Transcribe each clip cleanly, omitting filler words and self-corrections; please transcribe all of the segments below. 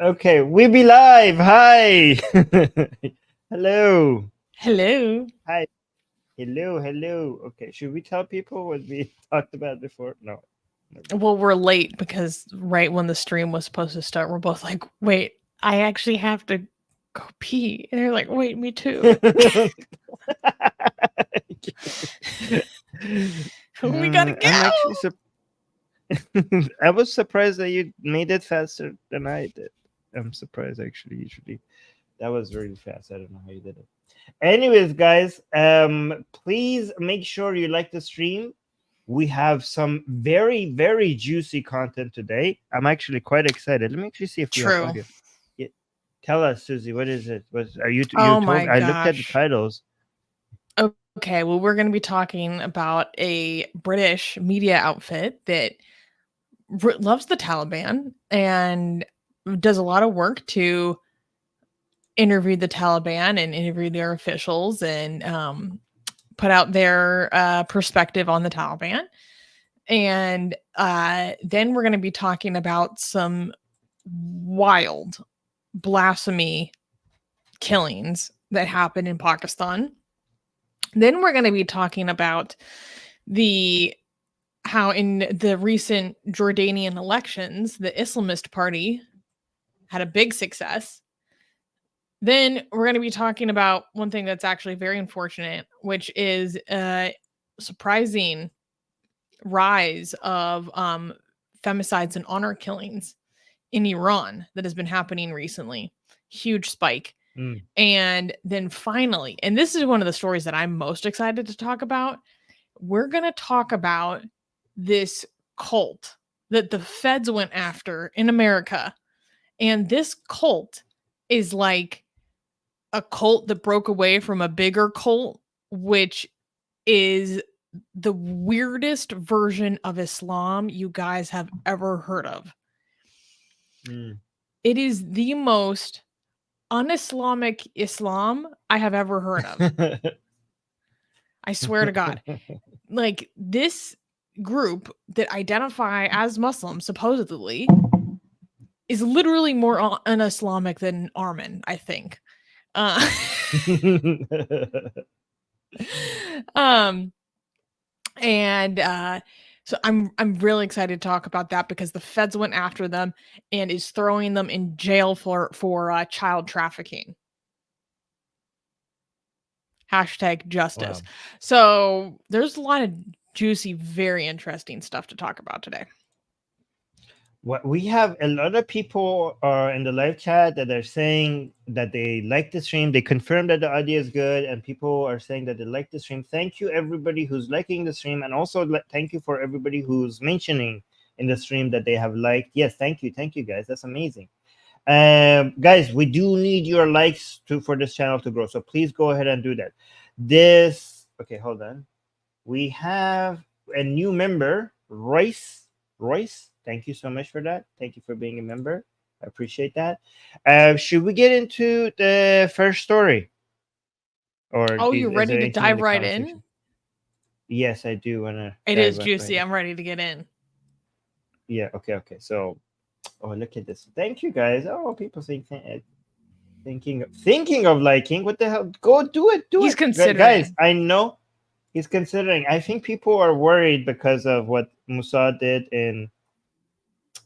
Okay, we be live. Hi. Hello. Hello. Hi. Hello. Okay, should we tell people what we talked about before? No. Well, we're late because right when the stream was supposed to start, we're both like, wait, I actually have to go pee. And they're like, wait, me too. We gotta go. I'm actually I was surprised that you made it faster than I did. I'm surprised actually. Usually that was really fast. I don't know how you did it. Anyways, guys, please make sure you like the stream. We have some very juicy content today. I'm actually quite excited. Let me actually see if we have True. audio. Yeah. Tell us, Susie, what is it? Are you? Oh You my told. I looked at the gosh. titles. Okay, well, we're going to be talking about a British media outfit that loves the Taliban and does a lot of work to interview the Taliban and interview their officials and put out their perspective on the Taliban. And then we're going to be talking about some wild blasphemy killings that happened in Pakistan. Then we're going to be talking about how in the recent Jordanian elections, the Islamist party had a big success. Then we're going to be talking about one thing that's actually very unfortunate, which is a surprising rise of femicides and honor killings in Iran that has been happening recently. Huge spike. And then finally, and this is one of the stories that I'm most excited to talk about, we're going to talk about this cult that the feds went after in America. And this cult is like a cult that broke away from a bigger cult, which is the weirdest version of Islam you guys have ever heard of. It is the most un-Islamic Islam I have ever heard of. I swear to God. Like, this group that identify as Muslims, supposedly, is literally more un-Islamic than Armin, I think. So I'm really excited to talk about that because the feds went after them and is throwing them in jail for child trafficking. #justice. Wow. So there's a lot of juicy, very interesting stuff to talk about today. What we have a lot of people in the live chat that are saying that they like the stream. They confirm that the audio is good, and people are saying that they like the stream. Thank you, everybody who's liking the stream, and also thank you for everybody who's mentioning in the stream that they have liked. Yes, thank you, guys. That's amazing. Guys, we do need your likes for this channel to grow, so please go ahead and do that. Okay, hold on. We have a new member, Royce. Thank you so much for that. Thank you for being a member. I appreciate that. Should we get into the first story? Or you're ready to dive right in? Yes, I do want to. It is juicy. I'm ready to get in. Yeah. Okay. So, look at this. Thank you, guys. Oh, people thinking of liking. What the hell? Go do it. He's considering. Guys, I know he's considering. I think people are worried because of what Musa did in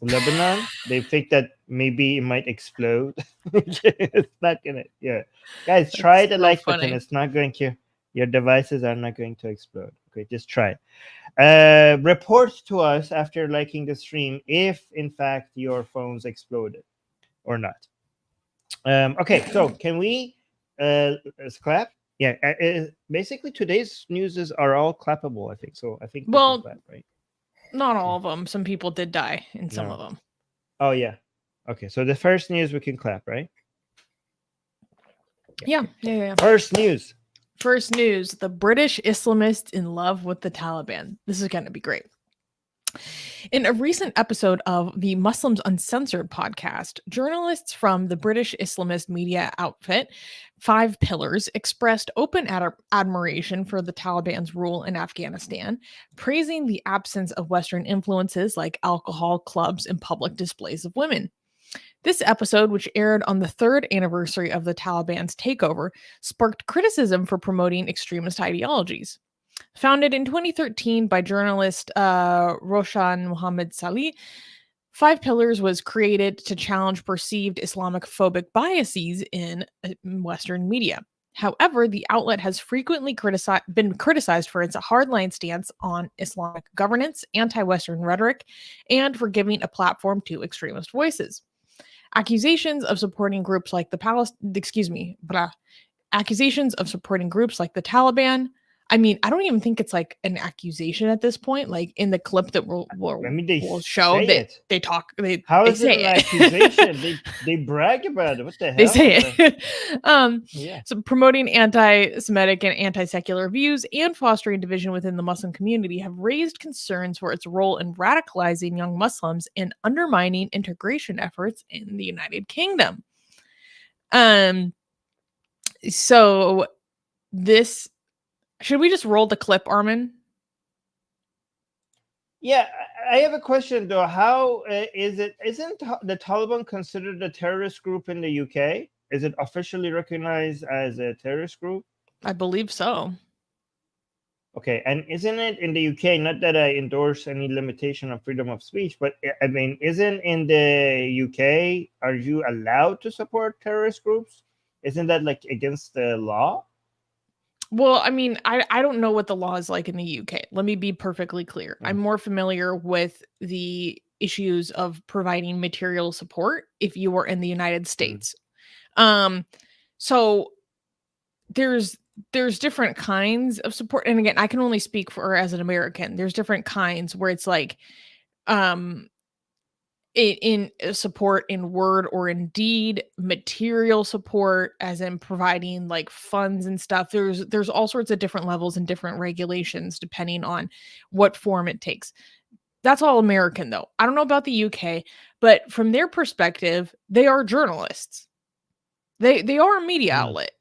Lebanon. They think that maybe it might explode. It's not gonna. Yeah, guys, try the like button. It's not going to. Your devices are not going to explode. Okay, just try. Report to us after liking the stream if, in fact, your phones exploded or not. Okay, so can we clap? Yeah. Basically, today's news are all clappable. I think so. I think. Well, clap, right? Not all of them. Some people did die in some of them. Oh, yeah. Okay, so the first news we can clap, right? Yeah. First news. The British Islamists in love with the Taliban. This is going to be great. In a recent episode of the Muslims Uncensored podcast, journalists from the British Islamist media outfit, 5 Pillars, expressed open admiration for the Taliban's rule in Afghanistan, praising the absence of Western influences like alcohol, clubs, and public displays of women. This episode, which aired on the 3rd anniversary of the Taliban's takeover, sparked criticism for promoting extremist ideologies. Founded in 2013 by journalist Roshan Mohammed Salih, Five Pillars was created to challenge perceived Islamophobic biases in Western media. However, the outlet has frequently been criticized for its hardline stance on Islamic governance, anti-Western rhetoric, and for giving a platform to extremist voices. Accusations of supporting groups like the Taliban. I mean, I don't even think it's like an accusation at this point. Like in the clip that we'll show that they talk. How they is it an accusation? they brag about it. What the hell? They say it. So promoting anti-Semitic and anti-secular views and fostering division within the Muslim community have raised concerns for its role in radicalizing young Muslims and undermining integration efforts in the United Kingdom. So this. Should we just roll the clip, Armin? Yeah, I have a question though. How is it? Isn't the Taliban considered a terrorist group in the UK? Is it officially recognized as a terrorist group? I believe so. Okay, and isn't it in the UK? Not that I endorse any limitation of freedom of speech, but I mean, isn't in the UK? Are you allowed to support terrorist groups? Isn't that like against the law? Well, I mean, I don't know what the law is like in the UK. Let me be perfectly clear. I'm more familiar with the issues of providing material support if you were in the United States. So there's different kinds of support. And again, I can only speak for as an American. There's different kinds where it's like in support in word or in deed, material support as in providing like funds and stuff. There's all sorts of different levels and different regulations depending on what form it takes. That's all American though. I don't know about the UK, but from their perspective, they are journalists. They are a media outlet.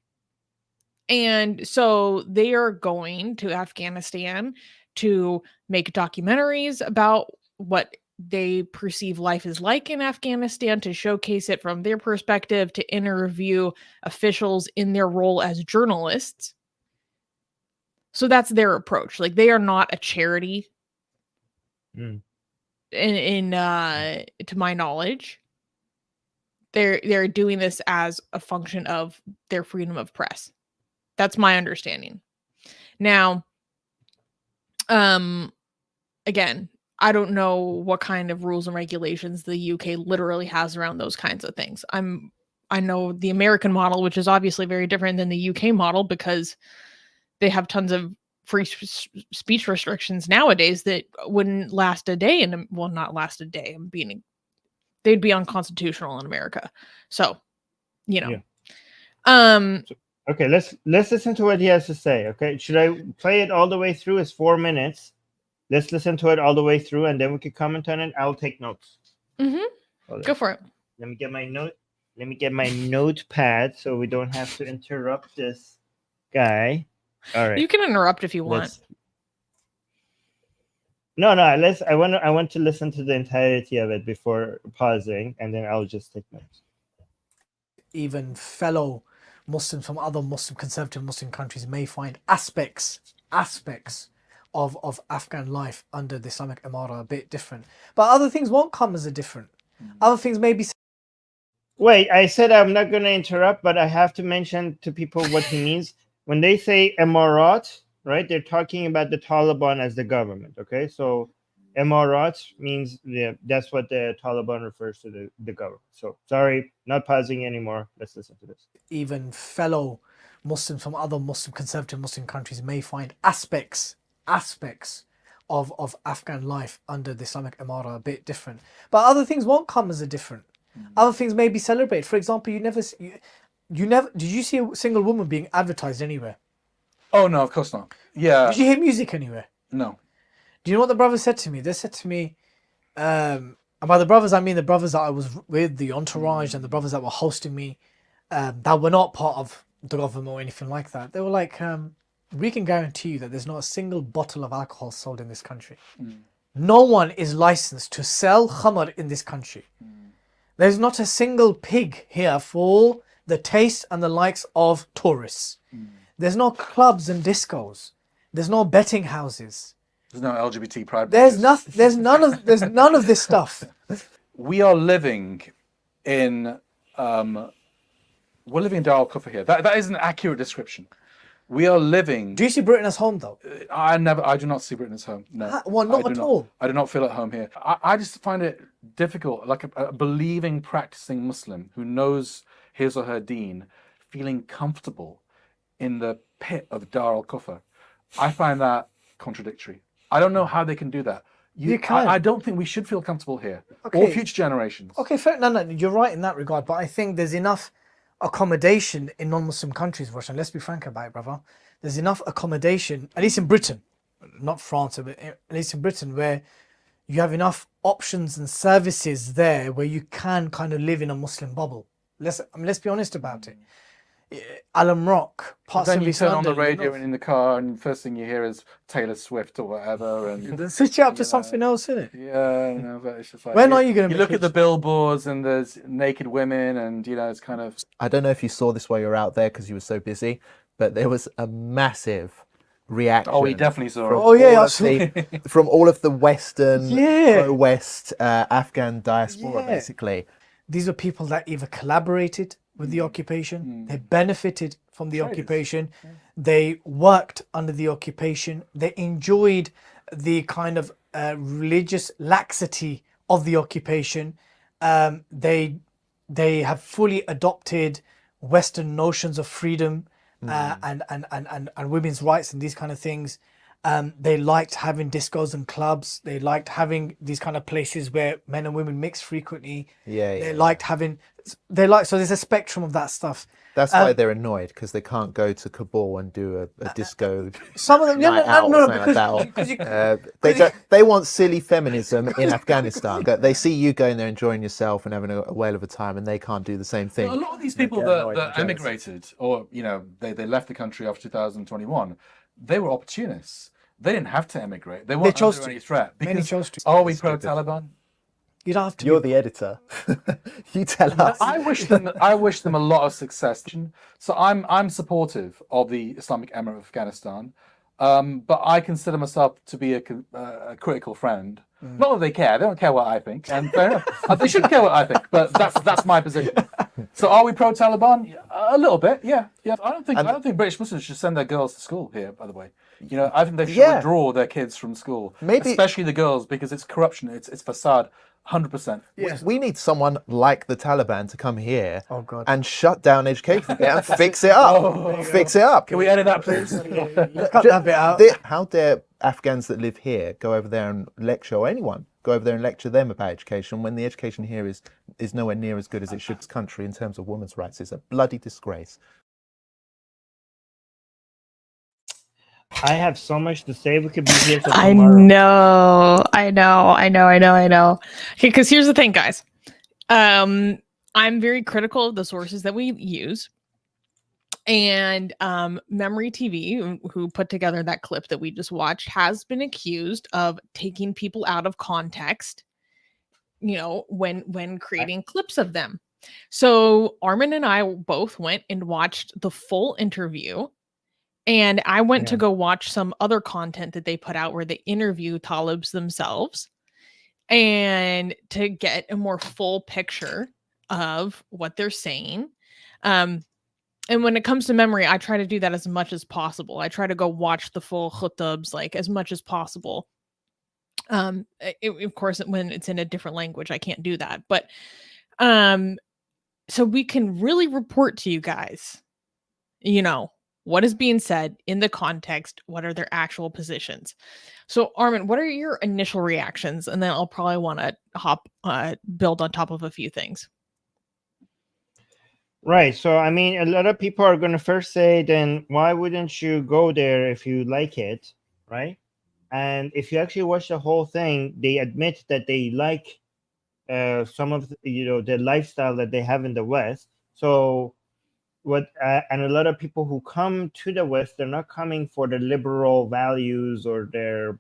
And so they are going to Afghanistan to make documentaries about what they perceive life is like in Afghanistan, to showcase it from their perspective, to interview officials in their role as journalists. So that's their approach. Like they are not a charity to my knowledge. They're doing this as a function of their freedom of press. That's my understanding. Now, again, I don't know what kind of rules and regulations the UK literally has around those kinds of things. I know the American model, which is obviously very different than the UK model because they have tons of free speech restrictions nowadays that wouldn't last a day not last a day. They'd be unconstitutional in America. So, okay, let's listen to what he has to say. Okay, should I play it all the way through? It's 4 minutes. Let's listen to it all the way through, and then we can comment on it. I'll take notes. Go for it. Let me get my note. Let me get my notepad so we don't have to interrupt this guy. All right. You can interrupt if you want. No. I want to listen to the entirety of it before pausing, and then I'll just take notes. Even fellow Muslims from other conservative Muslim countries may find aspects of Afghan life under the Islamic Emara a bit different, but other things won't come as a different. Other things may be. Wait, I said I'm not going to interrupt, but I have to mention to people what he means when they say Emarat, right? They're talking about the Taliban as the government. Okay, so Emarat means that's what the Taliban refers to the government. So sorry, not pausing anymore. Let's listen to this. Even fellow Muslims from other conservative Muslim countries may find aspects of Afghan life under the Islamic Emara a bit different, but other things won't come as a different. Other things may be celebrated. For example, you never did you see a single woman being advertised anywhere? Oh no, of course not. Yeah. Did you hear music anywhere? No. Do you know what the brothers said to me? They said to me, and by the brothers I mean the brothers that I was with, the entourage, and the brothers that were hosting me, that were not part of the government or anything like that. They were like, we can guarantee you that there's not a single bottle of alcohol sold in this country. No one is licensed to sell khamr in this country. There's not a single pig here for the taste and the likes of tourists. There's no clubs and discos. There's no betting houses. There's no LGBT pride. There's none of this stuff. We are living in we're living in Dar al-Kufr here. That is an accurate description. We are living. Do you see Britain as home though? I do not see Britain as home. No. Well, not at all. I do not feel at home here. I just find it difficult, like a believing, practicing Muslim who knows his or her deen, feeling comfortable in the pit of Dar al-Kufr. I find that contradictory. I don't know how they can do that. You can. I don't think we should feel comfortable here, Okay. or future generations. Okay, fair. No, you're right in that regard. But I think there's enough accommodation in non-Muslim countries, Roshan. Let's be frank about it, brother. There's enough accommodation, at least in Britain, not France, but at least in Britain, where you have enough options and services there where you can kind of live in a Muslim bubble. Let's be honest about it. Alam Rock, parts Then of you East turn on the London, radio and in the car, and the first thing you hear is Taylor Swift or whatever, and Then switch it up to something else, innit? yeah, no, but it's just like When are you going to You look at the billboards and there's naked women, and it's kind of. I don't know if you saw this while you were out there because you were so busy, but there was a massive reaction. Oh, we definitely saw it. Oh yeah, all of from all of the Western, Yeah. pro-West Afghan diaspora, Yeah. basically. These are people that either collaborated with the occupation, they benefited from the occupation, they worked under the occupation, they enjoyed the kind of religious laxity of the occupation. They have fully adopted Western notions of freedom and women's rights and these kind of things. They liked having discos and clubs. They liked having these kind of places where men and women mix frequently. They liked having. So there's a spectrum of that stuff. That's why they're annoyed, because they can't go to Kabul and do a disco. Some of them, They want silly feminism in Afghanistan. They see you going there enjoying yourself and having a whale of a time, and they can't do the same thing. A lot of these people get annoyed that and jealous. emigrated, or they left the country after 2021, they were opportunists. They didn't have to emigrate. They weren't chose under to. any threat. Many Because chose to. are we pro-Taliban? You don't have to. You're the editor. You tell us. I wish them a lot of success. So I'm supportive of the Islamic Emirate of Afghanistan, but I consider myself to be a critical friend. Not that they care; they don't care what I think, and fair enough. They shouldn't care what I think, but that's my position. So are we pro-Taliban? A little bit, yeah. I don't think British Muslims should send their girls to school here. By the way, I think they should withdraw their kids from school, Maybe- especially the girls, because it's corruption, it's facade. 100%. Yes. We need someone like the Taliban to come here God. and shut down education and fix it up. Fix it up. Can we edit that, please? Cut that bit out. How dare Afghans that live here go over there and lecture, or anyone go over there and lecture them about education, when the education here is nowhere near as good as it should. This country in terms of women's rights is a bloody disgrace. I have so much to say. We could be here till I tomorrow. I know. Okay, because here's the thing, guys. I'm very critical of the sources that we use. And Memory TV, who put together that clip that we just watched, has been accused of taking people out of context, when creating clips of them. So Armin and I both went and watched the full interview. And I went to go watch some other content that they put out where they interview Talibs themselves, and to get a more full picture of what they're saying. And when it comes to memory, I try to do that as much as possible. I try to go watch the full khutubs as much as possible. Of course, when it's in a different language, I can't do that. But so we can really report to you guys, what is being said in the context, what are their actual positions. So Armin, what are your initial reactions? And then I'll probably want to build on top of a few things. Right. So, I mean, a lot of people are going to first say, then why wouldn't you go there if you like it? Right. And if you actually watch the whole thing, they admit that they like some of the lifestyle that they have in the West. So and a lot of people who come to the West, they're not coming for the liberal values or the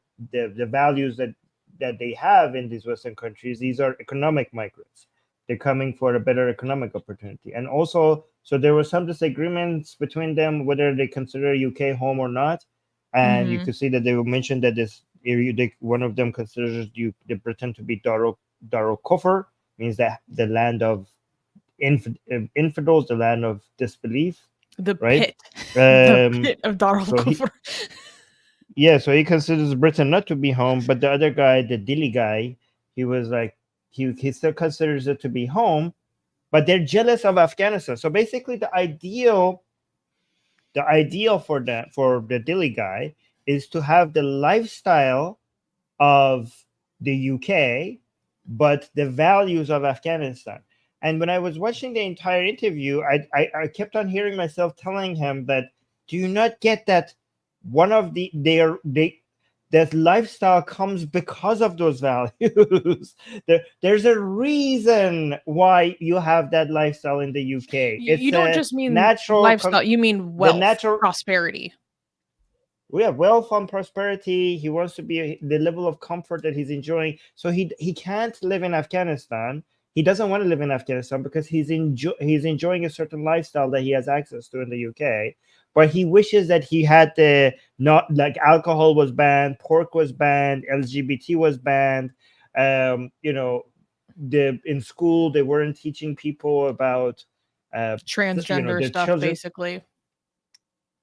values that they have in these Western countries. These are economic migrants. they're coming for a better economic opportunity. And also, so there were some disagreements between them whether they consider UK home or not. And you could see that they mentioned that this area, one of them considers the Britain to be Darul Kufr, means that the land of infidels, the land of disbelief. The right? pit. The pit of Darul so Kufr. Yeah, so he considers Britain not to be home, but the other guy, the Dili guy, he was like, he still considers it to be home, but they're jealous of Afghanistan. So basically, the ideal for the Dili guy is to have the lifestyle of the UK, but the values of Afghanistan. And when I was watching the entire interview, I kept on hearing myself telling him that, do you not get that one of that lifestyle comes because of those values? There's a reason why you have that lifestyle in the UK. You don't just mean natural lifestyle, you mean wealth, natural prosperity. We have wealth and prosperity. He wants to be the level of comfort that he's enjoying. So he can't live in Afghanistan. He doesn't want to live in Afghanistan because he's enjoying a certain lifestyle that he has access to in the UK. But he wishes that he had not like alcohol was banned, pork was banned, LGBT was banned. In school they weren't teaching people about transgender stuff, children. basically.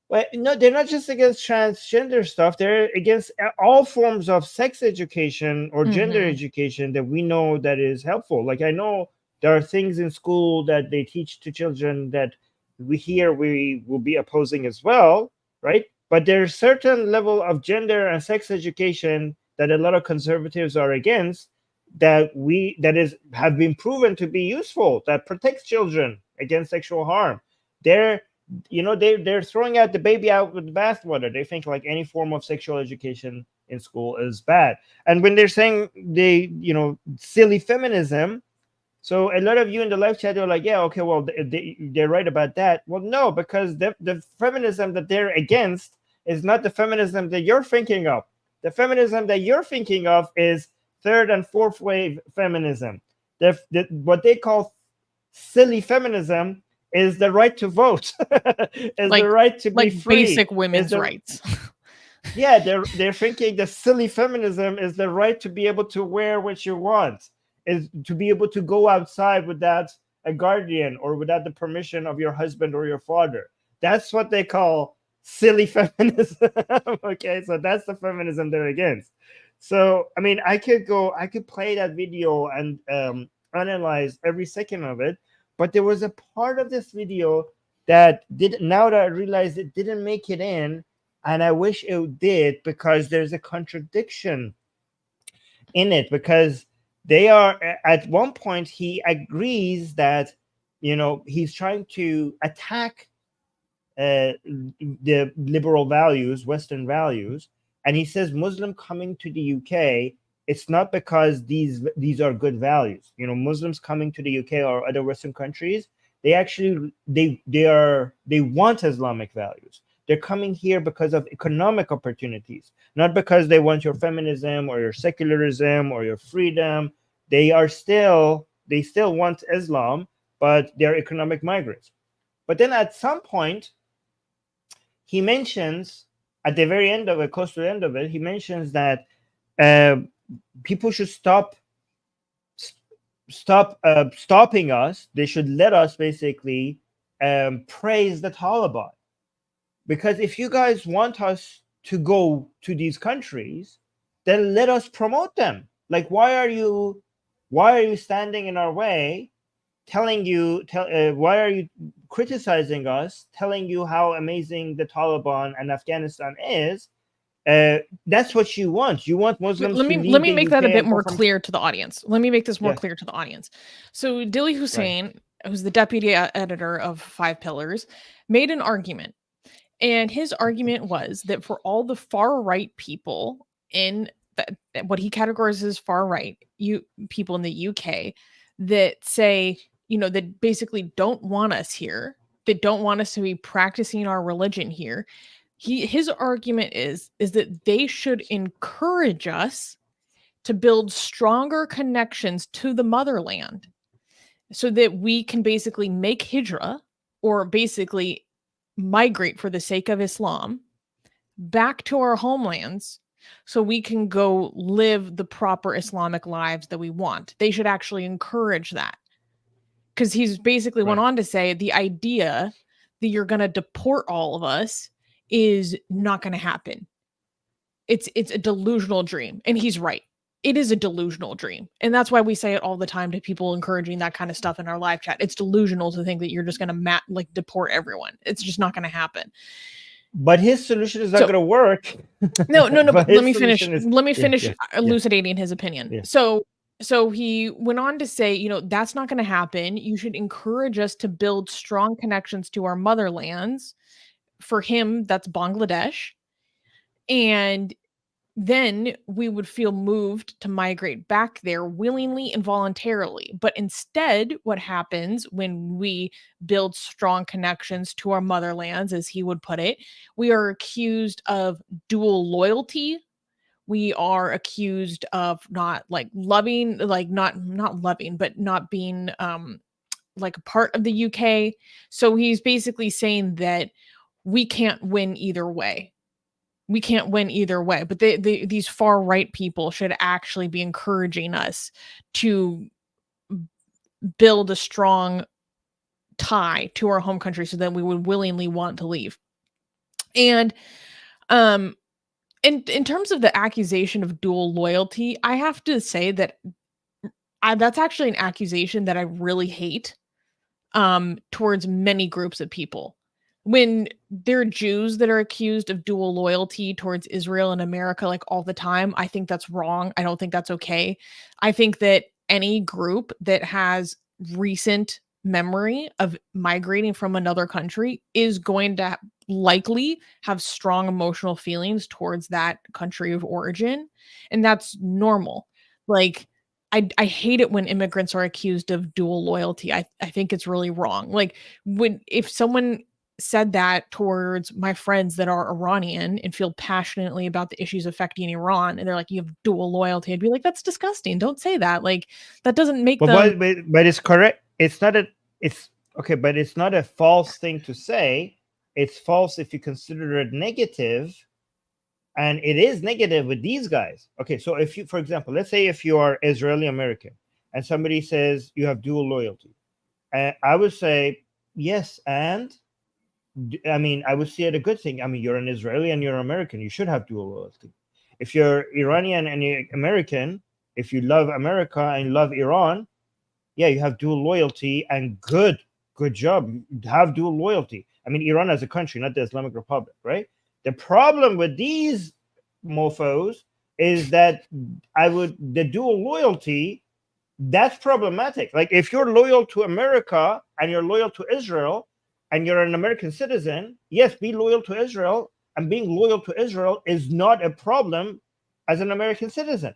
Well, no, they're not just against transgender stuff. They're against all forms of sex education or gender education that we know that is helpful. Like, I know there are things in school that they teach to children that we will be opposing as well, right? But there's certain level of gender and sex education that a lot of conservatives are against that have been proven to be useful, that protects children against sexual harm. They're throwing out the baby out with the bathwater. They think like any form of sexual education in school is bad. And when they're saying silly feminism, so a lot of you in the live chat are like, yeah, okay, well, they're right about that. Well, no, because the feminism that they're against is not the feminism that you're thinking of. The feminism that you're thinking of is third and fourth wave feminism. What they call silly feminism is the right to vote, is the right to be free, basic women's rights. Yeah, they're thinking the silly feminism is the right to be able to wear what you want, is to be able to go outside without a guardian or without the permission of your husband or your father. That's what they call silly feminism. Okay, so that's the feminism they're against. So, I mean, I could play that video and analyze every second of it. But there was a part of this video that now that I realized it didn't make it in, and I wish it did, because there's a contradiction in it. Because they are, at one point, he agrees that, he's trying to attack the liberal values, Western values, and he says Muslim coming to the UK, it's not because these are good values. Muslims coming to the UK or other Western countries, they actually they want Islamic values. They're coming here because of economic opportunities, not because they want your feminism or your secularism or your freedom. They still want Islam, but they're economic migrants. But then at some point, he mentions at the very end of it, close to the end of it, he mentions that people should stopping us. They should let us basically praise the Taliban, because if you guys want us to go to these countries, then let us promote them. Like, why are you standing in our way? Why are you criticizing us? Telling you how amazing the Taliban and Afghanistan is. That's what you want. You want Muslims. Let me make that a bit more clear to the audience. Let me make this more clear to the audience. So Dili Hussein, who's the deputy editor of 5 Pillars, made an argument, and his argument was that for all the far right people in what he categorizes as far right, people in the UK that say, that basically don't want us here, that don't want us to be practicing our religion here. His argument is that they should encourage us to build stronger connections to the motherland. so that we can basically make hijra, or basically migrate for the sake of Islam, back to our homelands so we can go live the proper Islamic lives that we want. They should actually encourage that. Because he's basically went on to say the idea that you're going to deport all of us is not going to happen. It's a delusional dream. And he's right. It is a delusional dream. And that's why we say it all the time to people encouraging that kind of stuff in our live chat. It's delusional to think that you're just going to deport everyone. It's just not going to happen. But his solution is not going to work. No. But his let me finish. solution is- Let me finish elucidating his opinion. Yeah. So he went on to say, that's not going to happen. You should encourage us to build strong connections to our motherlands. For him, that's Bangladesh. And then we would feel moved to migrate back there willingly and voluntarily. But instead, what happens when we build strong connections to our motherlands, as he would put it, we are accused of dual loyalty. We are accused of not loving, not loving, but not being like a part of the UK. So he's basically saying that we can't win either way. We can't win either way. But these far right people should actually be encouraging us to build a strong tie to our home country so that we would willingly want to leave. And in terms of the accusation of dual loyalty, I have to say that that's actually an accusation that I really hate towards many groups of people. When there are Jews that are accused of dual loyalty towards Israel and America all the time, I think that's wrong. I don't think that's okay. I think that any group that has recent memory of migrating from another country is going to likely have strong emotional feelings towards that country of origin. And that's normal. I hate it when immigrants are accused of dual loyalty. I think it's really wrong. If someone said that towards my friends that are Iranian and feel passionately about the issues affecting Iran, and they're like, you have dual loyalty, I'd be like, that's disgusting. Don't say that. That doesn't make them. But it's correct. It's okay, but it's not a false thing to say. It's false if you consider it negative, and it is negative with these guys. Okay, so if you, for example, let's say if you are Israeli American and somebody says you have dual loyalty, I would say yes, and I mean, I would see it a good thing. I mean, you're an Israeli and you're American. You should have dual loyalty. If you're Iranian and you're American, if you love America and love Iran, yeah, you have dual loyalty, and good job. You have dual loyalty. I mean, Iran as a country, not the Islamic Republic, right? The problem with these mofos is that the dual loyalty, that's problematic. If you're loyal to America and you're loyal to Israel, and you're an American citizen, yes, be loyal to Israel, and being loyal to Israel is not a problem as an American citizen.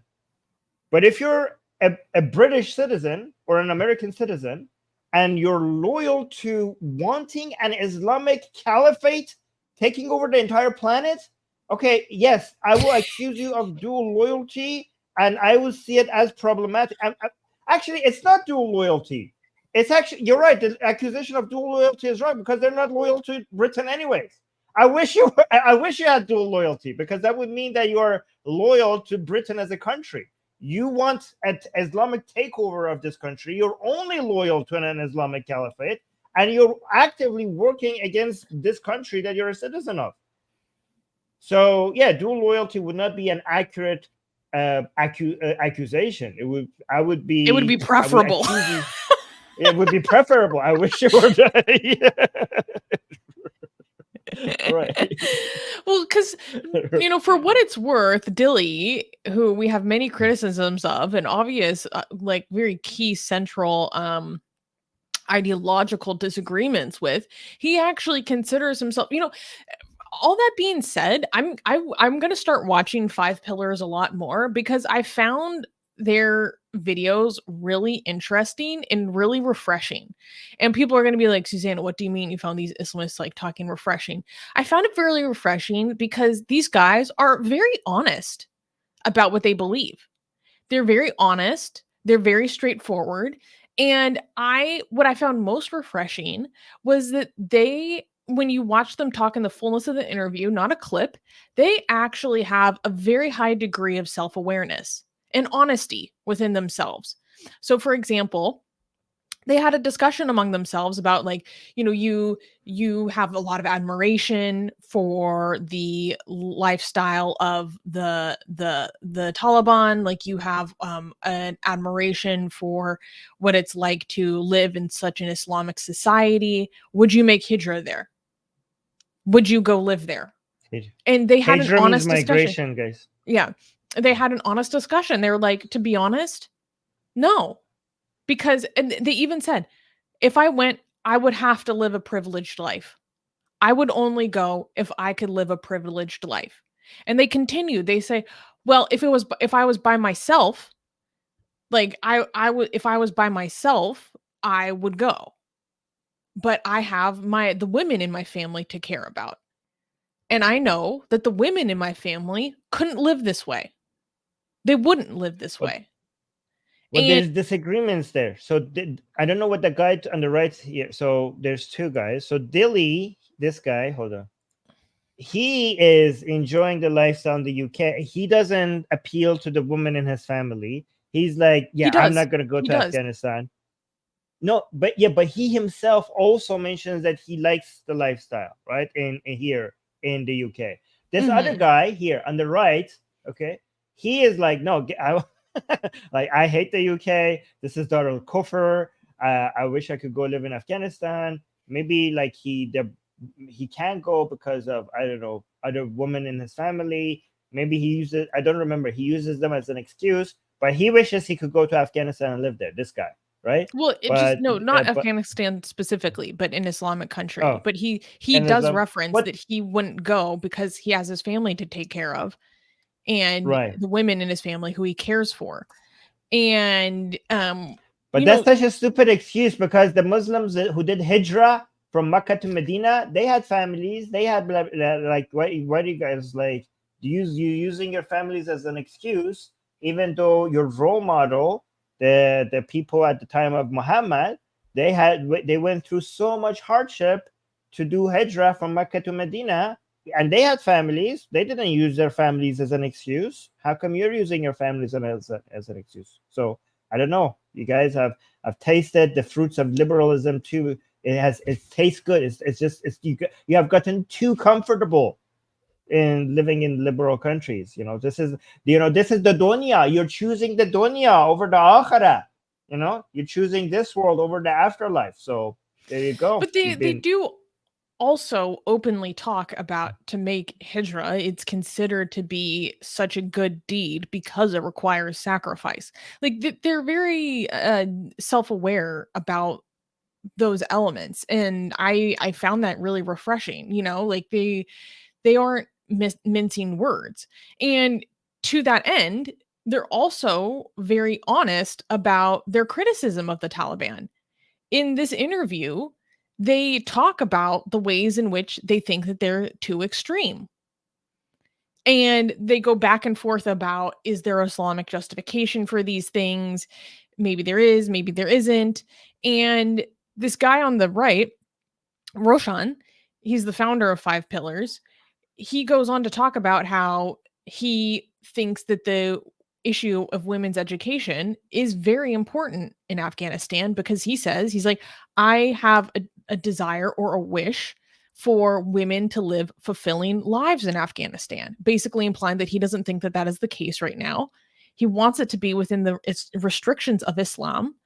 But if you're a British citizen or an American citizen, and you're loyal to wanting an Islamic caliphate taking over the entire planet, okay, yes, I will accuse you of dual loyalty, and I will see it as problematic. Actually, it's not dual loyalty. It's actually, you're right. The accusation of dual loyalty is right because they're not loyal to Britain anyways. I wish you had dual loyalty, because that would mean that you are loyal to Britain as a country. You want an Islamic takeover of this country. You're only loyal to an Islamic caliphate, and you're actively working against this country that you're a citizen of. So yeah, dual loyalty would not be an accurate accusation. It would be preferable. It would be preferable. I wish it were that. Right. Well, because, for what it's worth, Dilly, who we have many criticisms of and obvious, very key central ideological disagreements with, he actually considers himself, all that being said, I'm going to start watching Five Pillars a lot more, because I found their videos really interesting and really refreshing. And people are going to be like, Susanna, what do you mean you found these Islamists talking refreshing? I found it very refreshing because these guys are very honest about what they believe. They're very honest. They're very straightforward. And what I found most refreshing was that when you watch them talk in the fullness of the interview, not a clip, they actually have a very high degree of self-awareness and honesty within themselves. So for example, they had a discussion among themselves about, like, you have a lot of admiration for the lifestyle of the Taliban, like you have an admiration for what it's like to live in such an Islamic society. Would you make hijrah there? Would you go live there? And they had an Hijrah means honest discussion. migration, guys. Yeah, they had an honest discussion. They were like, to be honest, no. Because, and they even said, if I went, I would have to live a privileged life. I would only go if I could live a privileged life. And they continue. They say, well, if I was by myself, like I would, if I was by myself, I would go. But I have the women in my family to care about. And I know that the women in my family couldn't live this way. They wouldn't live this way. Well, there's disagreements there. So I don't know what the guy on the right here. So there's two guys. So Dilly, this guy, hold on. He is enjoying the lifestyle in the UK. He doesn't appeal to the woman in his family. He's like, yeah, I'm not going to go to Afghanistan. No, but he himself also mentions that he likes the lifestyle, right? In here in the UK. This other guy here on the right, okay, he is like, no, like, I hate the UK. This is Darul Kufr. I wish I could go live in Afghanistan. Maybe like he can't go because of, I don't know, other women in his family. Maybe he uses, I don't remember. He uses them as an excuse, but he wishes he could go to Afghanistan and live there. This guy, right? Well, not Afghanistan specifically, but an Islamic country. Oh, but he does reference that he wouldn't go because he has his family to take care of. And the women in his family who he cares for. And but that's such a stupid excuse, because the Muslims who did hijrah from Mecca to Medina, they had families. They had, like, why do you guys, like, you using your families as an excuse, even though your role model, the people at the time of Muhammad, they went through so much hardship to do hijrah from Mecca to Medina. And they had families. They didn't use their families as an excuse. How come you're using your families as an excuse? So I don't know. You guys have tasted the fruits of liberalism too. It tastes good. You have gotten too comfortable in living in liberal countries. This is the dunya. You're choosing the dunya over the akhirah. You're choosing this world over the afterlife. So there you go. But they do also openly talk about, to make hijrah, it's considered to be such a good deed because it requires sacrifice. Like, they're very self-aware about those elements, and I found that really refreshing. Like, they aren't mincing words. And to that end, they're also very honest about their criticism of the Taliban. In this interview, they talk about the ways in which they think that they're too extreme. And they go back and forth about, is there Islamic justification for these things? Maybe there is, maybe there isn't. And this guy on the right, Roshan, he's the founder of 5 Pillars. He goes on to talk about how he thinks that the issue of women's education is very important in Afghanistan, because he's like, I have a desire or a wish for women to live fulfilling lives in Afghanistan, basically implying that he doesn't think that that is the case right now. He wants it to be within the restrictions of Islam.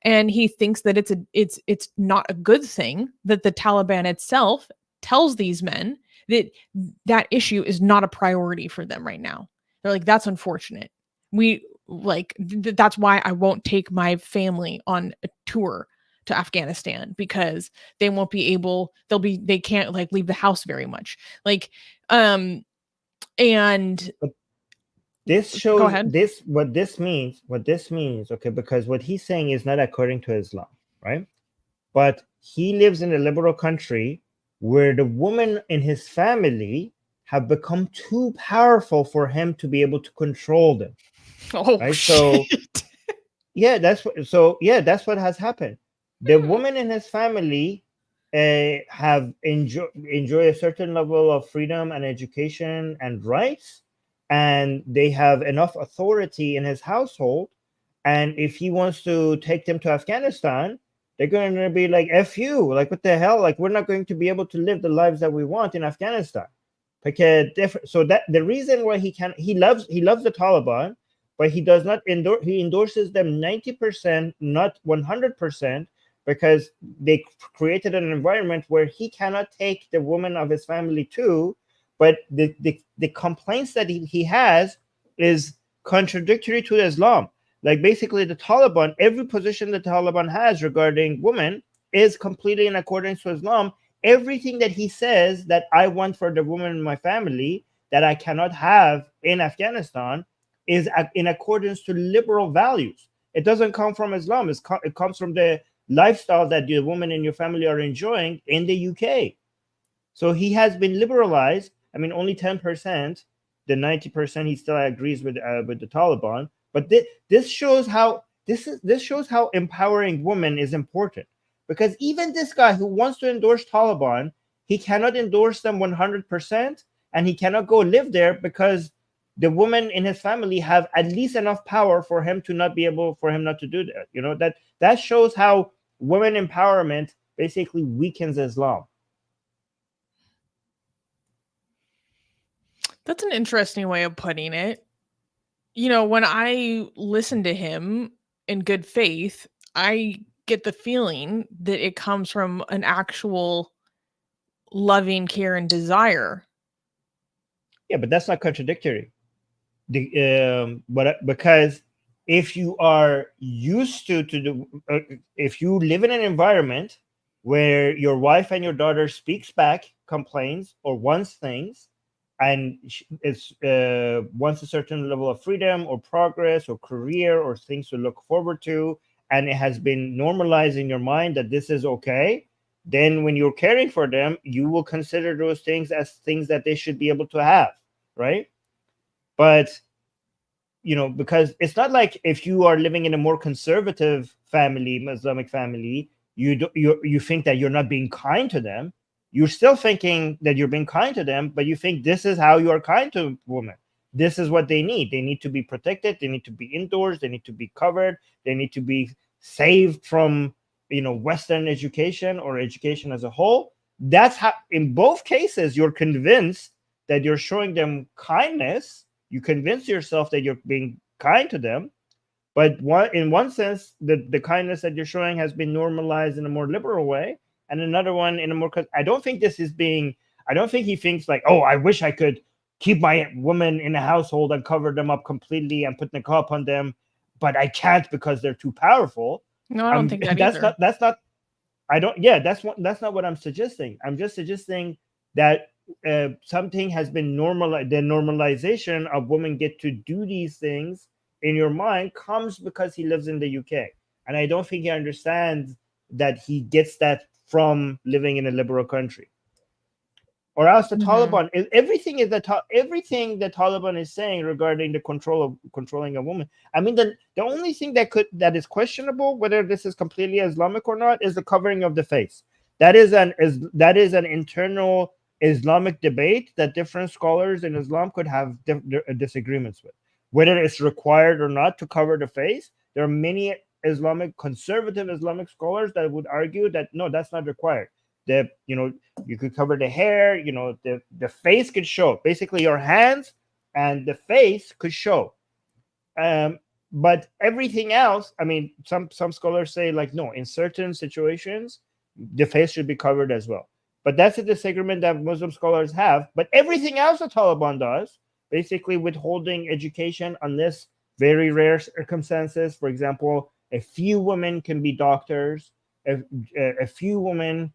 And he thinks that it's not a good thing that the Taliban itself tells these men that issue is not a priority for them right now. They're like, that's unfortunate. That's why I won't take my family on a tour to Afghanistan, because they won't be able, they can't like leave the house very much. And this shows, go ahead. what this means, okay, because what he's saying is not according to Islam, right? But he lives in a liberal country where the women in his family have become too powerful for him to be able to control them. Oh, right? Shit. that's what has happened. The woman in his family have enjoy a certain level of freedom and education and rights, and they have enough authority in his household. And if he wants to take them to Afghanistan, they're going to be like, "F you!" Like, what the hell? Like, we're not going to be able to live the lives that we want in Afghanistan. Because so that the reason why he loves the Taliban, but he does not endorse. He endorses them 90%, not 100%, because they created an environment where he cannot take the woman of his family too. But the complaints that he has is contradictory to Islam. Like, basically, the Taliban, every position the Taliban has regarding women is completely in accordance to Islam. Everything that he says that I want for the woman in my family that I cannot have in Afghanistan is in accordance to liberal values. It doesn't come from Islam. It comes from the lifestyle that the women in your family are enjoying in the UK. So he has been liberalized. I mean, only 10%. The 90% he still agrees with the Taliban. But this shows how empowering women is important. Because even this guy who wants to endorse Taliban, he cannot endorse them 100%, and he cannot go live there because the women in his family have at least enough power for him not to do that. You know, that shows how women empowerment basically weakens Islam. That's an interesting way of putting it. You know, when I listen to him in good faith, I get the feeling that it comes from an actual loving care and desire. Yeah, but that's not contradictory. Because if you are used to if you live in an environment where your wife and your daughter speaks back, complains, or wants things, and it's wants a certain level of freedom or progress or career or things to look forward to, and it has been normalized in your mind that this is okay, then when you're caring for them, you will consider those things as things that they should be able to have, right? But, you know, because it's not like if you are living in a more conservative family, Islamic family, you think that you're not being kind to them. You're still thinking that you're being kind to them, but you think this is how you are kind to women. This is what they need. They need to be protected. They need to be indoors. They need to be covered. They need to be saved from, you know, Western education or education as a whole. That's how, in both cases, you're convinced that you're showing them kindness. You convince yourself that you're being kind to them. But in one sense, the kindness that you're showing has been normalized in a more liberal way, and another one in a more. I don't think he thinks like, oh, I wish I could keep my woman in a household and cover them up completely and put niqab on them, but I can't because they're too powerful. No, I don't think that that's either. That's not. I don't. Yeah, that's not what I'm suggesting. I'm just suggesting that something has been normalized. The normalization of women get to do these things in your mind comes because he lives in the UK, and I don't think he understands that he gets that from living in a liberal country. Or else the Taliban is everything the Taliban is saying regarding the controlling a woman. I mean, the only thing that is questionable whether this is completely Islamic or not is the covering of the face. That is an internal Islamic debate that different scholars in Islam could have disagreements with. Whether it's required or not to cover the face, there are many conservative Islamic scholars that would argue that no, that's not required. That, you know, you could cover the hair, you know, the face could show. Basically, your hands and the face could show. But everything else, I mean, some scholars say like, no, in certain situations, the face should be covered as well. But that's a disagreement that Muslim scholars have. But everything else the Taliban does, basically withholding education unless very rare circumstances. For example, a few women can be doctors. A few women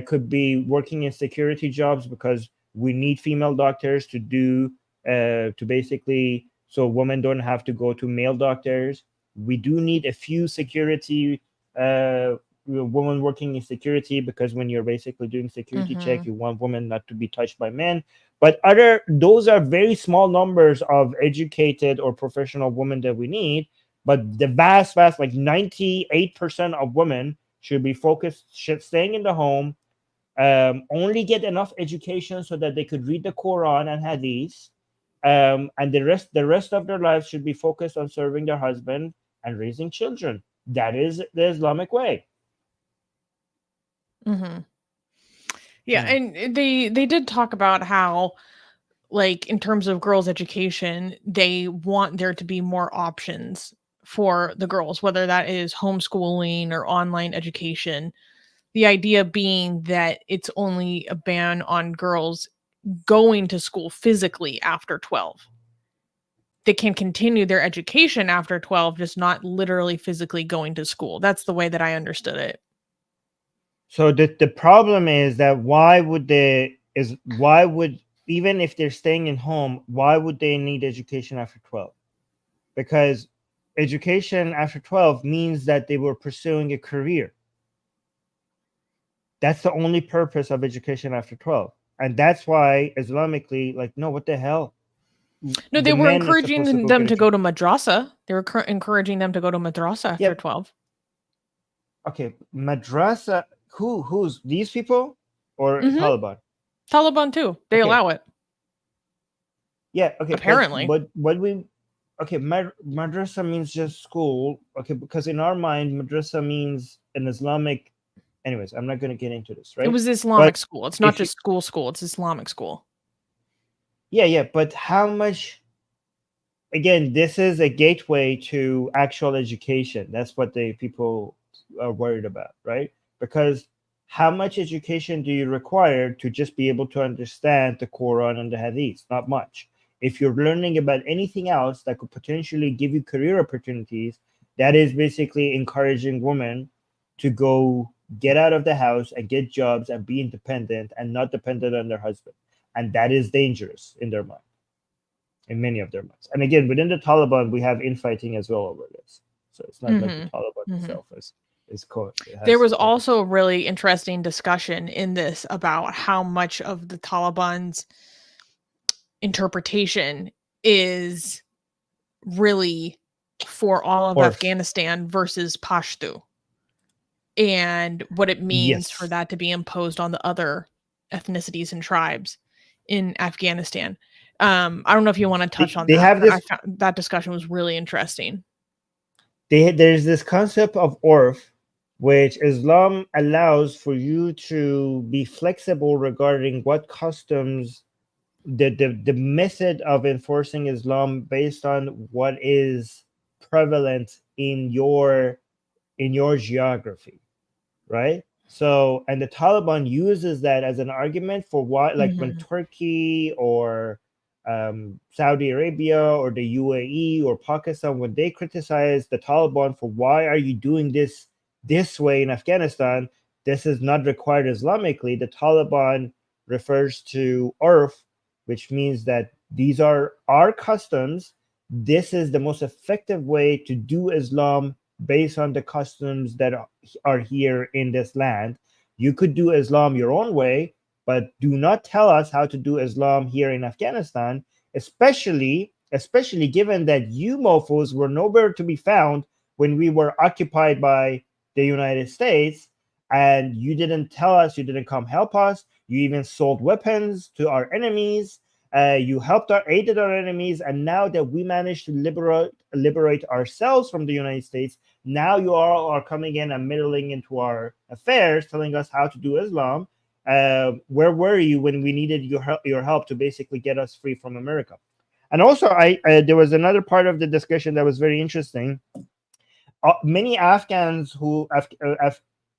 could be working in security jobs because we need female doctors to do to basically so women don't have to go to male doctors. We do need a few security women working in security because when you're basically doing security check, you want women not to be touched by men. But those are very small numbers of educated or professional women that we need. But the vast, like 98% of women should be staying in the home, only get enough education so that they could read the Quran and Hadith, and the rest of their lives should be focused on serving their husband and raising children. That is the Islamic way. Mm-hmm. Yeah, and they did talk about how, like, in terms of girls' education, they want there to be more options for the girls, whether that is homeschooling or online education. The idea being that it's only a ban on girls going to school physically after 12. They can continue their education after 12, just not literally physically going to school. That's the way that I understood it. So the problem is that why would even if they're staying in home, why would they need education after 12? Because education after 12 means that they were pursuing a career. That's the only purpose of education after 12. And that's why Islamically, like, no, what the hell? No, they were encouraging them to go to madrasa. They were encouraging them to go to madrasa after 12. Okay, madrasa. Who's these people or Taliban? Taliban too. They allow it. Yeah. Okay. Apparently, madrasa means just school. Okay, because in our mind, madrasa means an Islamic. Anyways, I'm not going to get into this. Right? It was Islamic school. It's not just school. It's Islamic school. Yeah. But how much? Again, this is a gateway to actual education. That's what the people are worried about, right? Because how much education do you require to just be able to understand the Quran and the Hadith? Not much. If you're learning about anything else that could potentially give you career opportunities, that is basically encouraging women to go get out of the house and get jobs and be independent and not dependent on their husband. And that is dangerous in their mind, in many of their minds. And again, within the Taliban, we have infighting as well over this. So it's not like the Taliban itself is there was also a really interesting discussion in this about how much of the Taliban's interpretation is really for all of Afghanistan versus Pashto, and what it means for that to be imposed on the other ethnicities and tribes in Afghanistan. I don't know if you want to touch on that. I found that discussion was really interesting. There's this concept of urf, which Islam allows for you to be flexible regarding what customs, the method of enforcing Islam based on what is prevalent in your geography, right? So, and the Taliban uses that as an argument for why, like when Turkey or Saudi Arabia or the UAE or Pakistan, when they criticize the Taliban for why are you doing this way in Afghanistan, this is not required Islamically. The Taliban refers to urf, which means that these are our customs. This is the most effective way to do Islam based on the customs that are here in this land. You could do Islam your own way, but do not tell us how to do Islam here in Afghanistan, especially given that you mofos were nowhere to be found when we were occupied by the United States, and you didn't tell us, you didn't come help us. You even sold weapons to our enemies. You aided our enemies, and now that we managed to liberate ourselves from the United States, now you all are coming in and meddling into our affairs, telling us how to do Islam. Where were you when we needed your help to basically get us free from America? And also, there was another part of the discussion that was very interesting. Many Afghans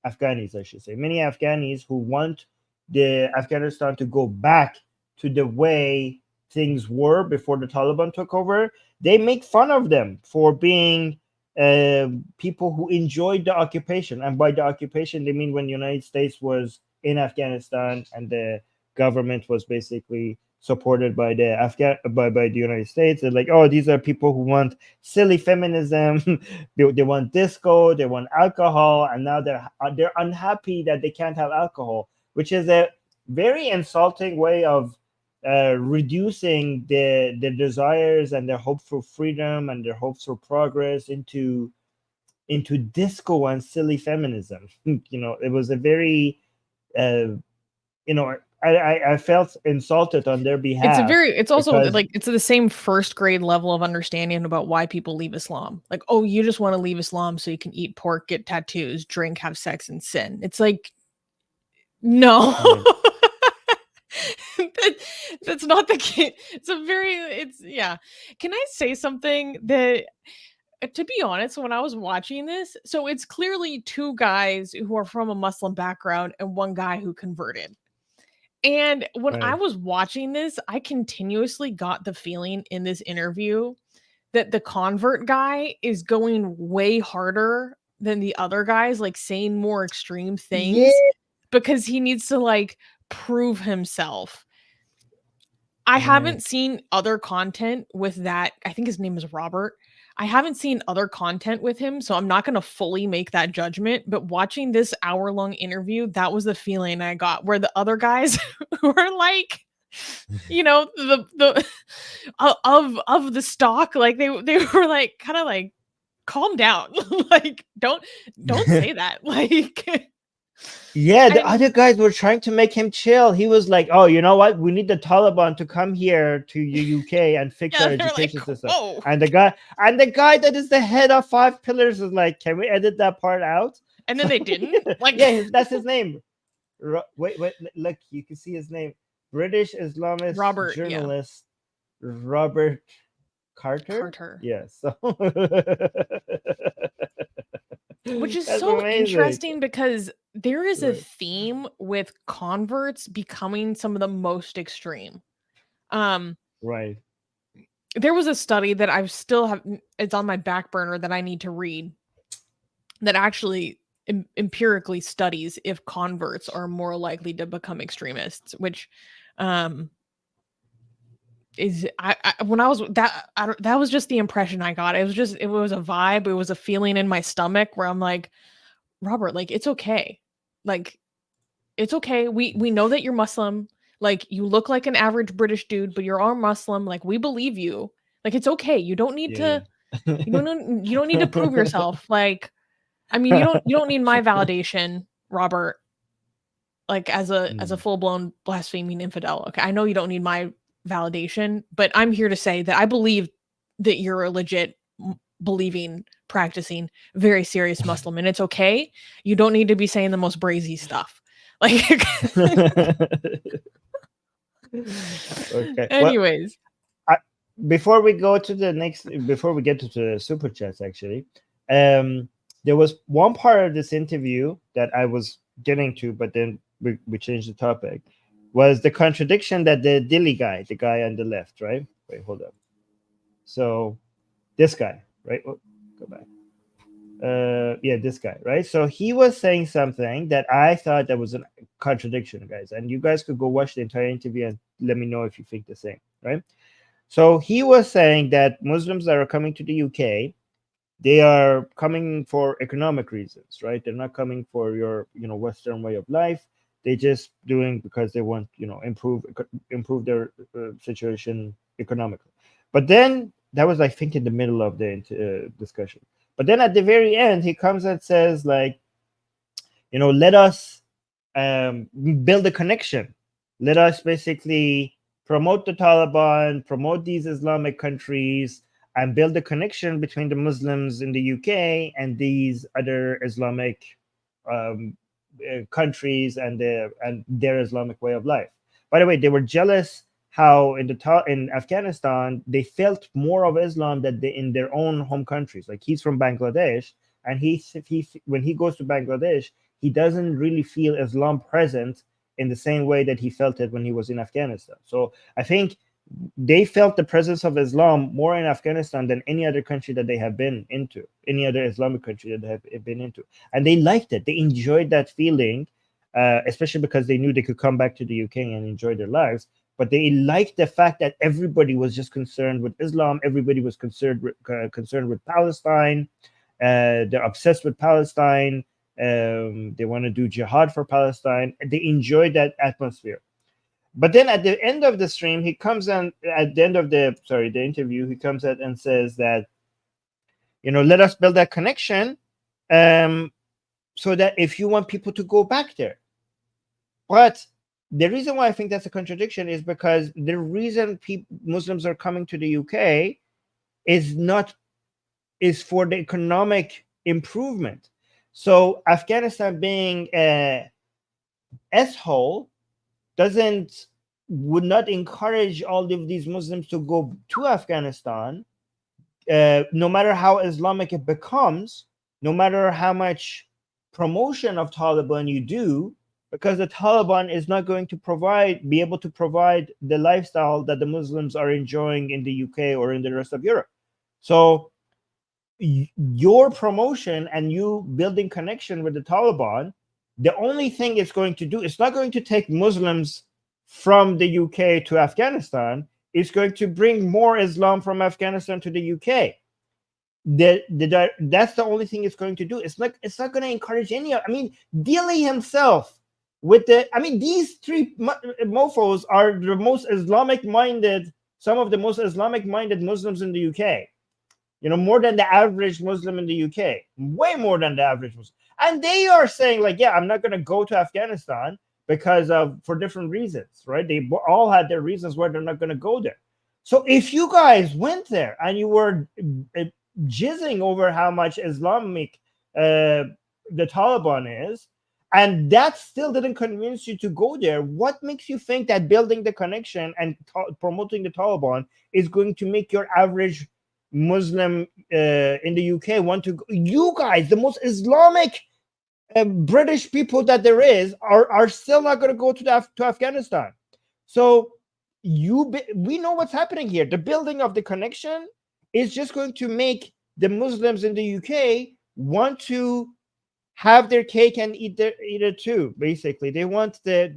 Afghanis, I should say, many Afghanis who want the Afghanistan to go back to the way things were before the Taliban took over, they make fun of them for being people who enjoyed the occupation. And by the occupation, they mean when the United States was in Afghanistan and the government was basically supported by the United States. They're like, oh, these are people who want silly feminism. they want disco, they want alcohol, and now they're unhappy that they can't have alcohol, which is a very insulting way of reducing their desires and their hope for freedom and their hopes for progress into disco and silly feminism. It was a very I felt insulted on their behalf. It's also because- like it's the same first grade level of understanding about why people leave Islam. Like, oh, you just want to leave Islam so you can eat pork, get tattoos, drink, have sex, and sin. It's like, no. That's not the case. Can I say something that, to be honest, when I was watching this, so it's clearly two guys who are from a Muslim background and one guy who converted. And when I was watching this, I continuously got the feeling in this interview that the convert guy is going way harder than the other guys, like saying more extreme things because he needs to like prove himself. I haven't seen other content with that. I think his name is Robert. I haven't seen other content with him, so I'm not going to fully make that judgment. But watching this hour-long interview, that was the feeling I got, where the other guys were like, the of the stock, like they were like kind of like, calm down, like don't say that, like. Yeah, the other guys were trying to make him chill. He was like, "Oh, you know what? We need the Taliban to come here to the UK and fix our education system." Whoa. And the guy that is the head of 5 pillars is like, "Can we edit that part out?" And then they didn't. Like, yeah, that's his name. Wait, look, you can see his name. British Islamist Robert, journalist Robert Carter. Yeah, so which is That's so amazing. interesting because there is a theme with converts becoming some of the most extreme. Right. There was a study that I still have, it's on my back burner that I need to read, that actually empirically studies if converts are more likely to become extremists, which is when I was that was just the impression I got. It was a vibe. It was a feeling in my stomach where I'm like, Robert, like, it's okay. Like, it's okay. We know that you're Muslim. Like, you look like an average British dude, but you're all Muslim. Like, we believe you. Like, it's okay. You don't need to you don't need to prove yourself. Like, I mean, you don't need my validation, Robert. Like, as a full-blown blaspheming infidel. Okay, I know you don't need my validation, but I'm here to say that I believe that you're a legit believing, practicing, very serious Muslim, and it's okay. You don't need to be saying the most brazy stuff. Like, okay. Anyways, before we get to the super chats, actually, there was one part of this interview that I was getting to, but then we changed the topic. Was the contradiction that the Dilly guy, the guy on the left, right? Wait, hold up. So this guy, right? Oh, go back. This guy, right? So he was saying something that I thought that was a contradiction, guys. And you guys could go watch the entire interview and let me know if you think the same, right? So he was saying that Muslims that are coming to the UK, they are coming for economic reasons, right? They're not coming for your, Western way of life. They just doing because they want, improve their situation economically. But then that was, I think, in the middle of the discussion. But then at the very end, he comes and says, like, let us build a connection. Let us basically promote the Taliban, promote these Islamic countries, and build a connection between the Muslims in the UK and these other Islamic countries and their Islamic way of life. By the way, they were jealous how in Afghanistan they felt more of Islam than in their own home countries. Like, he's from Bangladesh, and when he goes to Bangladesh, he doesn't really feel Islam present in the same way that he felt it when he was in Afghanistan. So I think they felt the presence of Islam more in Afghanistan than any other country that they have been into, any other Islamic country that they have been into. And they liked it. They enjoyed that feeling, especially because they knew they could come back to the UK and enjoy their lives. But they liked the fact that everybody was just concerned with Islam. Everybody was concerned with Palestine. They're obsessed with Palestine. They want to do jihad for Palestine. They enjoyed that atmosphere. But then at the end of the stream, he comes on at the end of the interview, he comes out and says that, let us build that connection, so that if you want people to go back there. But the reason why I think that's a contradiction is because the reason Muslims are coming to the UK is for the economic improvement. So Afghanistan being a S-hole would not encourage all of these Muslims to go to Afghanistan, no matter how Islamic it becomes, no matter how much promotion of Taliban you do, because the Taliban is not going to be able to provide the lifestyle that the Muslims are enjoying in the UK or in the rest of Europe. So your promotion and you building connection with the Taliban, the only thing it's going to do, it's not going to take Muslims from the UK to Afghanistan. It's going to bring more Islam from Afghanistan to the UK. That's the only thing it's going to do. It's not going to encourage any. Dili himself these three mofos are the most Islamic-minded, some of the most Islamic-minded Muslims in the UK. More than the average Muslim in the UK, way more than the average Muslim. And they are saying I'm not going to go to Afghanistan because for different reasons, right? They all had their reasons why they're not going to go there. So if you guys went there and you were jizzing over how much Islamic the Taliban is, and that still didn't convince you to go there, what makes you think that building the connection and promoting the Taliban is going to make your average Muslim in the UK want to go? You guys, the most Islamic British people that there is, are still not going to go to Afghanistan. So we know what's happening here. The building of the connection is just going to make the Muslims in the UK want to have their cake and eat it too. Basically, they want to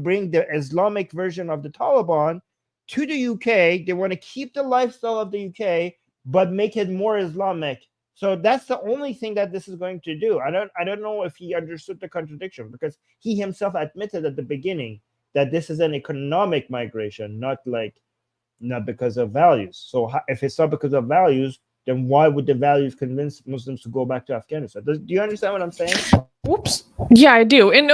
bring the Islamic version of the Taliban to the UK. They want to keep the lifestyle of the UK, but make it more Islamic. So that's the only thing that this is going to do. I don't know if he understood the contradiction, because he himself admitted at the beginning that this is an economic migration, not because of values. So if it's not because of values, then why would the values convince Muslims to go back to Afghanistan? Do you understand what I'm saying? Whoops. Yeah, I do. And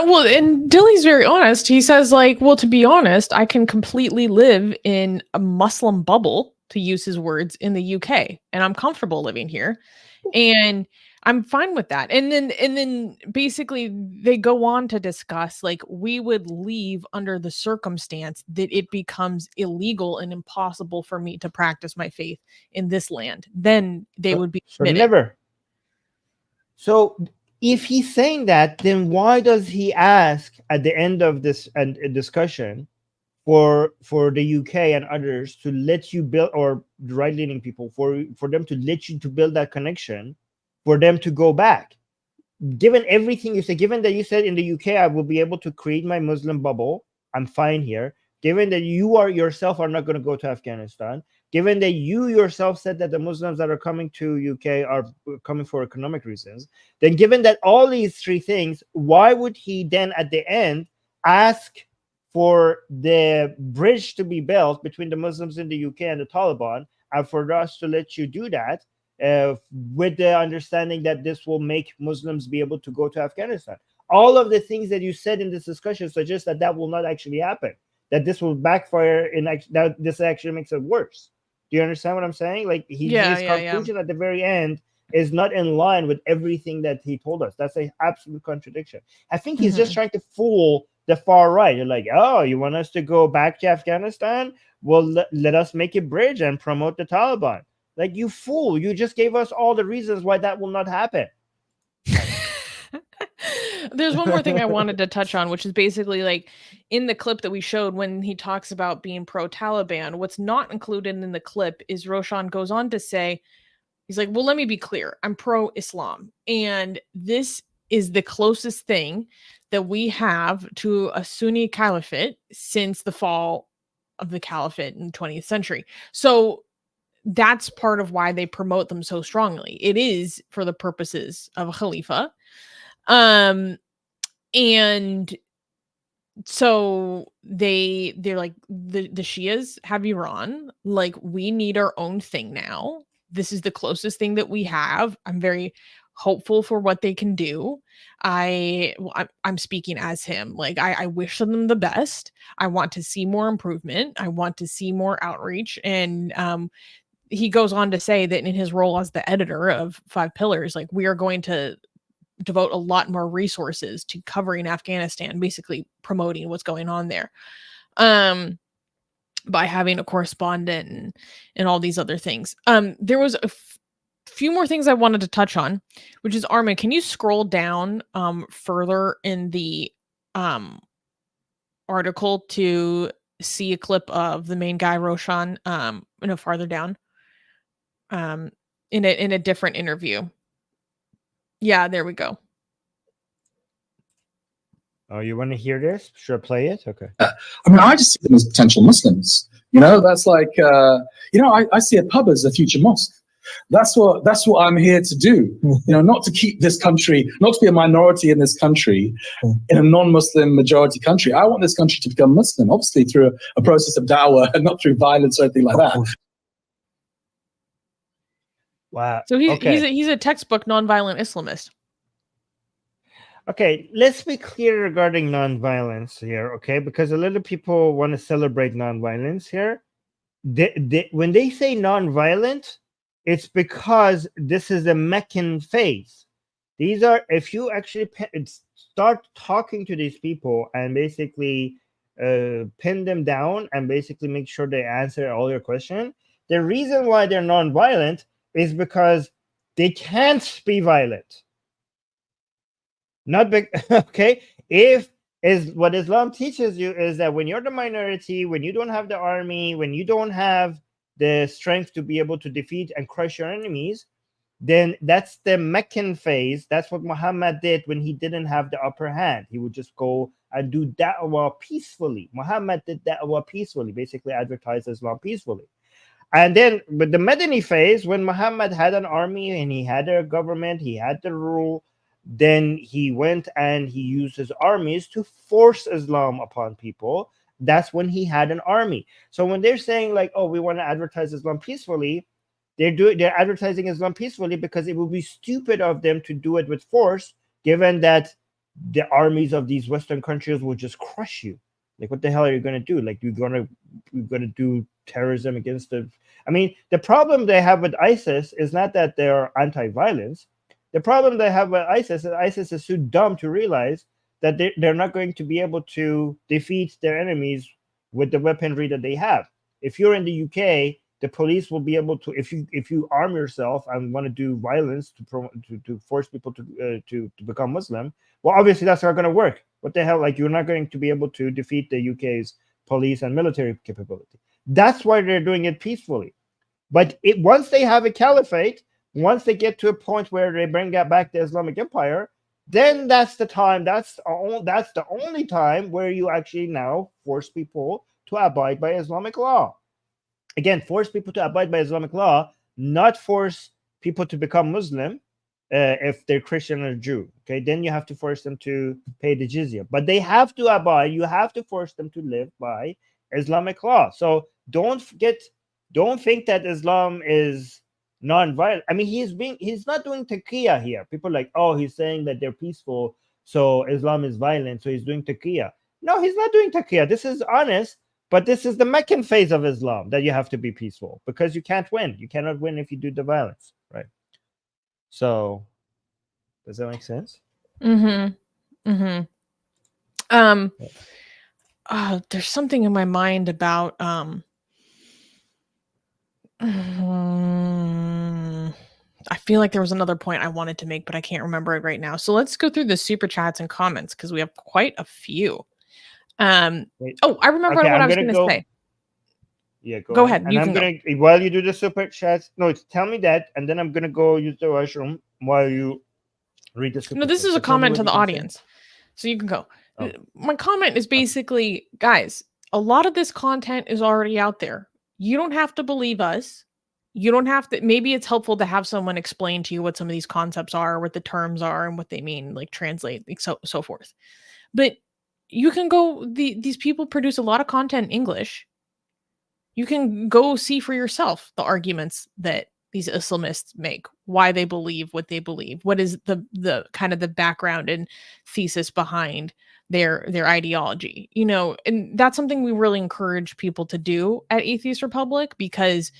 Dili's very honest. He says, to be honest, I can completely live in a Muslim bubble, to use his words, in the UK, and I'm comfortable living here, and I'm fine with that. And then basically they go on to discuss, we would leave under the circumstance that it becomes illegal and impossible for me to practice my faith in this land. Then they would be permitted. Never. So if he's saying that, then why does he ask at the end of this discussion for the UK and others to let you build, or right-leaning people, for them to let you to build that connection, for them to go back? Given everything you said, given that you said in the UK I will be able to create my Muslim bubble, I'm fine here. Given that you yourself are not going to go to Afghanistan, given that you yourself said that the Muslims that are coming to UK are coming for economic reasons, then given that all these three things, why would he then at the end ask for the bridge to be built between the Muslims in the UK and the Taliban, and for us to let you do that, with the understanding that this will make Muslims be able to go to Afghanistan? All of the things that you said in this discussion suggest that will not actually happen, that this will backfire, that this actually makes it worse. Do you understand what I'm saying? His conclusion at the very end is not in line with everything that he told us. That's an absolute contradiction. I think he's just trying to fool the far right. You're like, oh, you want us to go back to Afghanistan? Well, let us make a bridge and promote the Taliban. You fool, you just gave us all the reasons why that will not happen. There's one more thing I wanted to touch on, which is basically in the clip that we showed when he talks about being pro-Taliban, what's not included in the clip is Roshan goes on to say, he's like, well, let me be clear. I'm pro-Islam. And this is the closest thing that we have to a Sunni caliphate since the fall of the caliphate in the 20th century. So that's part of why they promote them so strongly. It is for the purposes of a Khalifa. And So they're like, the Shias have Iran, like, we need our own thing now. This is the closest thing that we have. I'm very hopeful for what they can do. I'm speaking as him. Like, I wish them the best. I want to see more improvement. I want to see more outreach. And he goes on to say that in his role as the editor of Five Pillars, like, we are going to devote a lot more resources to covering Afghanistan, basically promoting what's going on there, by having a correspondent and all these other things. There was a few more things I wanted to touch on, which is, Armin, can you scroll down further in the article to see a clip of the main guy, Roshan, farther down, in a different interview. Yeah, there we go. Oh, you want to hear this? Should I play it? Okay. I mean, I just see them as potential Muslims. You know, that's like, I see a pub as a future mosque. That's what I'm here to do. You know, not to keep this country, not to be a minority in this country, in a non-Muslim majority country. I want this country to become Muslim, obviously through a process of dawah and not through violence or anything like that. Wow. So he's a textbook nonviolent Islamist. Okay, let's be clear regarding nonviolence here, okay? Because a lot of people want to celebrate nonviolence here. When they say nonviolent, it's because this is a Meccan phase. These are, if you actually start talking to these people and basically pin them down and basically make sure they answer all your questions, the reason why they're nonviolent is because they can't be violent. Not big, okay? What Islam teaches you is that when you're the minority, when you don't have the army, when you don't have the strength to be able to defeat and crush your enemies, then that's the Meccan phase. That's what Muhammad did when he didn't have the upper hand. He would just go and do da'wah peacefully. Muhammad did da'wah peacefully, basically advertised Islam peacefully. And then with the Madani phase, when Muhammad had an army and he had a government, he had the rule, then he went and he used his armies to force Islam upon people. That's when he had an army. So when they're saying like, oh, we want to advertise Islam peacefully, they're advertising Islam peacefully because it would be stupid of them to do it with force, given that the armies of these Western countries will just crush you. Like, what the hell are you going to do? Like, you're going to do terrorism against the... I mean, the problem they have with ISIS is not that they're anti-violence. The problem they have with ISIS is so dumb to realize that they're not going to be able to defeat their enemies with the weaponry that they have. If you're in the UK, the police will be able to, if you arm yourself and want to do violence to force people to become Muslim, well, obviously that's not going to work. What the hell? Like, you're not going to be able to defeat the UK's police and military capability. That's why they're doing it peacefully. But once they have a caliphate, once they get to a point where they bring back the Islamic Empire, then that's the time. That's the only time where you actually now force people to abide by Islamic law. Again, force people to abide by Islamic law, not force people to become Muslim if they're Christian or Jew. Okay, then you have to force them to pay the jizya. But they have to abide. You have to force them to live by Islamic law. So don't think that Islam is non-violent. I mean, he's not doing taqiyya here. People are like, oh, he's saying that they're peaceful, so Islam is violent, so he's doing taqiyya. No, he's not doing taqiyya. This is honest, but this is the Meccan phase of Islam, that you have to be peaceful because you can't win. You cannot win if you do the violence, right? So, does that make sense? There's something in my mind about I feel like there was another point I wanted to make, but I can't remember it right now. So let's go through the super chats and comments because we have quite a few. I remember what I was going to say. Yeah, go ahead. And I'm gonna while you do the super chats. No, tell me that, and then I'm gonna go use the washroom while you read the super. No, this is a comment to the audience, so you can go. Oh. My comment is basically, guys, a lot of this content is already out there. You don't have to believe us. You don't have to. Maybe it's helpful to have someone explain to you what some of these concepts are, what the terms are, and what they mean, like translate, like so forth. But you can go, these people produce a lot of content in English. You can go see for yourself the arguments that these Islamists make, why they believe what they believe, what is the kind of the background and thesis behind their ideology, you know. And that's something we really encourage people to do at Atheist Republic, because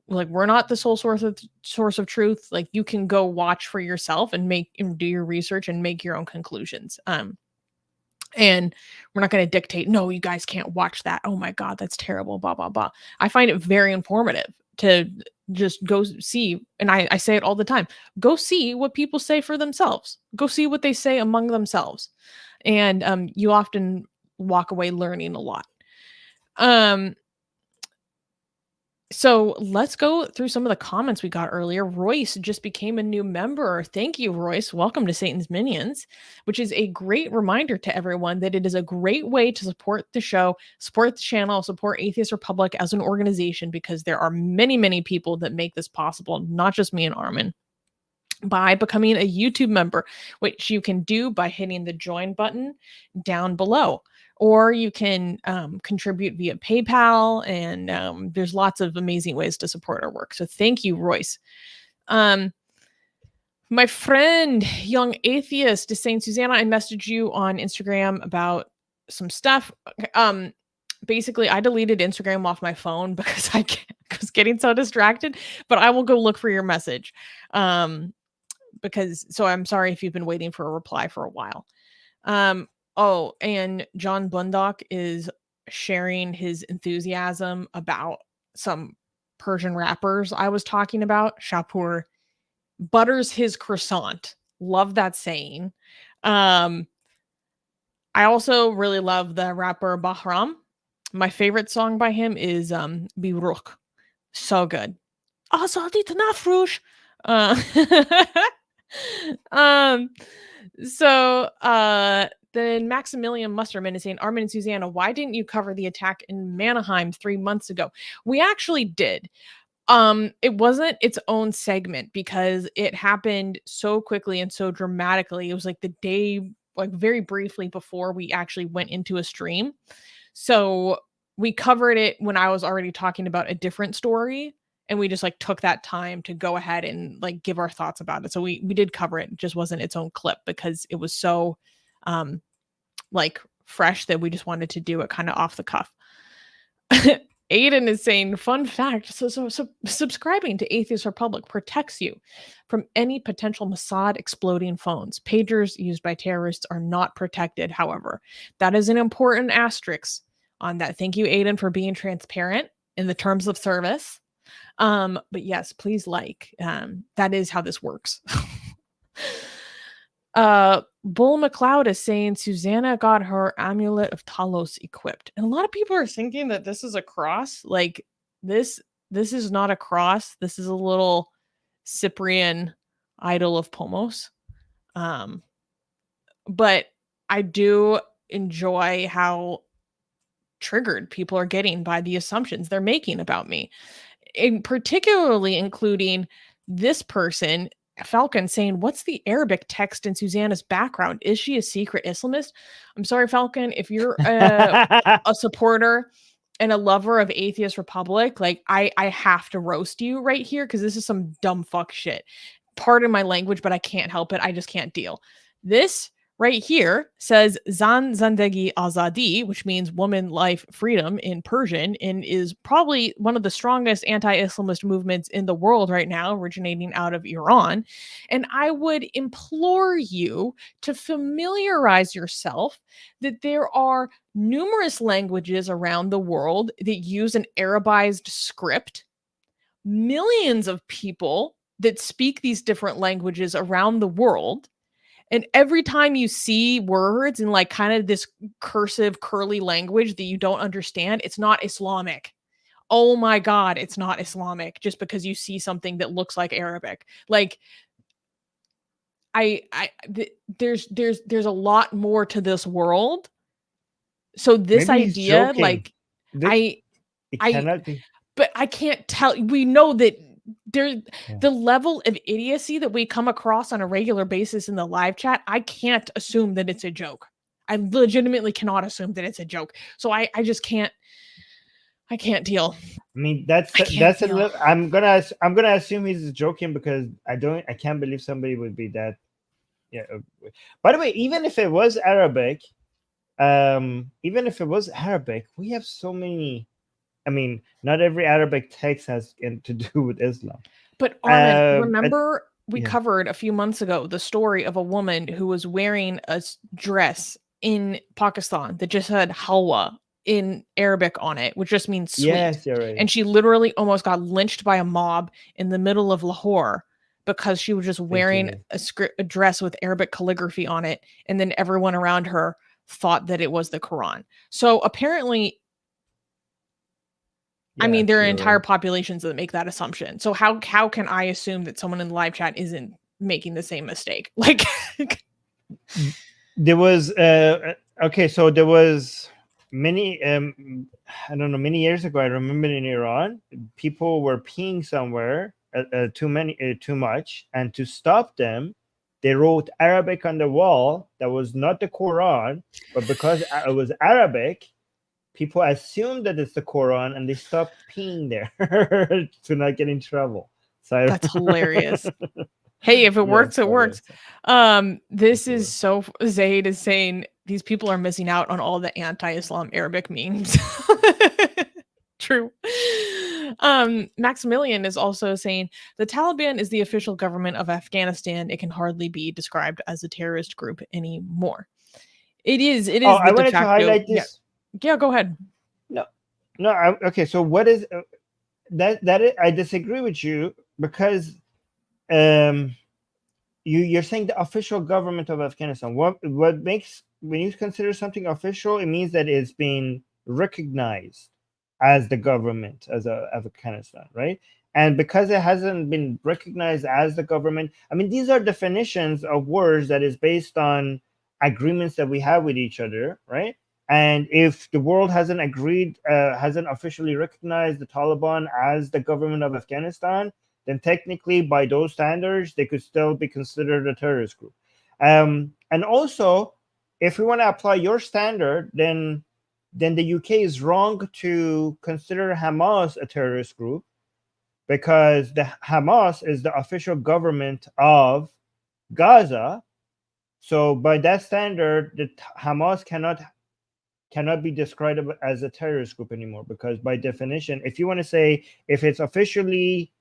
like, we're not the sole source of truth. Like, you can go watch for yourself and do your research and make your own conclusions. And we're not going to dictate, no, you guys can't watch that. Oh my God, that's terrible, blah, blah, blah. I find it very informative to just go see. And I say it all the time, go see what people say for themselves. Go see what they say among themselves. And you often walk away learning a lot. So let's go through some of the comments we got earlier. Royce just became a new member. Thank you, Royce. Welcome to Satan's Minions, which is a great reminder to everyone that it is a great way to support the show, support the channel, support Atheist Republic as an organization, because there are many, many people that make this possible, not just me and Armin, by becoming a YouTube member, which you can do by hitting the join button down below. Or you can contribute via PayPal, and there's lots of amazing ways to support our work. So thank you, Royce. My friend, Young Atheist, is saying, Susanna, I messaged you on Instagram about some stuff. Basically, I deleted Instagram off my phone because I was getting so distracted, but I will go look for your message. So I'm sorry if you've been waiting for a reply for a while. Oh, and John Bundock is sharing his enthusiasm about some Persian rappers I was talking about. Shapur butters his croissant. Love that saying. I also really love the rapper Bahram. My favorite song by him is Biruk. So good. Azadi Tanafrush. Then Maximilian Musterman is saying, Armin and Susanna, why didn't you cover the attack in Mannheim 3 months ago? We actually did. It wasn't its own segment because it happened so quickly and so dramatically. It was like the day, like very briefly before we actually went into a stream. So we covered it when I was already talking about a different story. And we just like took that time to go ahead and like give our thoughts about it. So we did cover it. It just wasn't its own clip because it was so like fresh that we just wanted to do it kind of off the cuff. Aiden is saying, fun fact, so subscribing to Atheist Republic protects you from any potential Mossad exploding phones. Pagers used by terrorists are not protected, however. That is an important asterisk on that. Thank you, Aiden, for being transparent in the terms of service. But yes, please that is how this works. Bull McLeod is saying Susanna got her amulet of Talos equipped. And a lot of people are thinking that this is a cross. Like this is not a cross. This is a little Cyprian idol of Pomos. But I do enjoy how triggered people are getting by the assumptions they're making about me. Particularly including this person, Falcon, saying, what's the Arabic text in Susanna's background? Is she a secret Islamist? I'm sorry, Falcon, if you're a supporter and a lover of Atheist Republic, like I have to roast you right here because this is some dumb fuck shit. Pardon my language, but I can't help it. I just can't deal. This right here says Zan Zandagi Azadi, which means woman, life, freedom in Persian, and is probably one of the strongest anti-Islamist movements in the world right now, originating out of Iran. And I would implore you to familiarize yourself that there are numerous languages around the world that use an Arabized script. Millions of people that speak these different languages around the world. And every time you see words in like kind of this cursive, curly language that you don't understand, it's not Islamic. Oh my God, it's not Islamic just because you see something that looks like Arabic. Like there's a lot more to this world. So this Maybe he's idea, joking. like It cannot be. but I can't tell. We know that the level of idiocy that we come across on a regular basis in the live chat, I can't assume that it's a joke. I legitimately cannot assume that it's a joke. So I just can't. I can't deal. I mean, I can't that's a deal. little. I'm gonna assume he's joking because I can't believe somebody would be that. Yeah. By the way, even if it was Arabic, we have so many. I mean, not every Arabic text has to do with Islam. But Armin, Um, remember we yeah. covered a few months ago the story of a woman who was wearing a dress in Pakistan that just had halwa in Arabic on it, which just means sweet. Yes, you're right. And she literally almost got lynched by a mob in the middle of Lahore because she was just wearing a dress with Arabic calligraphy on it, and then everyone around her thought that it was the Quran. So apparently, I mean, there are entire populations that make that assumption. So how can I assume that someone in the live chat isn't making the same mistake? Like, there was okay, so there was many I don't know, many years ago, I remember in Iran, people were peeing somewhere too much, and to stop them, they wrote Arabic on the wall that was not the Quran, but because it was Arabic, people assumed that it's the Quran and they stopped peeing there to not get in trouble. So that's hilarious. Hey, if it works, it works. This is so Zaid is saying these people are missing out on all the anti-Islam Arabic memes. True. Maximilian is also saying the Taliban is the official government of Afghanistan. It can hardly be described as a terrorist group anymore. It is. It is. Oh, I wanted to highlight this. Yeah, go ahead. No. Okay. So what is I disagree with you because you're saying the official government of Afghanistan. What makes, when you consider something official, it means that it's being recognized as the government of Afghanistan, right? And because it hasn't been recognized as the government, I mean, these are definitions of words that is based on agreements that we have with each other, right? And if the world hasn't officially recognized the Taliban as the government of Afghanistan, then technically, by those standards, they could still be considered a terrorist group. And also, if we want to apply your standard, then the UK is wrong to consider Hamas a terrorist group, because the Hamas is the official government of Gaza. So by that standard, the Hamas cannot be described as a terrorist group anymore, because by definition, if you want to say if it's officially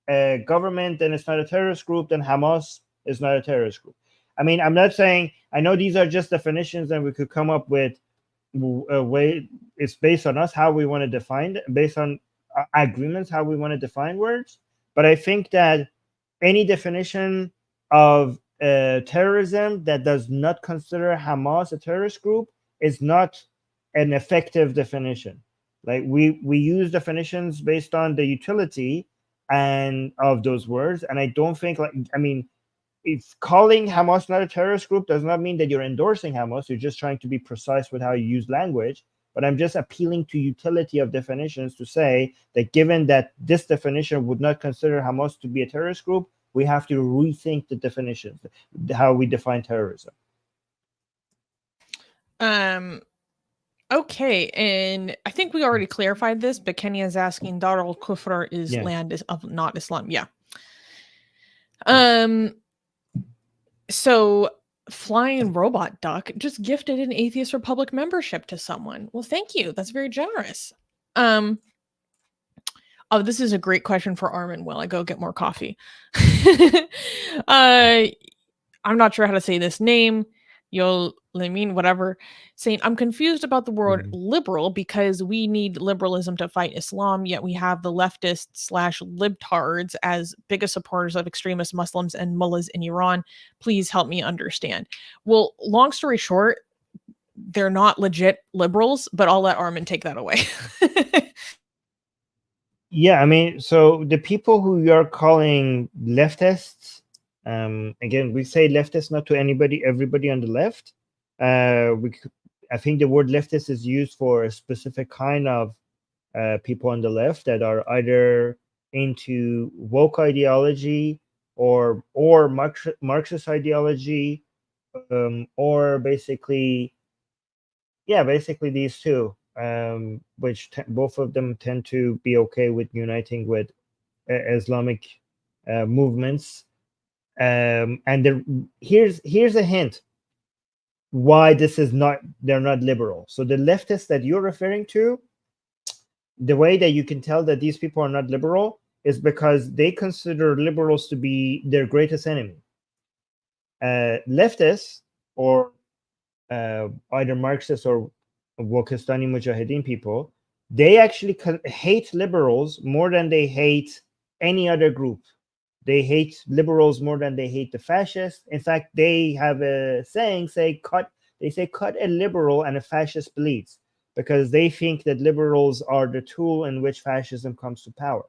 a government, then it's not a terrorist group, then Hamas is not a terrorist group. I mean, I'm not saying, I know these are just definitions and we could come up with a way, it's based on us how we want to define it, based on agreements how we want to define words. But I think that any definition of terrorism that does not consider Hamas a terrorist group is not an effective definition. Like we use definitions based on the utility and of those words, and I don't think, like, I mean, if calling Hamas not a terrorist group does not mean that you're endorsing Hamas. You're just trying to be precise with how you use language. But I'm just appealing to utility of definitions to say that given that this definition would not consider Hamas to be a terrorist group, we have to rethink the definitions, how we define terrorism. Okay, and I think we already clarified this, but Kenya is asking, Dar al-Kufr is land of not Islam. Yeah. So Flying Robot Duck just gifted an Atheist Republic membership to someone. Well, thank you. That's very generous. Oh, this is a great question for Armin while I go get more coffee. I'm not sure how to say this name. Whatever, saying, I'm confused about the word liberal because we need liberalism to fight Islam, yet we have the leftists/libtards as biggest supporters of extremist Muslims and mullahs in Iran. Please help me understand. Well, long story short, they're not legit liberals, but I'll let Armin take that away. Yeah, I mean, so the people who you're calling leftists, again, we say leftist not to everybody on the left. I think the word leftist is used for a specific kind of people on the left that are either into woke ideology or Marxist ideology, or basically yeah, basically these two, which both of them tend to be okay with uniting with Islamic movements. And here's a hint why this is not, they're not liberal. So the leftists that you're referring to, the way that you can tell that these people are not liberal is because they consider liberals to be their greatest enemy. Leftists, or either Marxist or Pakistani Mujahideen people, they actually hate liberals more than they hate any other group. They hate liberals more than they hate the fascists. In fact, they have a saying, cut a liberal and a fascist bleeds, because they think that liberals are the tool in which fascism comes to power.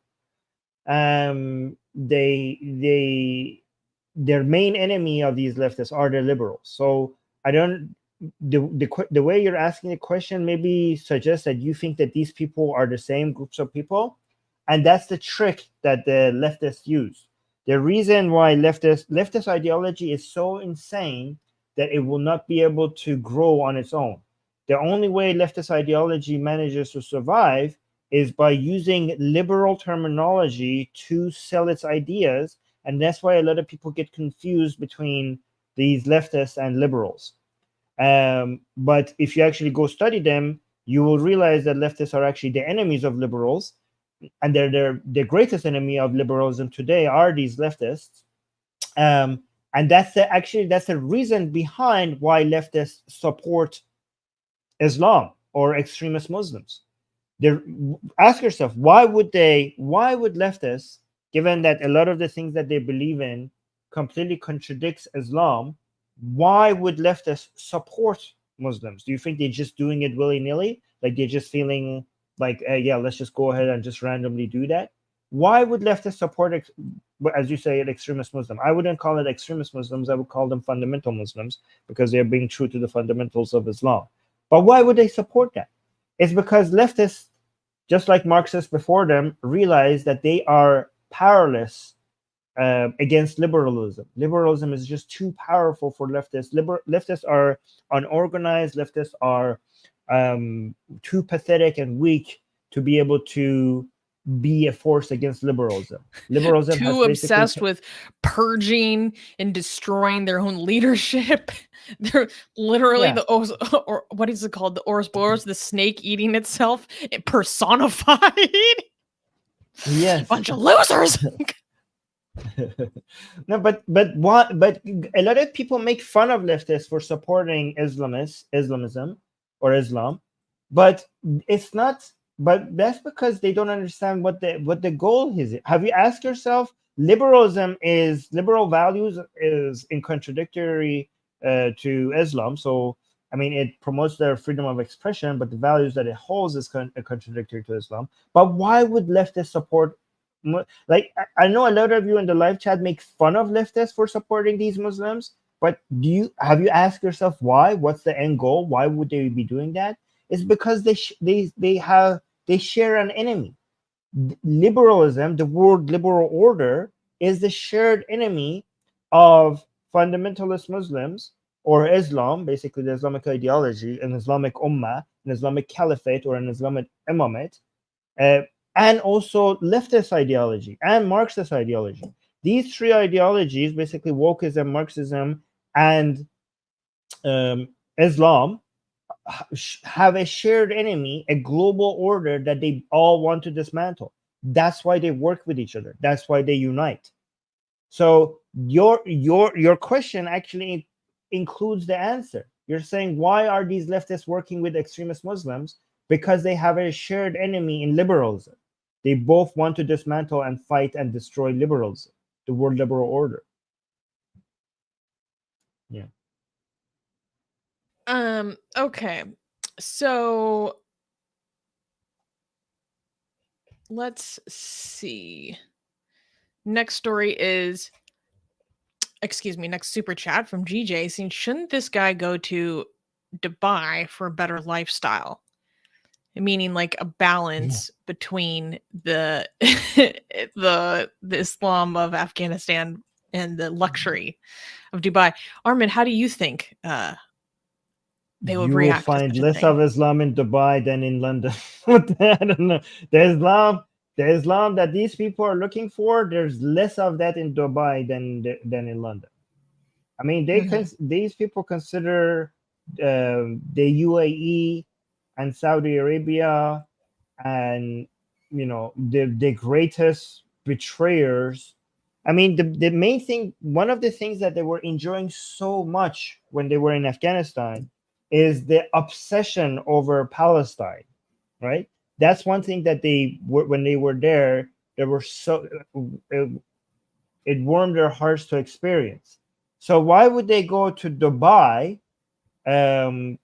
Their main enemy of these leftists are the liberals. So I don't, the way you're asking the question maybe suggests that you think that these people are the same groups of people, and that's the trick that the leftists use. The reason why leftist ideology is so insane that it will not be able to grow on its own. The only way leftist ideology manages to survive is by using liberal terminology to sell its ideas, and that's why a lot of people get confused between these leftists and liberals. But if you actually go study them, you will realize that leftists are actually the enemies of liberals, and the greatest enemy of liberalism today are these leftists. And that's the reason behind why leftists support Islam or extremist Muslims. Ask yourself, why would leftists, given that a lot of the things that they believe in completely contradicts Islam, why would leftists support Muslims? Do you think they're just doing it willy-nilly? Like they're just feeling like, yeah, let's just go ahead and just randomly do that? Why would leftists support, as you say, an extremist Muslim? I wouldn't call it extremist Muslims. I would call them fundamental Muslims, because they're being true to the fundamentals of Islam. But why would they support that? It's because leftists, just like Marxists before them, realize that they are powerless against liberalism. Liberalism is just too powerful for leftists. Leftists are unorganized. Leftists are too pathetic and weak to be able to be a force against liberalism. Liberalism too obsessed with purging and destroying their own leadership. They're literally or what is it called? The Ouroboros, the snake eating itself, personified. Yes, bunch of losers. No, but a lot of people make fun of leftists for supporting Islamism or Islam, but it's not. But that's because they don't understand what the goal is. Have you asked yourself? Liberal values is in contradictory to Islam. So I mean, it promotes their freedom of expression, but the values that it holds is contradictory to Islam. But why would leftists support? Like, I know a lot of you in the live chat make fun of leftists for supporting these Muslims, but have you asked yourself why? What's the end goal? Why would they be doing that? It's because they share an enemy. Liberalism, the word liberal order, is the shared enemy of fundamentalist Muslims or Islam, basically the Islamic ideology, an Islamic ummah, an Islamic caliphate, or an Islamic imamate. And also leftist ideology and Marxist ideology. These three ideologies, basically wokeism, Marxism, and Islam, have a shared enemy, a global order that they all want to dismantle. That's why they work with each other. That's why they unite. So your question actually includes the answer. You're saying, why are these leftists working with extremist Muslims? Because they have a shared enemy in liberalism. They both want to dismantle and fight and destroy liberalism, the world liberal order. Yeah. Okay. So let's see. Next story is, next super chat from GJ saying, shouldn't this guy go to Dubai for a better lifestyle? Meaning like a balance between the the Islam of Afghanistan and the luxury of Dubai. Armin, how do you think they would You will react to find such a less thing. of Islam in Dubai than in London. I don't know. The Islam that these people are looking for, there's less of that in Dubai than in London. I mean, these people consider the UAE and Saudi Arabia and the greatest betrayers. I mean, the main thing, one of the things that they were enjoying so much when they were in Afghanistan is the obsession over Palestine, right? That's one thing that they were, when they were there, they were so, it warmed their hearts to experience. So why would they go to Dubai, the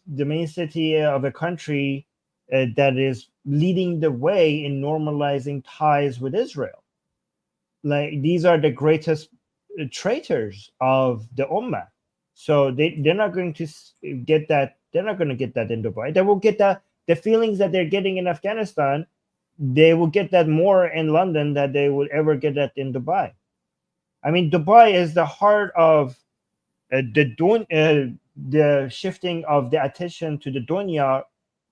main city of a country that is leading the way in normalizing ties with Israel? Like, these are the greatest traitors of the Ummah. So they're not going to get that. They're not going to get that in Dubai. They will get the feelings that they're getting in Afghanistan. They will get that more in London than they would ever get that in Dubai. I mean, Dubai is the heart of the shifting of the attention to the dunya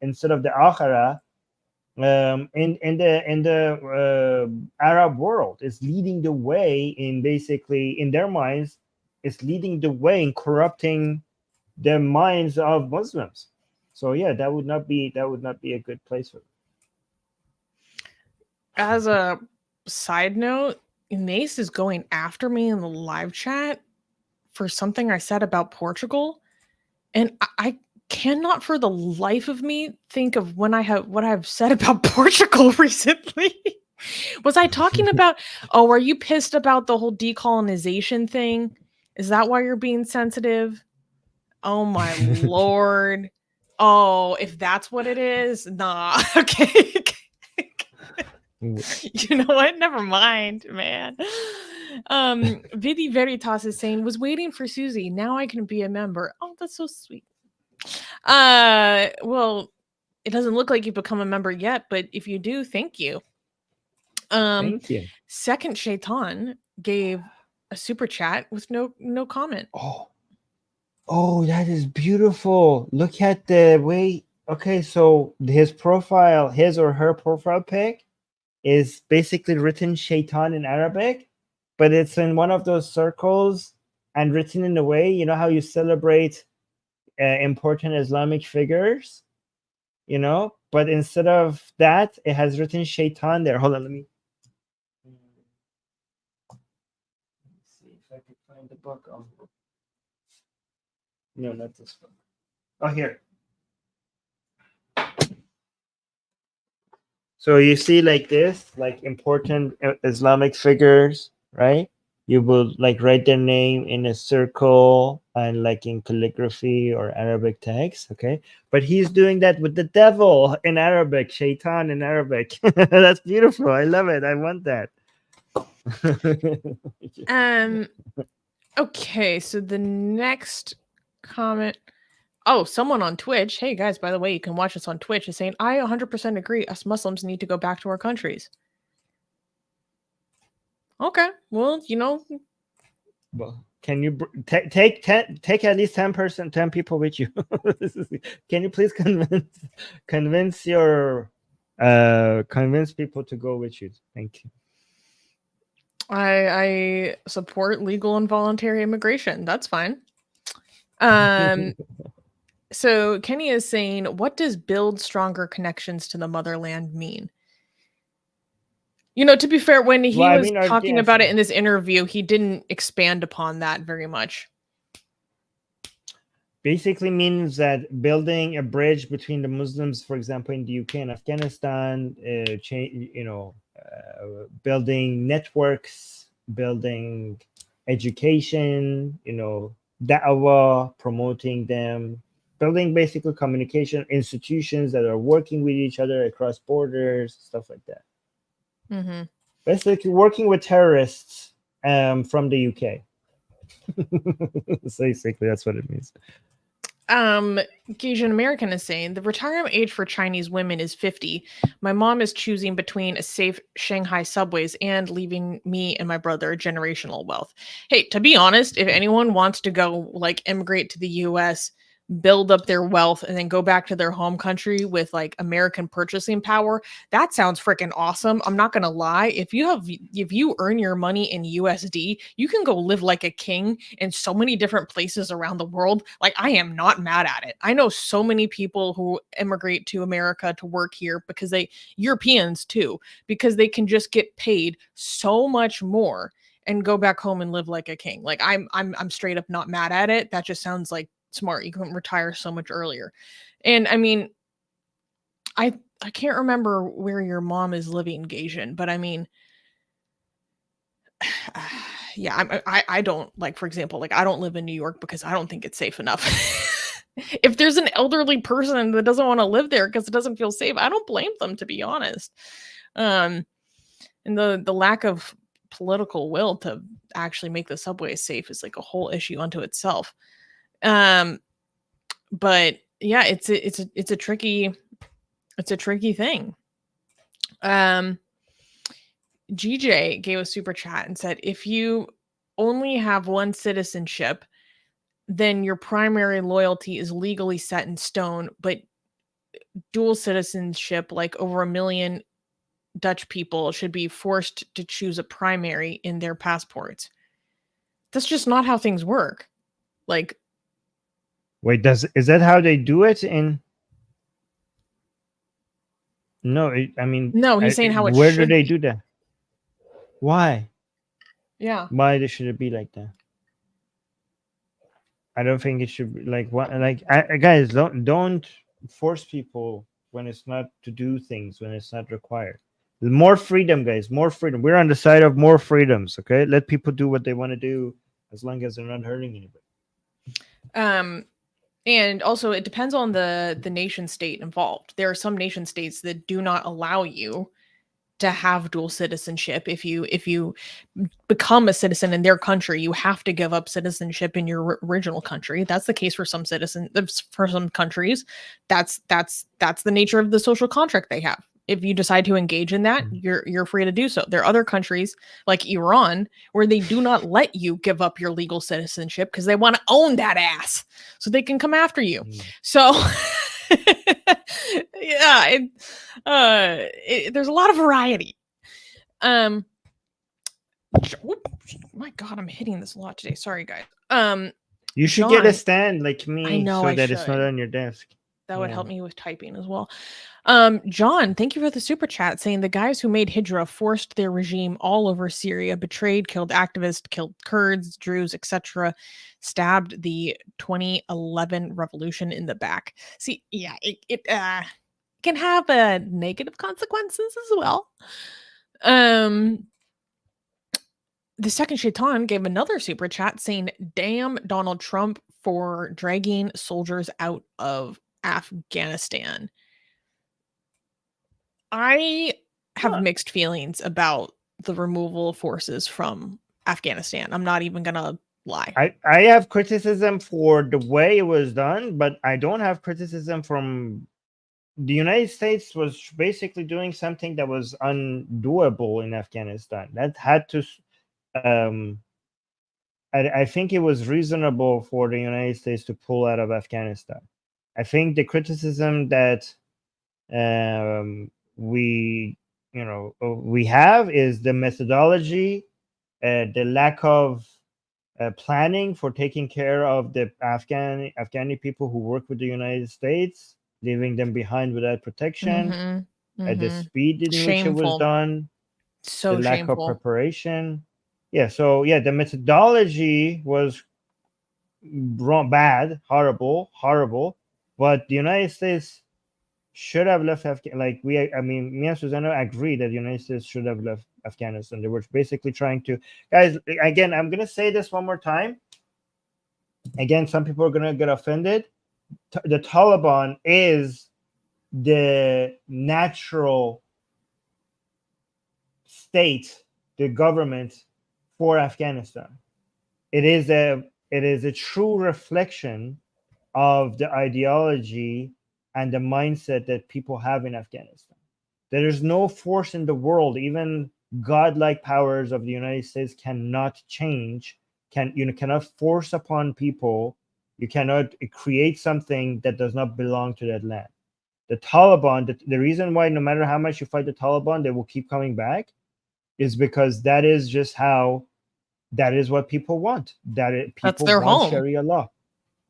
instead of the akhirah. In the Arab world, is leading the way in, basically, in their minds, it's leading the way in corrupting the minds of Muslims. So yeah, that would not be a good place for them. As a side note, Nace is going after me in the live chat for something I said about Portugal, and I cannot for the life of me think of what I've said about Portugal recently. Was I talking about, are you pissed about the whole decolonization thing? Is that why you're being sensitive? Oh my Lord. Oh, if that's what it is, nah. Okay. You know what? Never mind, man. Vidi Veritas is saying, was waiting for Susie. Now I can be a member. Oh, that's so sweet. Well, it doesn't look like you've become a member yet, but if you do, thank you. Thank you. Second Shaitan gave a super chat with no comment. Oh, that is beautiful. Look at the way. Okay, so his or her profile pic is basically written Shaitan in Arabic, but it's in one of those circles and written in a way, you know how you celebrate important Islamic figures, but instead of that, it has written Shaitan there. Hold on, let me see if I can find the book. No, not this book. Oh, here. So you see, like this, like important Islamic figures, right? You will like write their name in a circle and like in calligraphy or Arabic text, okay? But he's doing that with the devil in Arabic, Shaitan in Arabic. That's beautiful. I love it. I want that. Okay, so the next comment. Oh, someone on Twitch. Hey guys, by the way, you can watch us on Twitch. Is saying, I 100% agree. Us Muslims need to go back to our countries. Okay, well, Well, can you take at least 10 people with you? Can you please convince people to go with you? Thank you. I support legal and voluntary immigration. That's fine. So Kenny is saying, what does build stronger connections to the motherland mean? To be fair, when he was talking about it in this interview, he didn't expand upon that very much. Basically means that building a bridge between the Muslims, for example, in the UK and Afghanistan, building networks, building education, da'wah, promoting them, building basically communication institutions that are working with each other across borders, stuff like that. Mm-hmm. Basically working with terrorists from the UK. So basically that's what it means. Asian American is saying the retirement age for Chinese women is 50. My mom is choosing between a safe Shanghai subways and leaving me and my brother generational wealth. Hey, to be honest, if anyone wants to go like immigrate to the US, build up their wealth, and then go back to their home country with like American purchasing power. That sounds freaking awesome. I'm not gonna lie. If you earn your money in USD, you can go live like a king in so many different places around the world. Like, I am not mad at it. I know so many people who immigrate to America to work here because Europeans too, because they can just get paid so much more and go back home and live like a king. Like, I'm straight up not mad at it. That just sounds like smart. You can retire so much earlier. And I mean, I can't remember where your mom is living, Gaijin, but I mean, yeah, I don't, like, for example, like, I don't live in New York because I don't think it's safe enough. If there's an elderly person that doesn't want to live there because it doesn't feel safe, I don't blame them, to be honest. And the lack of political will to actually make the subway safe is like a whole issue unto itself. But yeah, it's a tricky thing. GJ gave a super chat and said, if you only have one citizenship, then your primary loyalty is legally set in stone, but dual citizenship, like over 1 million Dutch people, should be forced to choose a primary in their passports. That's just not how things work. Like, wait, is that how they do it in? No, I mean, no, he's saying how it where should do they be. do that? Why? Yeah. Why should it be like that? I don't think it should be like what. Like, guys, don't force people when it's not to do things, when it's not required. More freedom, guys. More freedom. We're on the side of more freedoms. Okay, let people do what they want to do as long as they're not hurting anybody. And also, it depends on the nation state involved. There are some nation states that do not allow you to have dual citizenship. If you become a citizen in their country, you have to give up citizenship in your original country. That's the case for some for some countries. That's the nature of the social contract they have. If you decide to engage in that, you're free to do so. There are other countries like Iran where they do not let you give up your legal citizenship because they want to own that ass so they can come after you. So yeah, there's a lot of variety. My God, I'm hitting this a lot today. Sorry, guys. You should get a stand like me, I know, so that it's not on your desk. That would help me with typing as well. John, thank you for the super chat, saying the guys who made Hijra forced their regime all over Syria, betrayed, killed activists, killed Kurds, Druze, etc., stabbed the 2011 revolution in the back. See, yeah, it can have negative consequences as well. The second Shaitan gave another super chat saying, damn Donald Trump for dragging soldiers out of Afghanistan. I have mixed feelings about the removal of forces from Afghanistan. I'm not even gonna lie. I have criticism for the way it was done, but I don't have criticism from the United States. Was basically doing something that was undoable in Afghanistan. That had to I think it was reasonable for the United States to pull out of Afghanistan. I think the criticism that we have is the methodology, the lack of planning for taking care of the Afghani people who work with the United States, leaving them behind without protection, at the speed in which it was done, so the lack shameful. of preparation. Yeah, so yeah, the methodology was wrong, bad, horrible, but the United States should have left me and Susanna agree that the United States should have left Afghanistan. They were basically trying to, guys, again, I'm going to say this one more time. Again, some people are going to get offended. The Taliban is the natural state, the government for Afghanistan. It is a true reflection of the ideology and the mindset that people have in Afghanistan. There is no force in the world, even godlike powers of the United States cannot change, cannot force upon people, You cannot create something that does not belong to that land. The Taliban, the reason why no matter how much you fight the Taliban, they will keep coming back is because that is just how, that is what people want. That's People their want home. Sharia law.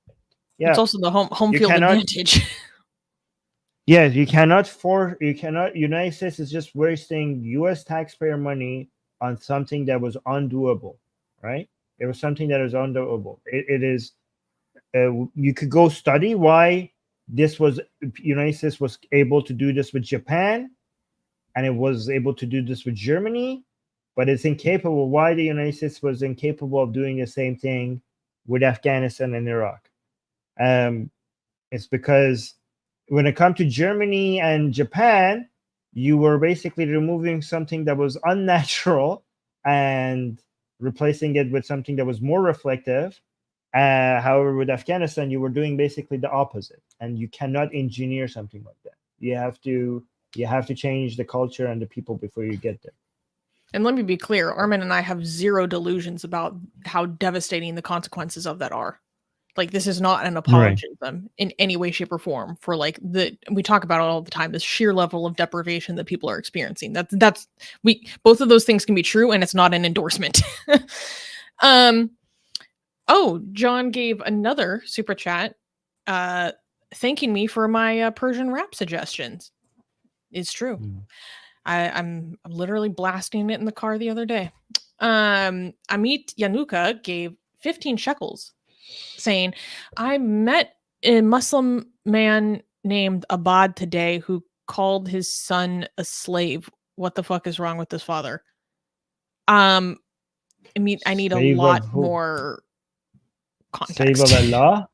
It's Yeah, also the home You field cannot- advantage. yeah, you cannot. United States is just wasting U.S. taxpayer money on something that was undoable, right? It was something that is undoable. It is. You could go study why United States was able to do this with Japan, and it was able to do this with Germany, but it's incapable. Why the United States was incapable of doing the same thing with Afghanistan and Iraq? It's because when it comes to Germany and Japan, you were basically removing something that was unnatural and replacing it with something that was more reflective. However, with Afghanistan, you were doing basically the opposite, and you cannot engineer something like that. You have to change the culture and the people before you get there. And let me be clear, Armin and I have zero delusions about how devastating the consequences of that are. Like, this is not an apologism in any way, shape, or form for we talk about it all the time, this sheer level of deprivation that people are experiencing. Both of those things can be true, and it's not an endorsement. Oh, John gave another super chat, thanking me for my Persian rap suggestions. It's true. I'm literally blasting it in the car the other day. Amit Yanuka gave 15 shekels, saying, I met a Muslim man named Abad today who called his son a slave. What the fuck is wrong with this father? I need a lot more context. Slave of Allah?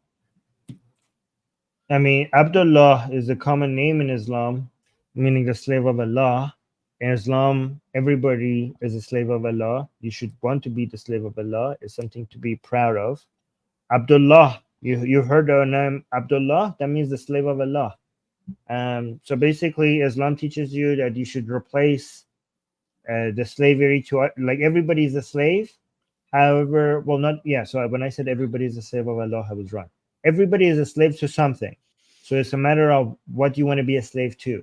I mean, Abdullah is a common name in Islam, meaning the slave of Allah. In Islam, everybody is a slave of Allah. You should want to be the slave of Allah. It's something to be proud of. Abdullah, you heard the name Abdullah? That means the slave of Allah. So basically, Islam teaches you that you should replace the slavery to, like, everybody is a slave. However, so when I said everybody is a slave of Allah, I was wrong. Everybody is a slave to something. So it's a matter of what you want to be a slave to.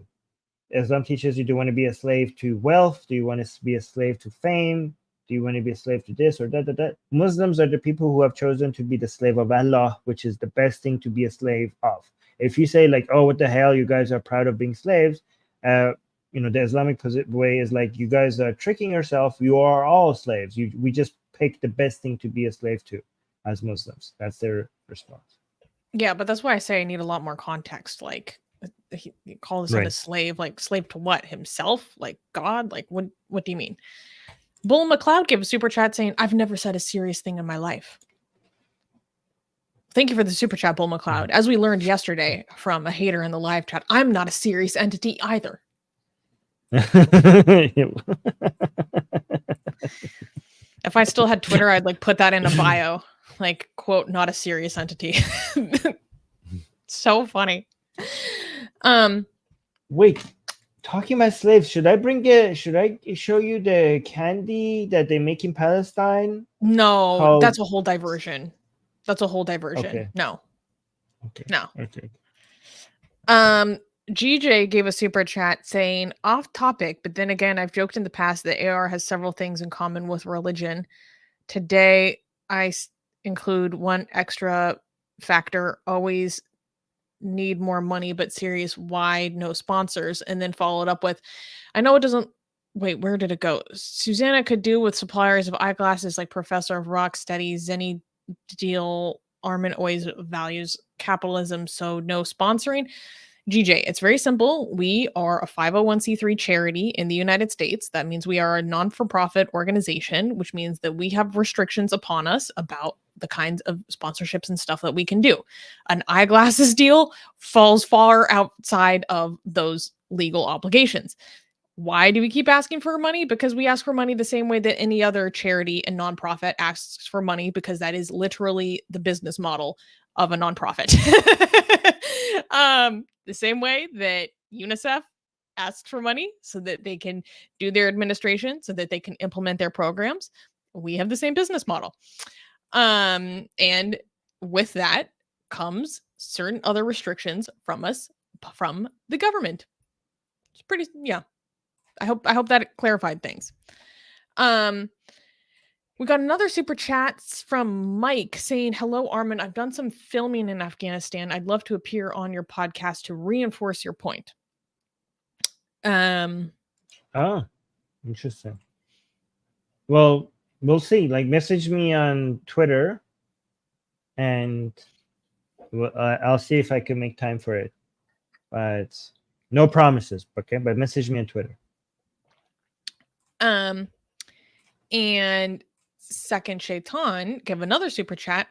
Islam teaches you, do you want to be a slave to wealth? Do you want to be a slave to fame? Do you want to be a slave to this or that? Muslims are the people who have chosen to be the slave of Allah, which is the best thing to be a slave of. If you say like, oh, what the hell, you guys are proud of being slaves, the Islamic way is like, you guys are tricking yourself. You are all slaves. We just pick the best thing to be a slave to as Muslims. That's their response. Yeah, but that's why I say I need a lot more context. Like, he call his son a slave, like slave to what? Himself? Like God? Like what do you mean? Bull McLeod gave a super chat saying, I've never said a serious thing in my life. Thank you for the super chat, Bull McLeod. As we learned yesterday from a hater in the live chat, I'm not a serious entity either. If I still had Twitter, I'd like put that in a bio, like, quote, not a serious entity. So funny. Wait, talking about slaves, should I show you the candy that they make in Palestine? No, that's a whole diversion. Okay. No. Okay. No. Okay. GJ gave a super chat saying, off topic, but then again, I've joked in the past that AR has several things in common with religion. Today, I include one extra factor, always need more money, but serious, why no sponsors? And then followed up with, I know it doesn't, wait, where did it go? Susanna could do with suppliers of eyeglasses like Professor of Rock Steady, Zenny Deal, Armin always values capitalism, so no sponsoring. GJ, it's very simple. We are a 501c3 charity in the United States. That means we are a non-for-profit organization, which means that we have restrictions upon us about the kinds of sponsorships and stuff that we can do. An eyeglasses deal falls far outside of those legal obligations. Why do we keep asking for money? Because we ask for money the same way that any other charity and nonprofit asks for money, because that is literally the business model of a nonprofit. The same way that UNICEF asks for money so that they can do their administration, so that they can implement their programs. We have the same business model. And with that, comes certain other restrictions from us, from the government. It's pretty, yeah. I hope that clarified things. We got another super chat from Mike saying, "Hello, Armin. I've done some filming in Afghanistan. I'd love to appear on your podcast to reinforce your point." Oh, interesting. Well, we'll see. Like, message me on Twitter, and I'll see if I can make time for it. But no promises, okay? But message me on Twitter. And Second Shaitan gave another super chat.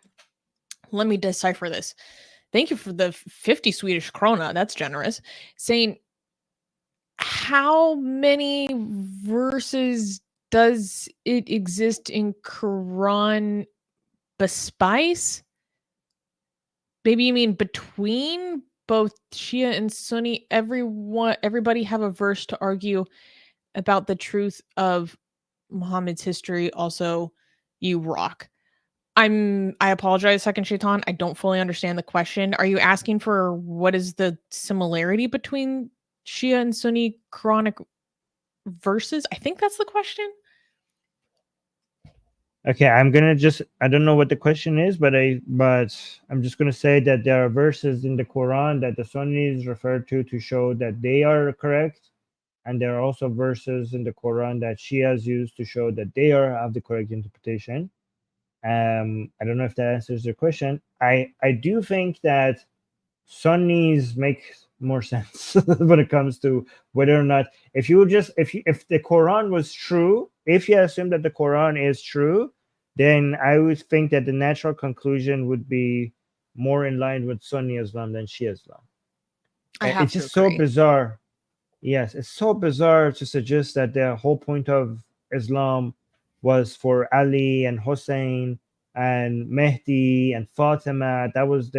Let me decipher this. Thank you for the 50 Swedish krona. That's generous. Saying, how many verses does it exist in Quran bespice? Maybe you mean between both Shia and Sunni? Everybody have a verse to argue about the truth of Muhammad's history. Also, you rock. I apologize, Second Shaitan. I don't fully understand the question. Are you asking for what is the similarity between Shia and Sunni Quranic verses? I think that's the question. Okay, I don't know what the question is, but I'm just gonna say that there are verses in the Quran that the Sunnis refer to show that they are correct. And there are also verses in the Quran that Shias use to show that they have the correct interpretation. I don't know if that answers your question. I do think that Sunnis make more sense when it comes to whether or not, if the Quran was true, if you assume that the Quran is true, then I would think that the natural conclusion would be more in line with Sunni Islam than Shia Islam. It's just so bizarre. Yes, it's so bizarre to suggest that the whole point of Islam was for Ali and Hussein and Mehdi and Fatima. That was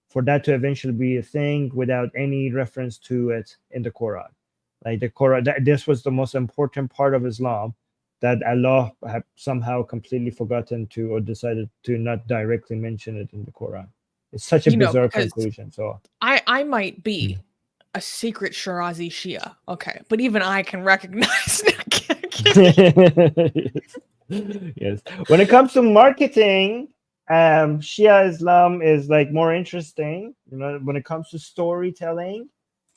for that to eventually be a thing without any reference to it in the Quran. Like the Quran, this was the most important part of Islam that Allah had somehow completely forgotten to, or decided to not directly mention it in the Quran. It's such a bizarre conclusion. So I might be a secret Shirazi Shia. Okay. But even I can recognize. Yes. When it comes to marketing, Shia Islam is like more interesting. You know, when it comes to storytelling,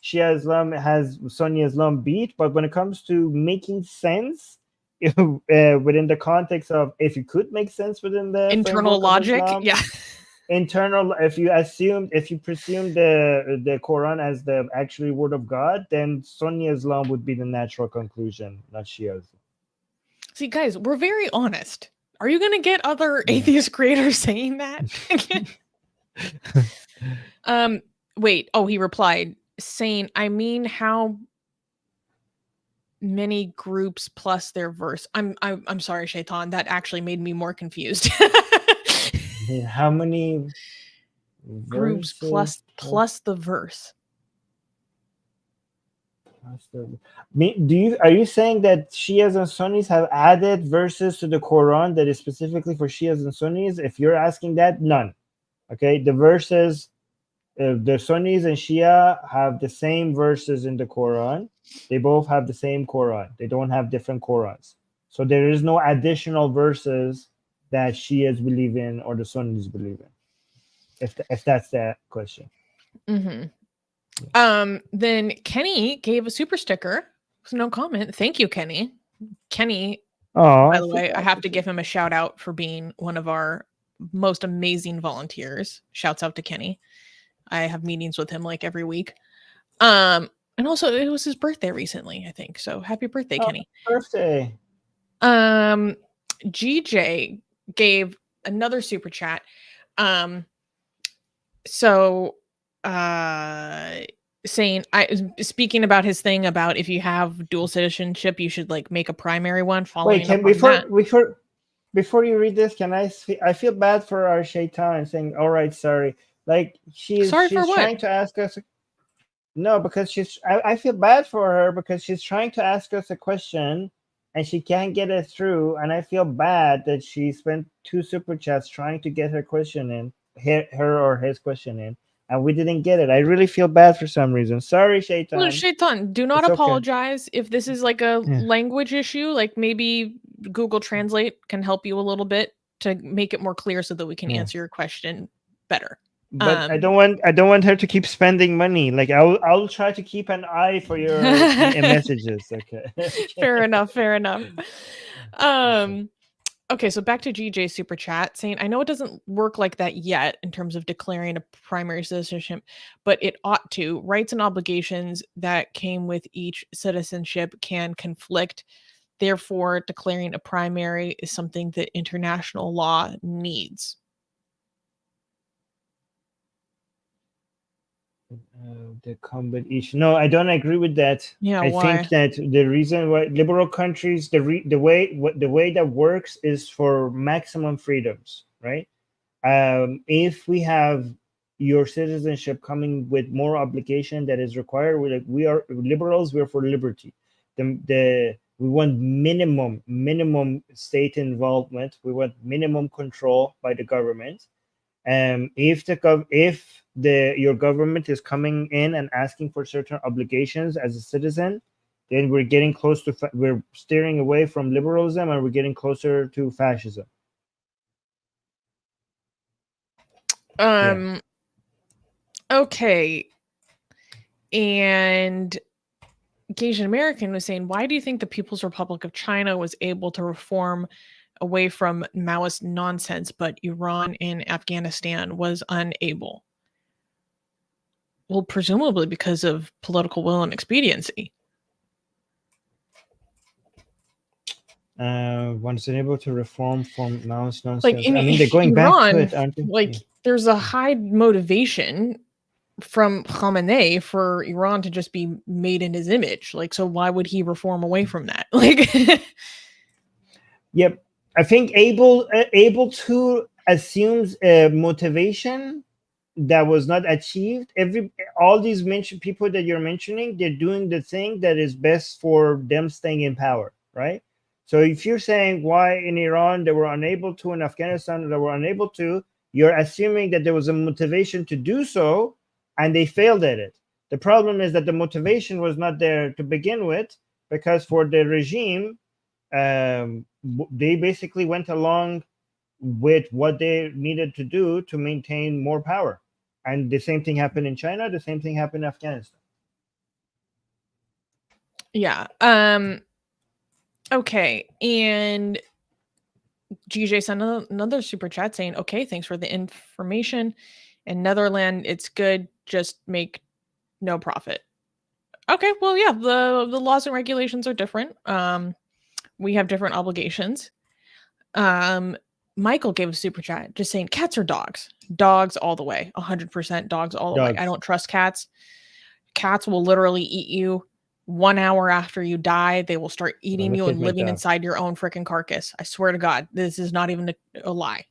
Shia Islam has Sunni Islam beat. But when it comes to making sense within the context of, if you could make sense within the internal logic, Islam, yeah. Internal, if you presume the Quran as the actually word of God, then Sunni Islam would be the natural conclusion, not Shia. See, guys, we're very honest. Are you going to get other atheist creators saying that? Wait. Oh, he replied saying, I mean, how many groups plus their verse? I'm sorry, Shaitan. That actually made me more confused. How many groups plus the verse? Are you saying that Shias and Sunnis have added verses to the Quran that is specifically for Shias and Sunnis? If you're asking that, none. Okay, the verses, the Sunnis and Shia have the same verses in the Quran. They both have the same Quran. They don't have different Qurans. So there is no additional verses that Shias believe in or the Sunnis believe in. If that's the question. Mm-hmm. Then Kenny gave a super sticker with no comment. Thank you, Kenny. Kenny, by the way, I have to give him a shout out for being one of our most amazing volunteers. Shouts out to Kenny. I have meetings with him like every week. And also it was his birthday recently, I think. So happy birthday, Kenny. Birthday. GJ gave another super chat. Saying, speaking about his thing about if you have dual citizenship, you should like make a primary one. Wait, before you read this, can I feel bad for our Shaitan saying, all right, sorry. Like she's trying to ask us. No, because I feel bad for her because she's trying to ask us a question and she can't get it through. And I feel bad that she spent 2 super chats trying to get her question in. her or his question in, and we didn't get it. I really feel bad for some reason. Sorry, Shaitan. Well, Shaitan, do not It's okay. apologize if this is like a Yeah. language issue. Like maybe Google Translate can help you a little bit to make it more clear so that we can Yeah. answer your question better. But I don't want her to keep spending money. Like I'll try to keep an eye for your messages. Okay. Fair enough. Okay, so back to GJ super chat saying, I know it doesn't work like that yet in terms of declaring a primary citizenship, but it ought to. Rights and obligations that came with each citizenship can conflict. Therefore, declaring a primary is something that international law needs. The combat issue. No, I don't agree with that. Yeah, I why? think that the reason why liberal countries, the way that works is for maximum freedoms, right? If we have your citizenship coming with more obligation that is required, we are liberals. We're for liberty. We want minimum state involvement. We want minimum control by the government. If your government is coming in and asking for certain obligations as a citizen, then we're getting close to we're steering away from liberalism and we're getting closer to fascism. Okay. And Asian American was saying, why do you think the People's Republic of China was able to reform away from Maoist nonsense, but Iran and Afghanistan was unable? Well, presumably because of political will and expediency. Once unable to reform from Maoist nonsense. Like they're going back to it, aren't they? Like there's a high motivation from Khamenei for Iran to just be made in his image. Like, so why would he reform away from that? Like, yep. I think able to assumes a motivation that was not achieved. All these people that you're mentioning, they're doing the thing that is best for them staying in power, right? So if you're saying why in Iran they were unable to, in Afghanistan they were unable to, you're assuming that there was a motivation to do so and they failed at it. The problem is that the motivation was not there to begin with, because for the regime, they basically went along with what they needed to do to maintain more power. And the same thing happened in China. The same thing happened in Afghanistan. yeah. Okay. And GJ sent another super chat saying, okay, thanks for the information. In Netherlands, it's good. Just make no profit. Okay. Well, yeah, the laws and regulations are different. We have different obligations. Michael gave a super chat just saying cats or dogs. Dogs all the way. 100% dogs all the way. I don't trust cats. Cats will literally eat you 1 hour after you die. They will start eating you and living inside your own freaking carcass. I swear to God, this is not even a lie.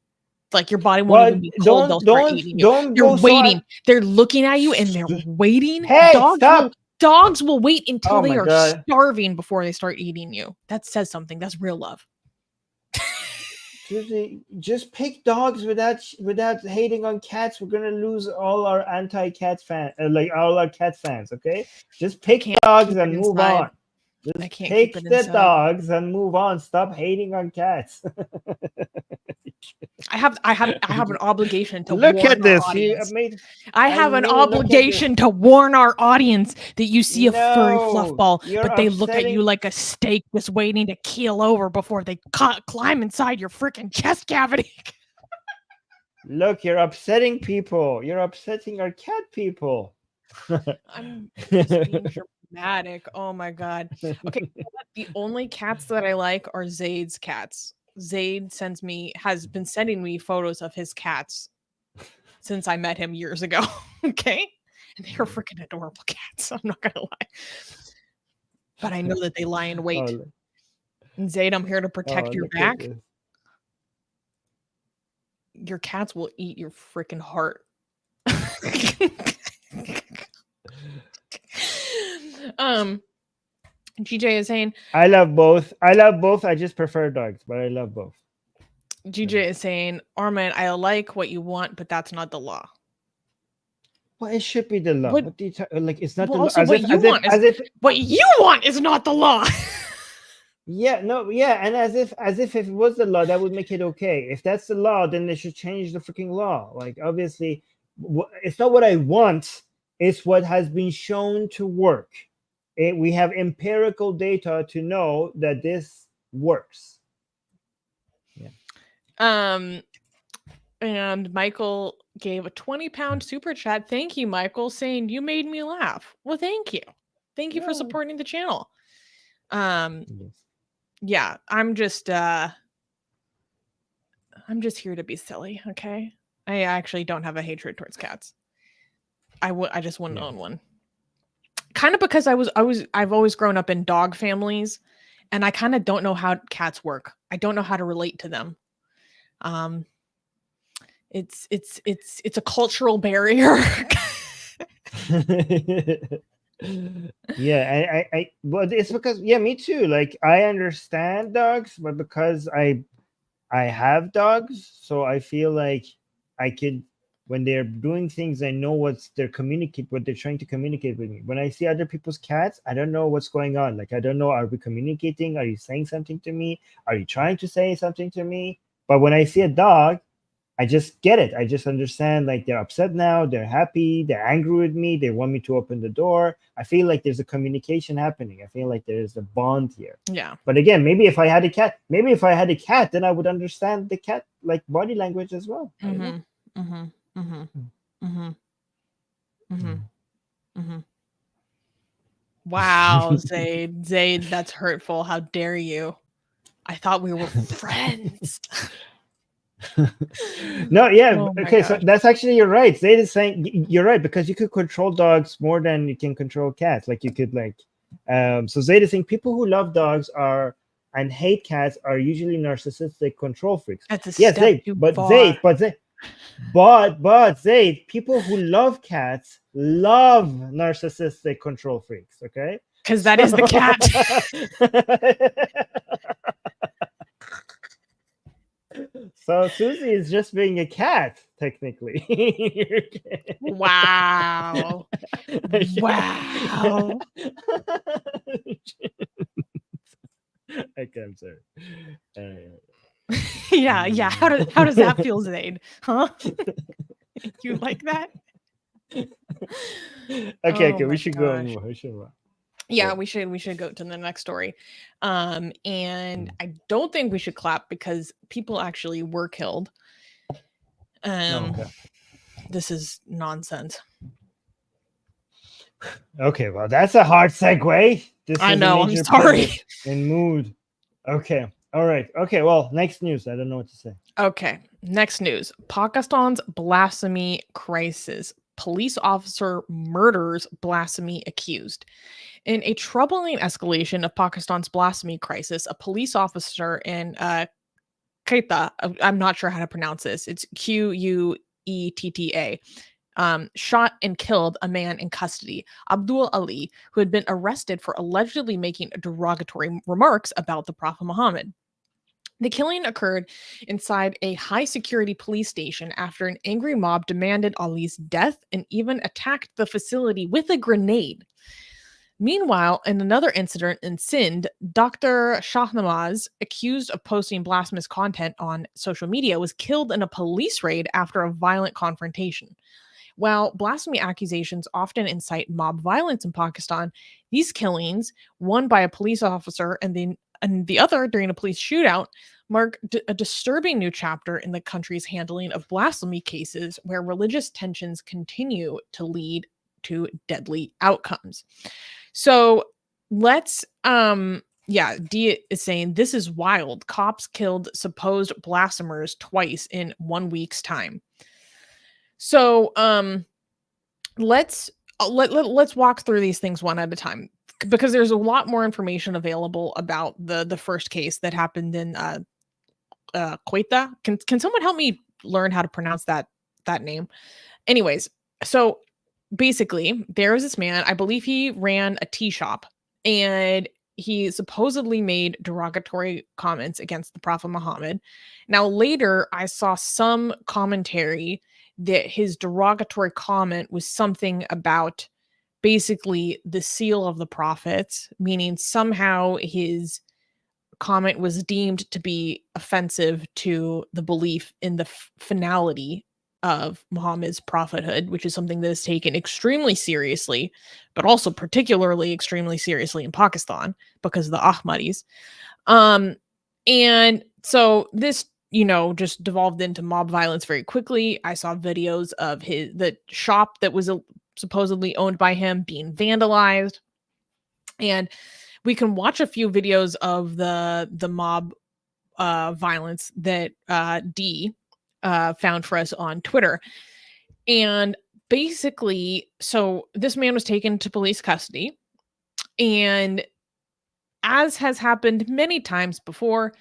Like your body won't even be cold. They'll start eating you. They're waiting. They're looking at you and they're waiting. Hey, stop. Dogs will wait until they are starving before they start eating you. That says something. That's real love. Just pick dogs without hating on cats. We're gonna lose all our anti-cat fans, like all our cat fans. Okay, just pick dogs and move on. Just pick the dogs and move on. Stop hating on cats. I have an obligation to look warn at this. I have an obligation to warn our audience that you see a furry fluff ball, but they look at you like a steak just waiting to keel over before they climb inside your freaking chest cavity. Look, you're upsetting people. You're upsetting our cat people. I'm just being dramatic. Oh my God. Okay, the only cats that I like are Zaid's cats. Zaid has been sending me photos of his cats since I met him years ago. Okay, and they are freaking adorable cats. I'm not gonna lie, but I know that they lie in wait. And Zaid, I'm here to protect your back. Your cats will eat your freaking heart. GJ is saying, I love both. I just prefer dogs, but I love both. GJ is saying, Armin, I like what you want, but that's not the law. Well, it should be the law. What do you like? It's not Well, the law. also, what you want is not the law. Yeah, no, yeah, and as if if it was the law, that would make it okay. If that's the law, then they should change the freaking law. Like, obviously, it's not what I want. It's what has been shown to work. We have empirical data to know that this works. Yeah. And Michael gave a 20-pound super chat. Thank you, Michael, saying you made me laugh. Well, thank you. Thank you for supporting the channel. Yes. Yeah, I'm just here to be silly, okay? I actually don't have a hatred towards cats. I just wouldn't own one. Kind of because I've always grown up in dog families, and I kind of don't know how cats work. I don't know how to relate to them. It's a cultural barrier. Yeah, I well, it's because me too. Like, I understand dogs, but because I have dogs, so I feel like I could, when they're doing things, I know what they're trying to communicate with me. When I see other people's cats, I don't know what's going on. Like, I don't know, are we communicating? Are you saying something to me? Are you trying to say something to me? But when I see a dog, I just get it. I just understand, like, they're upset now, they're happy, they're angry with me, they want me to open the door. I feel like there's a communication happening. I feel like there's a bond here. Yeah. But again, maybe if I had a cat, then I would understand the cat, like, body language as well. Wow, Zaid, that's hurtful. How dare you? I thought we were friends. No, yeah. Oh my Okay, gosh. so that's actually, you're right. Zaid is saying you're right, because you could control dogs more than you can control cats. Like, you could, like, so Zaid is saying people who love dogs and hate cats are usually narcissistic control freaks. That's a Yes, step Zaid, too but far. Zaid, people who love cats love narcissistic control freaks. Okay, because that is the cat. So Susie is just being a cat, technically. Wow. Wow. Okay, I'm sorry. Yeah. How does that feel, Zaid? Huh? You like that? Okay, Oh we my should gosh. go more. Yeah, we should go to the next story. And I don't think we should clap because people actually were killed. Okay. This is nonsense. Okay, well, that's a hard segue. I know, I'm sorry. In mood. Okay. All right. Okay, well, next news. I don't know what to say. Okay, next news. Pakistan's blasphemy crisis. Police officer murders blasphemy accused. In a troubling escalation of Pakistan's blasphemy crisis, a police officer in Quetta, I'm not sure how to pronounce this, it's Quetta, shot and killed a man in custody, Abdul Ali, who had been arrested for allegedly making derogatory remarks about the Prophet Muhammad. The killing occurred inside a high-security police station after an angry mob demanded Ali's death and even attacked the facility with a grenade. Meanwhile, in another incident in Sindh, Dr. Shahnamaz, accused of posting blasphemous content on social media, was killed in a police raid after a violent confrontation. While blasphemy accusations often incite mob violence in Pakistan, these killings, one by a police officer and the other during a police shootout, mark a disturbing new chapter in the country's handling of blasphemy cases where religious tensions continue to lead to deadly outcomes. So let's Dia is saying this is wild. Cops killed supposed blasphemers twice in 1 week's time. So let's walk through these things one at a time, because there's a lot more information available about the first case that happened in Quetta. Can someone help me learn how to pronounce that name? Anyways, so basically there was this man, I believe he ran a tea shop, and he supposedly made derogatory comments against the Prophet Muhammad. Now, later, I saw some commentary that his derogatory comment was something about basically the seal of the prophets, meaning somehow his comment was deemed to be offensive to the belief in the finality of Muhammad's prophethood, which is something that is taken extremely seriously, but also particularly extremely seriously in Pakistan because of the Ahmadis. And so this, just devolved into mob violence very quickly. I saw videos of the shop that was supposedly owned by him being vandalized. And we can watch a few videos of the mob violence that D found for us on Twitter. And basically, so this man was taken to police custody, and as has happened many times before,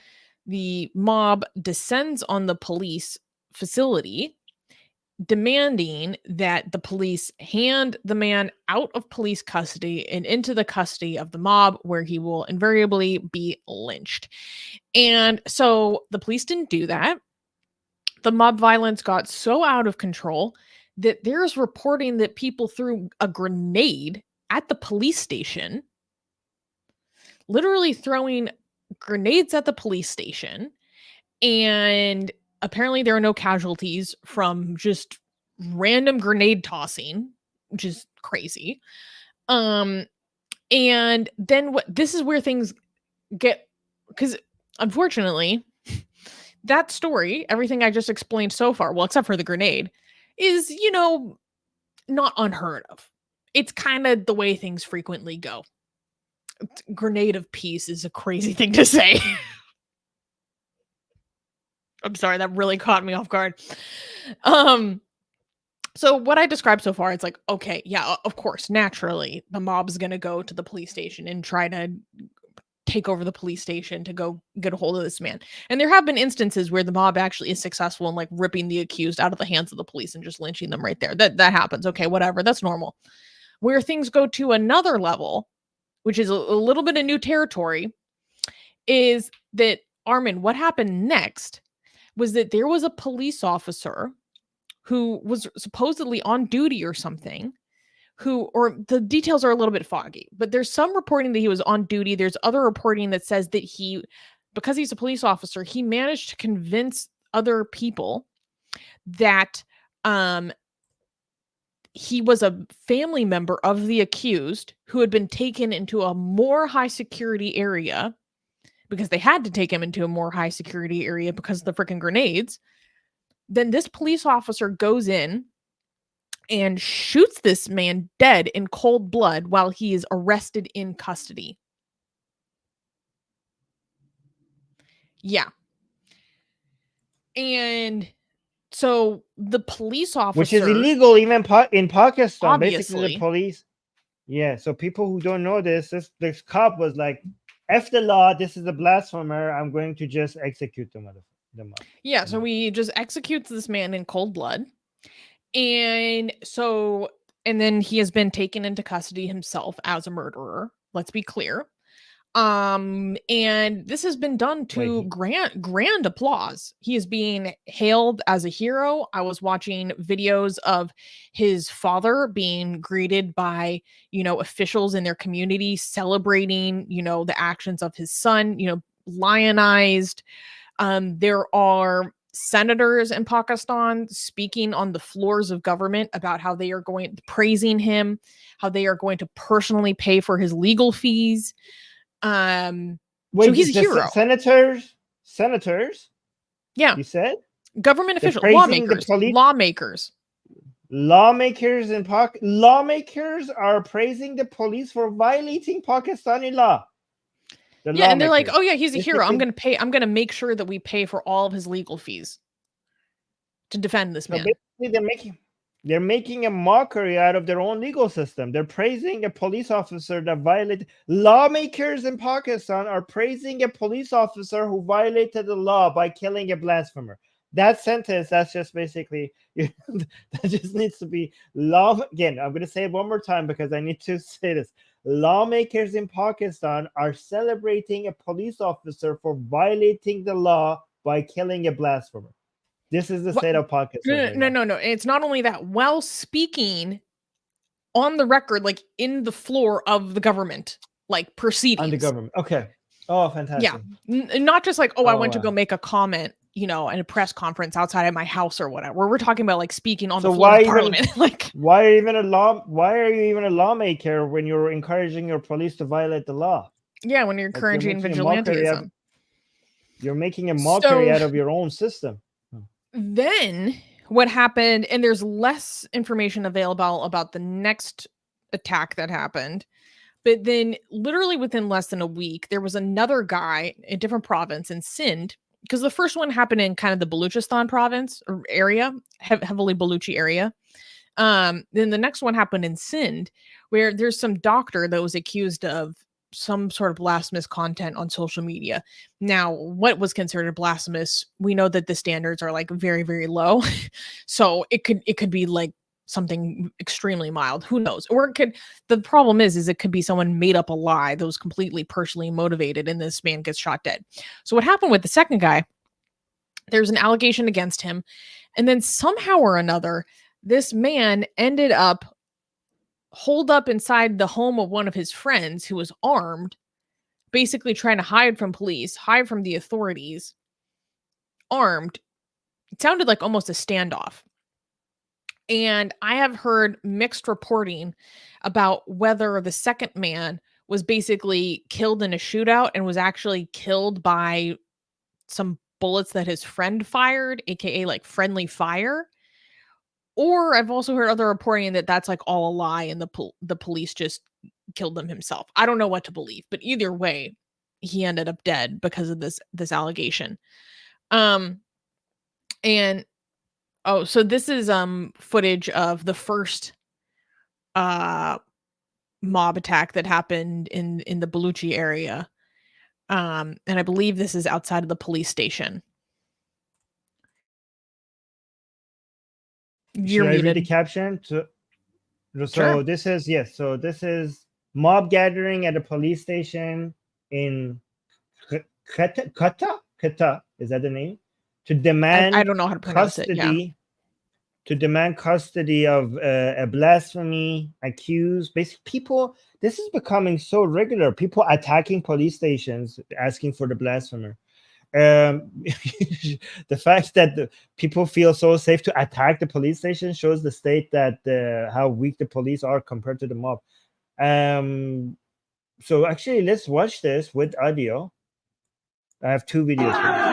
the mob descends on the police facility, demanding that the police hand the man out of police custody and into the custody of the mob, where he will invariably be lynched. And so the police didn't do that. The mob violence got so out of control that there's reporting that people threw a grenade at the police station, literally throwing grenades at the police station. And apparently there are no casualties from just random grenade tossing, which is crazy. And then this is where things get, because unfortunately, that story, everything I just explained so far, well, except for the grenade, is, not unheard of. It's kind of the way things frequently go. Grenade of peace is a crazy thing to say. I'm sorry, that really caught me off guard. So what I described so far, it's like, okay, yeah, of course, naturally, the mob's going to go to the police station and try to take over the police station to go get a hold of this man. And there have been instances where the mob actually is successful in like ripping the accused out of the hands of the police and just lynching them right there. That happens. Okay, whatever. That's normal. Where things go to another level, which is a little bit of new territory, is that, Armin, what happened next was that there was a police officer who was supposedly on duty or something, or the details are a little bit foggy, but there's some reporting that he was on duty. There's other reporting that says that because he's a police officer, he managed to convince other people that he was a family member of the accused who had been taken into a more high security area, because they had to take him into a more high security area because of the freaking grenades. Then this police officer goes in and shoots this man dead in cold blood while he is arrested in custody. Yeah. And so the police officer, which is illegal even in Pakistan. Obviously. Basically, the police. Yeah. So people who don't know this cop was like, "F the law. This is a blasphemer. I'm going to just execute them." Yeah. So he just executes this man in cold blood, and then he has been taken into custody himself as a murderer. Let's be clear. And this has been done to grand applause. He is being hailed as a hero. I was watching videos of his father being greeted by, officials in their community, celebrating, the actions of his son, lionized. There are senators in Pakistan speaking on the floors of government about how they are praising him, how they are going to personally pay for his legal fees. So he's a hero. Senators. Yeah. You said? Government officials, lawmakers. Lawmakers are praising the police for violating Pakistani law. And they're like, "Oh yeah, he's a hero. I'm going to make sure that we pay for all of his legal fees to defend this man." Basically, they're making a mockery out of their own legal system. They're praising a police officer that violated. Lawmakers in Pakistan are praising a police officer who violated the law by killing a blasphemer. that sentence, that's just basically that just needs to be law. Again, I'm going to say it one more time because I need to say this. Lawmakers in Pakistan are celebrating a police officer for violating the law by killing a blasphemer. This is the state of Pakistan. No. It's not only that. While speaking on the record, like in the floor of the government, like proceedings. On the government. Okay. Oh, fantastic. Yeah. Not just like, I went to wow. go make a comment, in a press conference outside of my house or whatever. We're talking about like speaking on the floor of parliament. Like, why are you even a lawmaker when you're encouraging your police to violate the law? Yeah, when you're encouraging vigilantism. You're making a mockery out of your own system. Then what happened, and there's less information available about the next attack that happened, but then literally within less than a week, there was another guy in a different province in Sindh, because the first one happened in kind of the Baluchistan province or area, heavily Baluchi area. Then the next one happened in Sindh, where there's some doctor that was accused of some sort of blasphemous content on social media. Now, what was considered blasphemous, we know that the standards are like very, very low. So it could be like something extremely mild. Who knows? Or the problem is it could be someone made up a lie that was completely personally motivated and this man gets shot dead. So what happened with the second guy, there's an allegation against him. And then somehow or another, this man ended up holed up inside the home of one of his friends who was armed, basically trying to hide from police, hide from the authorities, armed. It sounded like almost a standoff. And I have heard mixed reporting about whether the second man was basically killed in a shootout and was actually killed by some bullets that his friend fired, aka like friendly fire. Or I've also heard other reporting that that's like all a lie and the police just killed them himself. I don't know what to believe, but either way, he ended up dead because of this allegation. So this is footage of the first mob attack that happened in the Baluchi area. And I believe this is outside of the police station. Should I read the caption? So Sure. this is mob gathering at a police station in Kata. Is that the name? To demand I don't know how to pronounce custody, it. Yeah. To demand custody of a blasphemy accused. Basically, people. This is becoming so regular. People attacking police stations, asking for the blasphemer. The fact that people feel so safe to attack the police station shows the state that how weak the police are compared to the mob. So actually, let's watch this with audio. I have two videos for this.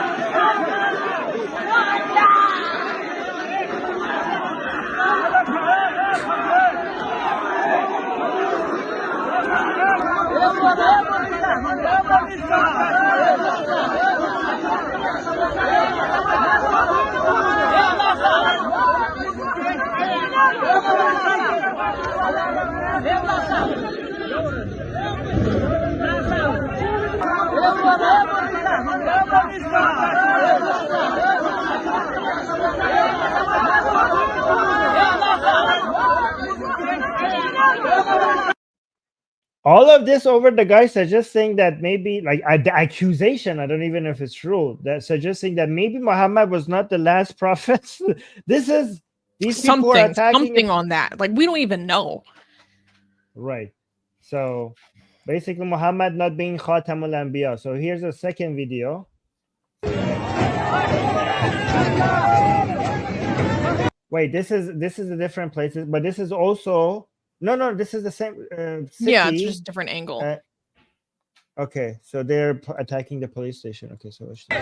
All of this over the guy suggesting that maybe, like, the accusation, I don't even know if it's true, that suggesting that maybe Muhammad was not the last prophet. These people are attacking something on that. Like, we don't even know. Right. So basically Muhammad not being Khatamul Anbiya. So here's a second video. Wait, this is a different place, but this is also no, this is the same city. Yeah, it's just a different angle. Okay, so they're attacking the police station. Okay, so watch this.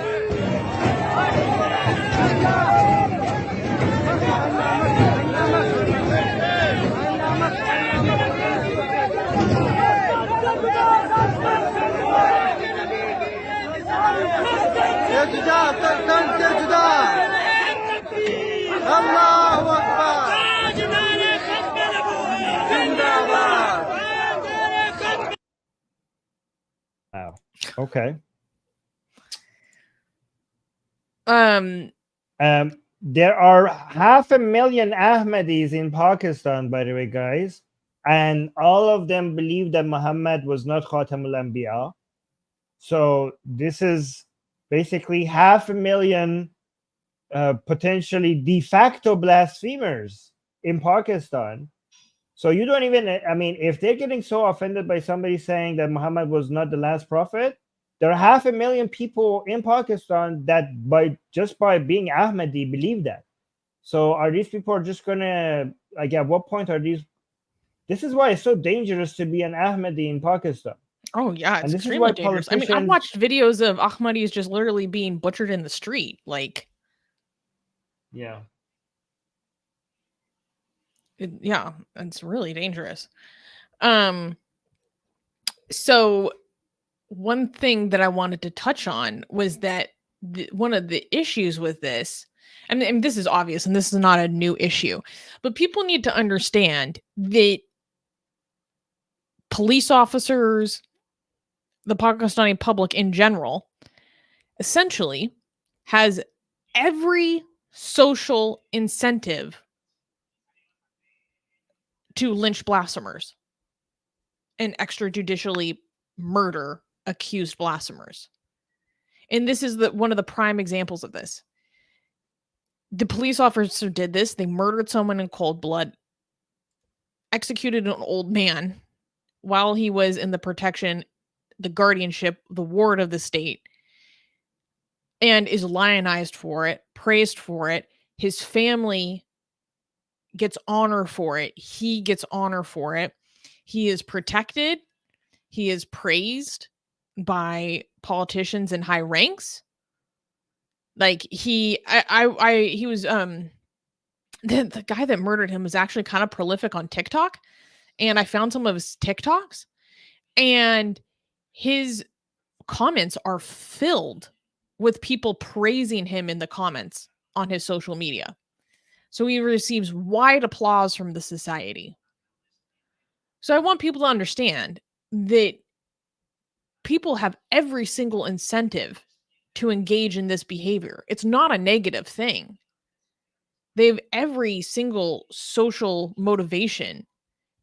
Wow. Okay. There are 500,000 Ahmadis in Pakistan, by the way, guys, and all of them believe that Muhammad was not Khatamul Anbiya. So this is basically 500,000 potentially de facto blasphemers in Pakistan. So you don't even, I mean, if they're getting so offended by somebody saying that Muhammad was not the last prophet, there are 500,000 people in Pakistan that just by being Ahmadi believe that. So are these people just gonna, like, at what point are these? This is why it's so dangerous to be an Ahmadi in Pakistan. Oh yeah, And it's this is extremely why dangerous. I mean, I've politicians- watched videos of Ahmadis just literally being butchered in the street. Like, Yeah. yeah, it's really dangerous. So one thing that I wanted to touch on was that one of the issues with this, and this is obvious, and this is not a new issue, but people need to understand that police officers, the Pakistani public in general, essentially has every social incentive to lynch blasphemers and extrajudicially murder accused blasphemers. And this is one of the prime examples of this. The police officer did this. They murdered someone in cold blood, executed an old man while he was in the protection, the guardianship, the ward of the state, and is lionized for it, praised for it. His family gets honor for it. He gets honor for it. He is protected. He is praised by politicians in high ranks. Like he was the guy that murdered him was actually kind of prolific on TikTok, and I found some of his TikToks, and his comments are filled with people praising him in the comments on his social media. So he receives wide applause from the society. So I want people to understand that people have every single incentive to engage in this behavior. It's not a negative thing. They have every single social motivation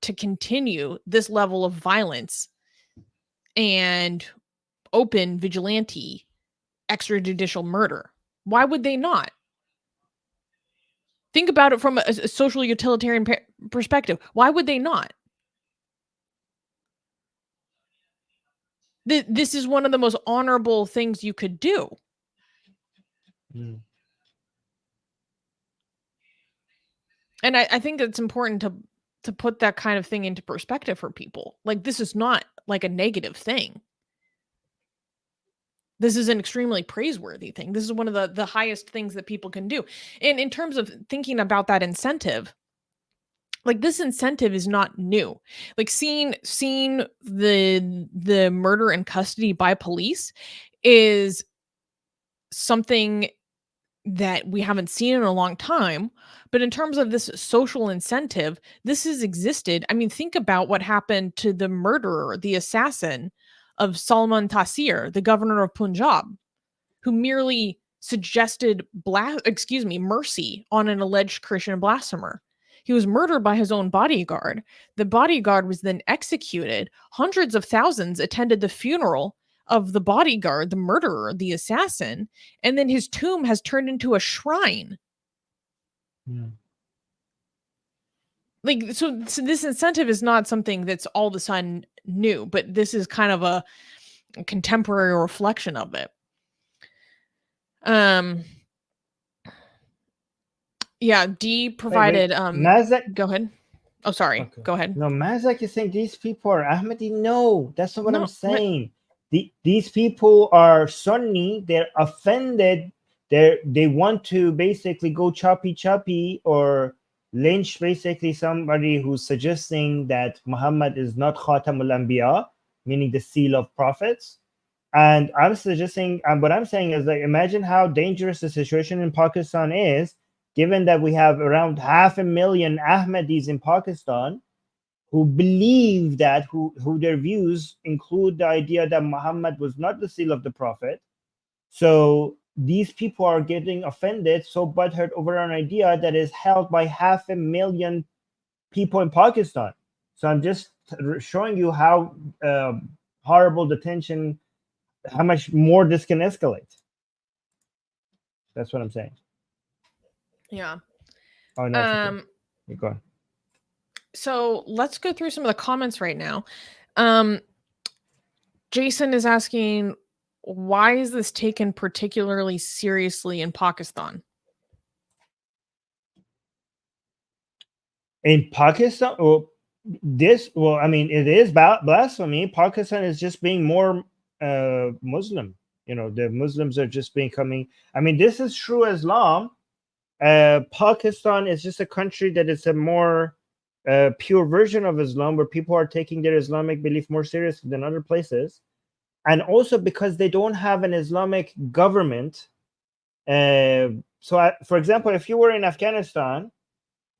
to continue this level of violence and open vigilante extrajudicial murder. Why would they not? Think about it from a social utilitarian perspective. Why would they not? This is one of the most honorable things you could do. Mm. And I think it's important to put that kind of thing into perspective for people. Like, this is not like a negative thing. This is an extremely praiseworthy thing. This is one of the highest things that people can do. And in terms of thinking about that incentive, like, this incentive is not new. Like, seeing the murder in custody by police is something that we haven't seen in a long time. But in terms of this social incentive, this has existed. I mean, think about what happened to the murderer, the assassin of Salman Taseer, the governor of Punjab, who merely suggested mercy on an alleged Christian blasphemer. He was murdered by his own bodyguard. The bodyguard was then executed. Hundreds of thousands attended the funeral of the bodyguard, the murderer, the assassin, and then his tomb has turned into a shrine. Yeah. Like, so this incentive is not something that's all of a sudden new, but this is kind of a contemporary reflection of it. Yeah, Dee provided Mazak, go ahead. Oh, sorry. Okay. Go ahead. No, Mazak is saying these people are Ahmadi. No, that's not what No, I'm saying. These people are Sunni. They're offended. They want to basically go choppy or lynch basically somebody who's suggesting that Muhammad is not Khatamul Anbiya, meaning the seal of prophets. And I'm suggesting, what I'm saying is, like, imagine how dangerous the situation in Pakistan is, given that we have around 500,000 Ahmadis in Pakistan who believe that, who their views include the idea that Muhammad was not the seal of the prophet. So these people are getting offended, so butthurt over an idea that is held by 500,000 people in Pakistan. So I'm just showing you how horrible the tension, how much more this can escalate. That's what I'm saying. Yeah. Oh, no. You go on. So let's go through some of the comments right now. Jason is asking, why is this taken particularly seriously in Pakistan? In Pakistan, well, I mean, it is blasphemy. Pakistan is just being more Muslim. You know, the Muslims are just becoming. I mean, this is true Islam. Pakistan is just a country that is a more pure version of Islam, where people are taking their Islamic belief more seriously than other places. And also because they don't have an Islamic government. For example, if you were in Afghanistan,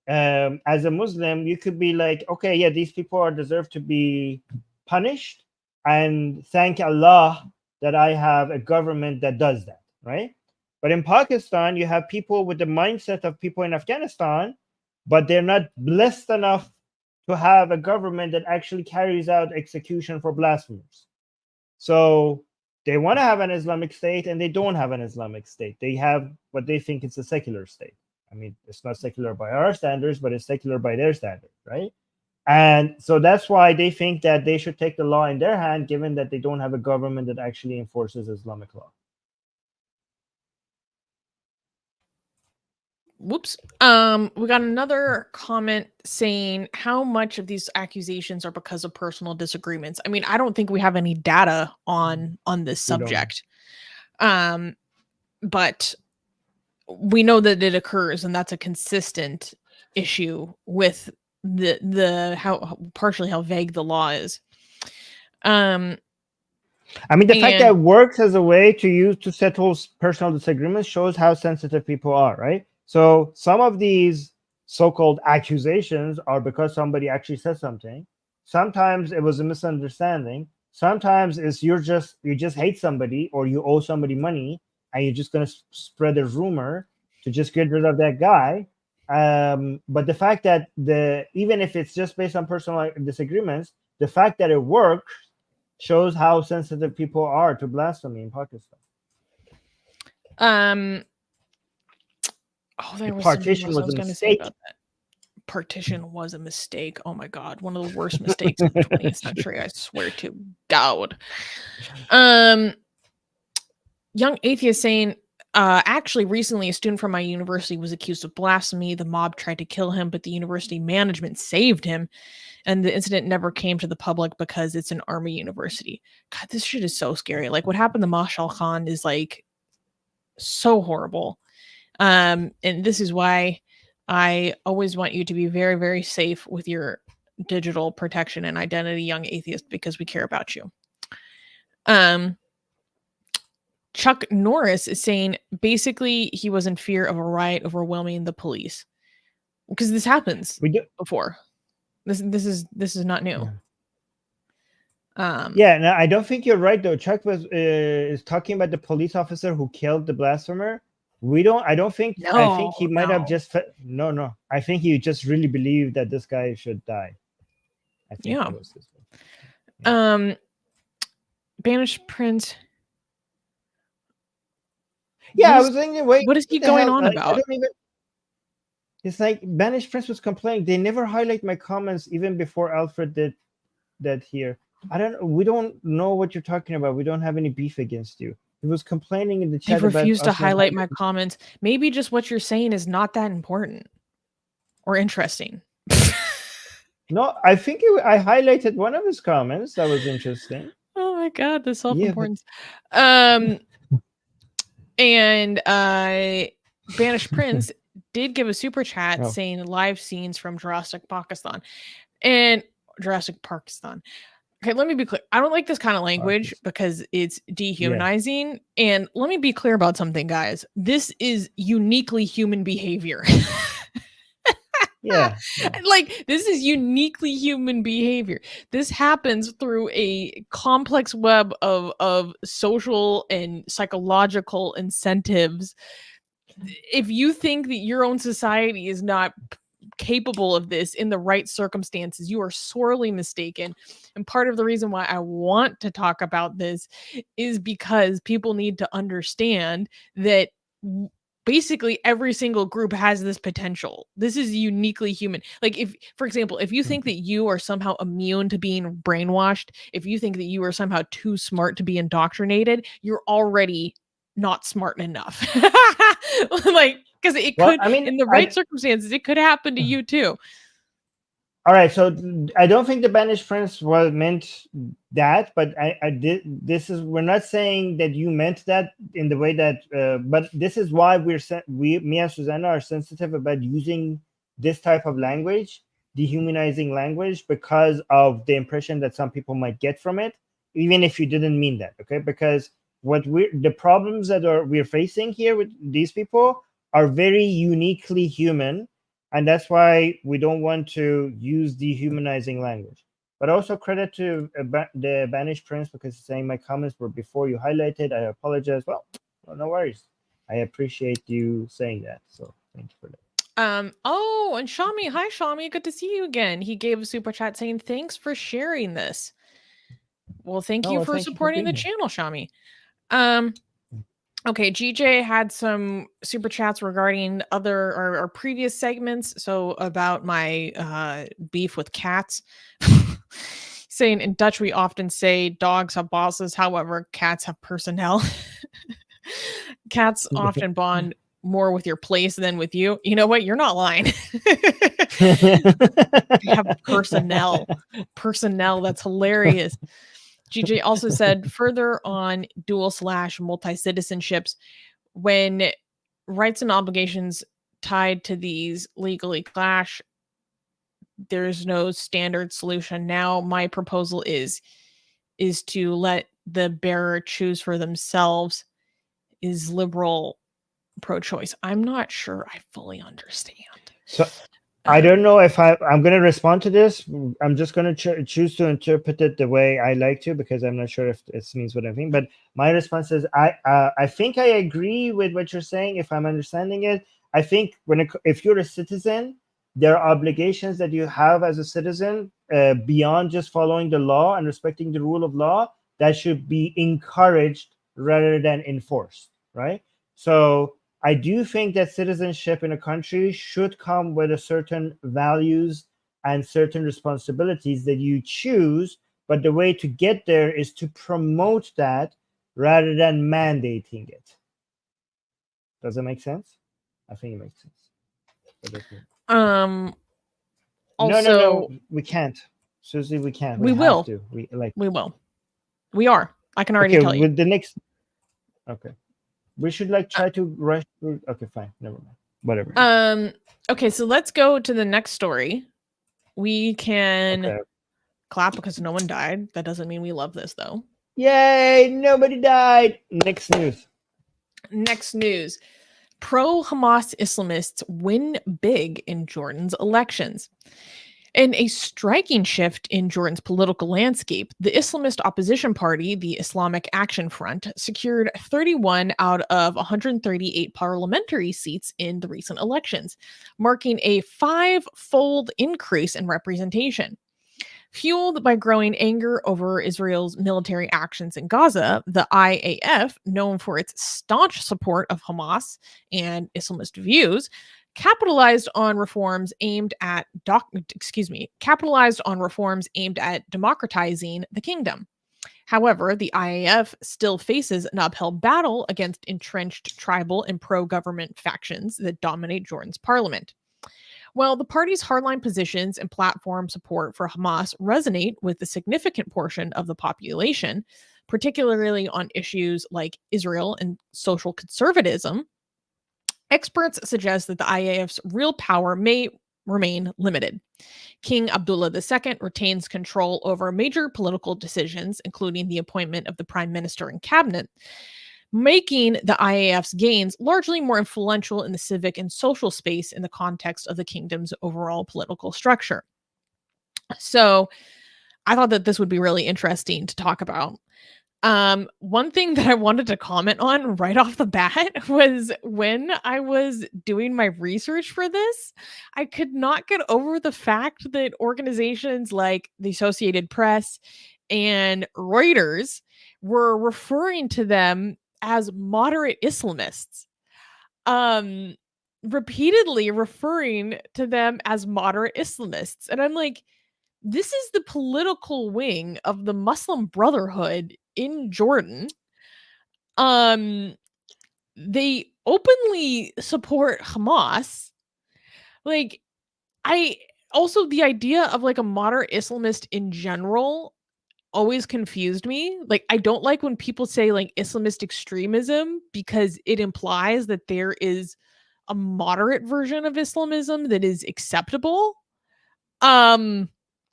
as a Muslim, you could be like, okay, yeah, these people deserve to be punished, and thank Allah that I have a government that does that, right? But in Pakistan, you have people with the mindset of people in Afghanistan, but they're not blessed enough to have a government that actually carries out execution for blasphemers. So they want to have an Islamic state, and they don't have an Islamic state. They have what they think is a secular state. I mean, it's not secular by our standards, but it's secular by their standards, right? And so that's why they think that they should take the law in their hand, given that they don't have a government that actually enforces Islamic law. Whoops. We got another comment saying how much of these accusations are because of personal disagreements. I mean, I don't think we have any data on this subject. But we know that it occurs, and that's a consistent issue with how vague the law is. I mean, the fact that it works as a way to settle personal disagreements shows how sensitive people are, right? So some of these so-called accusations are because somebody actually said something. Sometimes it was a misunderstanding. Sometimes it's you just hate somebody, or you owe somebody money, and you're just going to spread a rumor to just get rid of that guy. But the fact that even if it's just based on personal disagreements, the fact that it works shows how sensitive people are to blasphemy in Pakistan. There was partition was a mistake. about that. Partition was a mistake. Oh my God, one of the worst mistakes of the 20th century. I swear to God. Young atheist saying, actually, recently a student from my university was accused of blasphemy. The mob tried to kill him, but the university management saved him. And the incident never came to the public because it's an army university. God, this shit is so scary. Like, what happened to Mashal Khan is like so horrible. And this is why I always want you to be very, very safe with your digital protection and identity, young atheist, because we care about you. Chuck Norris is saying basically he was in fear of a riot overwhelming the police, because this happens before. This is not new. Yeah, no, I don't think you're right though. Chuck is talking about the police officer who killed the blasphemer. I think he might have just no. I think he just really believed that this guy should die. I think it was this one. Yeah. Banished Prince. Yeah, I was thinking, wait, what is he going on about? It's like Banished Prince was complaining. They never highlight my comments even before Alfred did that here. We don't know what you're talking about. We don't have any beef against you. He was complaining in the chat. They refused to highlight my comments. Maybe just what you're saying is not that important or interesting. No, I think I highlighted one of his comments that was interesting. Oh my God, the self-importance. Yeah, and Banished Prince did give a super chat saying live scenes from Jurassic Pakistan. And Jurassic Pakistan. Okay, let me be clear. I don't like this kind of language because it's dehumanizing. Yeah. And let me be clear about something, guys. This is uniquely human behavior. Yeah. Like, this is uniquely human behavior. This happens through a complex web of social and psychological incentives. If you think that your own society is not capable of this in the right circumstances, you are sorely mistaken. And part of the reason why I want to talk about this is because people need to understand that basically every single group has this potential. This is uniquely human. Like, if, for example, if you think that you are somehow immune to being brainwashed, if you think that you are somehow too smart to be indoctrinated, you're already not smart enough. Like, because it Well, could, I mean, in the right circumstances, it could happen to you too. All right, so I don't think the banished prince was meant that, but I did. This is, we're not saying that you meant that in the way that, but this is why me and Susanna are sensitive about using this type of language, dehumanizing language, because of the impression that some people might get from it, even if you didn't mean that. Okay, because the problems that we're facing here with these people are very uniquely human. And that's why we don't want to use dehumanizing language. But also credit to the banished prince, because he's saying my comments were before you highlighted. I apologize. Well, no worries. I appreciate you saying that. So thank you for that. Oh, and Shami, hi Shami, good to see you again. He gave a super chat saying thanks for sharing this. Well, thank you for supporting the channel, Shami. Okay, GJ had some super chats regarding other or previous segments. So about my beef with cats. Saying in Dutch, we often say dogs have bosses. However, cats have personnel. Cats often bond more with your place than with you. You know what? You're not lying. They have personnel. Personnel. That's hilarious. GJ also said further on dual/multi-citizenships, when rights and obligations tied to these legally clash, there's no standard solution. Now my proposal is to let the bearer choose for themselves. Is liberal pro-choice? I'm not sure I fully understand. So I don't know if I'm going to respond to this. I'm just going to choose to interpret it the way I like to, because I'm not sure if it means what I think. But my response is I think I agree with what you're saying, if I'm understanding it. I think if you're a citizen, there are obligations that you have as a citizen beyond just following the law and respecting the rule of law that should be encouraged rather than enforced, right? So I do think that citizenship in a country should come with a certain values and certain responsibilities that you choose, but the way to get there is to promote that rather than mandating it. Does that make sense? I think it makes sense. Also, no, we can't. Susie, we can't. We will. To. We will. We are. I can already tell you. With the next. Okay. We should try to rush through. Okay, fine. Never mind. Whatever. Okay, so let's go to the next story. We can clap because no one died. That doesn't mean we love this, though. Yay! Nobody died. Next news. Pro-Hamas Islamists win big in Jordan's elections. In a striking shift in Jordan's political landscape, the Islamist opposition party, the Islamic Action Front, secured 31 out of 138 parliamentary seats in the recent elections, marking a 5-fold increase in representation. Fueled by growing anger over Israel's military actions in Gaza, the IAF, known for its staunch support of Hamas and Islamist views, capitalized on reforms aimed at democratizing the kingdom. However, the IAF still faces an uphill battle against entrenched tribal and pro-government factions that dominate Jordan's parliament. While the party's hardline positions and platform support for Hamas resonate with a significant portion of the population, particularly on issues like Israel and social conservatism, experts suggest that the IAF's real power may remain limited. King Abdullah II retains control over major political decisions, including the appointment of the prime minister and cabinet. making the IAF's gains largely more influential in the civic and social space in the context of the kingdom's overall political structure. So I thought that this would be really interesting to talk about. One thing that I wanted to comment on right off the bat was when I was doing my research for this, I could not get over the fact that organizations like the Associated Press and Reuters were referring to them as moderate Islamists. Repeatedly referring to them as moderate Islamists. And I'm like, this is the political wing of the Muslim Brotherhood in Jordan. They openly support Hamas. Like, I also, the idea of like a moderate Islamist in general always confused me. Like, I don't like when people say like Islamist extremism because it implies that there is a moderate version of Islamism that is acceptable.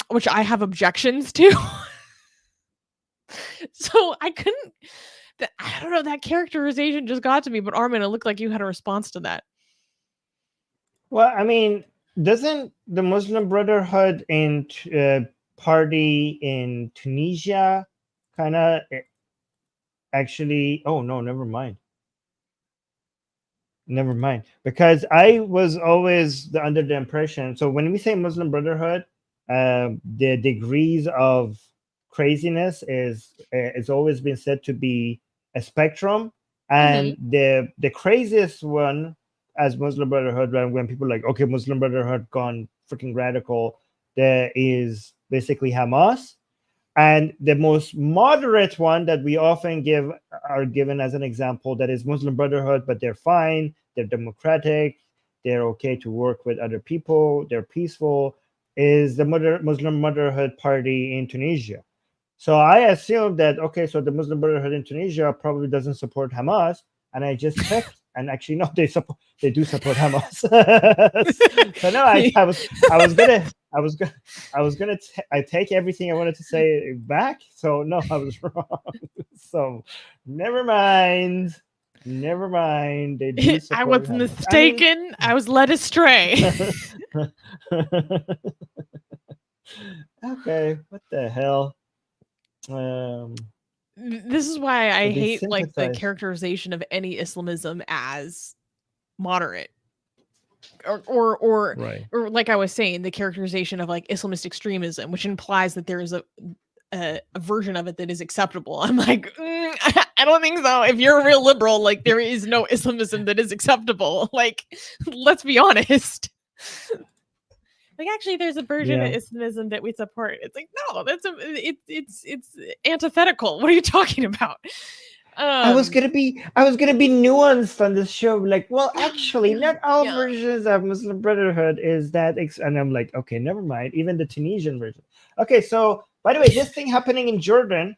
Which I have objections to. So I couldn't, I don't know, that characterization just got to me. But Armin, it looked like you had a response to that. Well, I mean, doesn't the Muslim Brotherhood in party in Tunisia kind of actually? Oh no, never mind. Never mind. Because I was always under the impression. So when we say Muslim Brotherhood, the degrees of craziness is it's always been said to be a spectrum, and the craziest one as Muslim Brotherhood, when people are like, okay, Muslim Brotherhood gone freaking radical, there is basically Hamas. And the most moderate one that we often are given as an example, that is Muslim Brotherhood, but they're fine, they're democratic, they're okay to work with other people, they're peaceful, is the Muslim Brotherhood party in Tunisia. So I assumed that, okay, so the Muslim Brotherhood in Tunisia probably doesn't support Hamas, and I just checked, and actually no, they do support Hamas. So no, I take everything I wanted to say back. So no, I was wrong. So never mind. They do I was support Hamas. mistaken. I was led astray. Okay, what the hell? This is why I hate like the sympathize. characterization of any Islamism as moderate, or Right. like I was saying, the characterization of like Islamist extremism, which implies that there is a version of it that is acceptable. I'm like, I don't think so. If you're a real liberal, like there is no Islamism that is acceptable. Like, let's be honest. Like, actually, there's a version of Islamism that we support. It's like, no, it's antithetical. What are you talking about? I was gonna be nuanced on this show. Like, well, actually, not all versions of Muslim Brotherhood is that. And I'm like, okay, never mind. Even the Tunisian version. Okay, so by the way, this thing happening in Jordan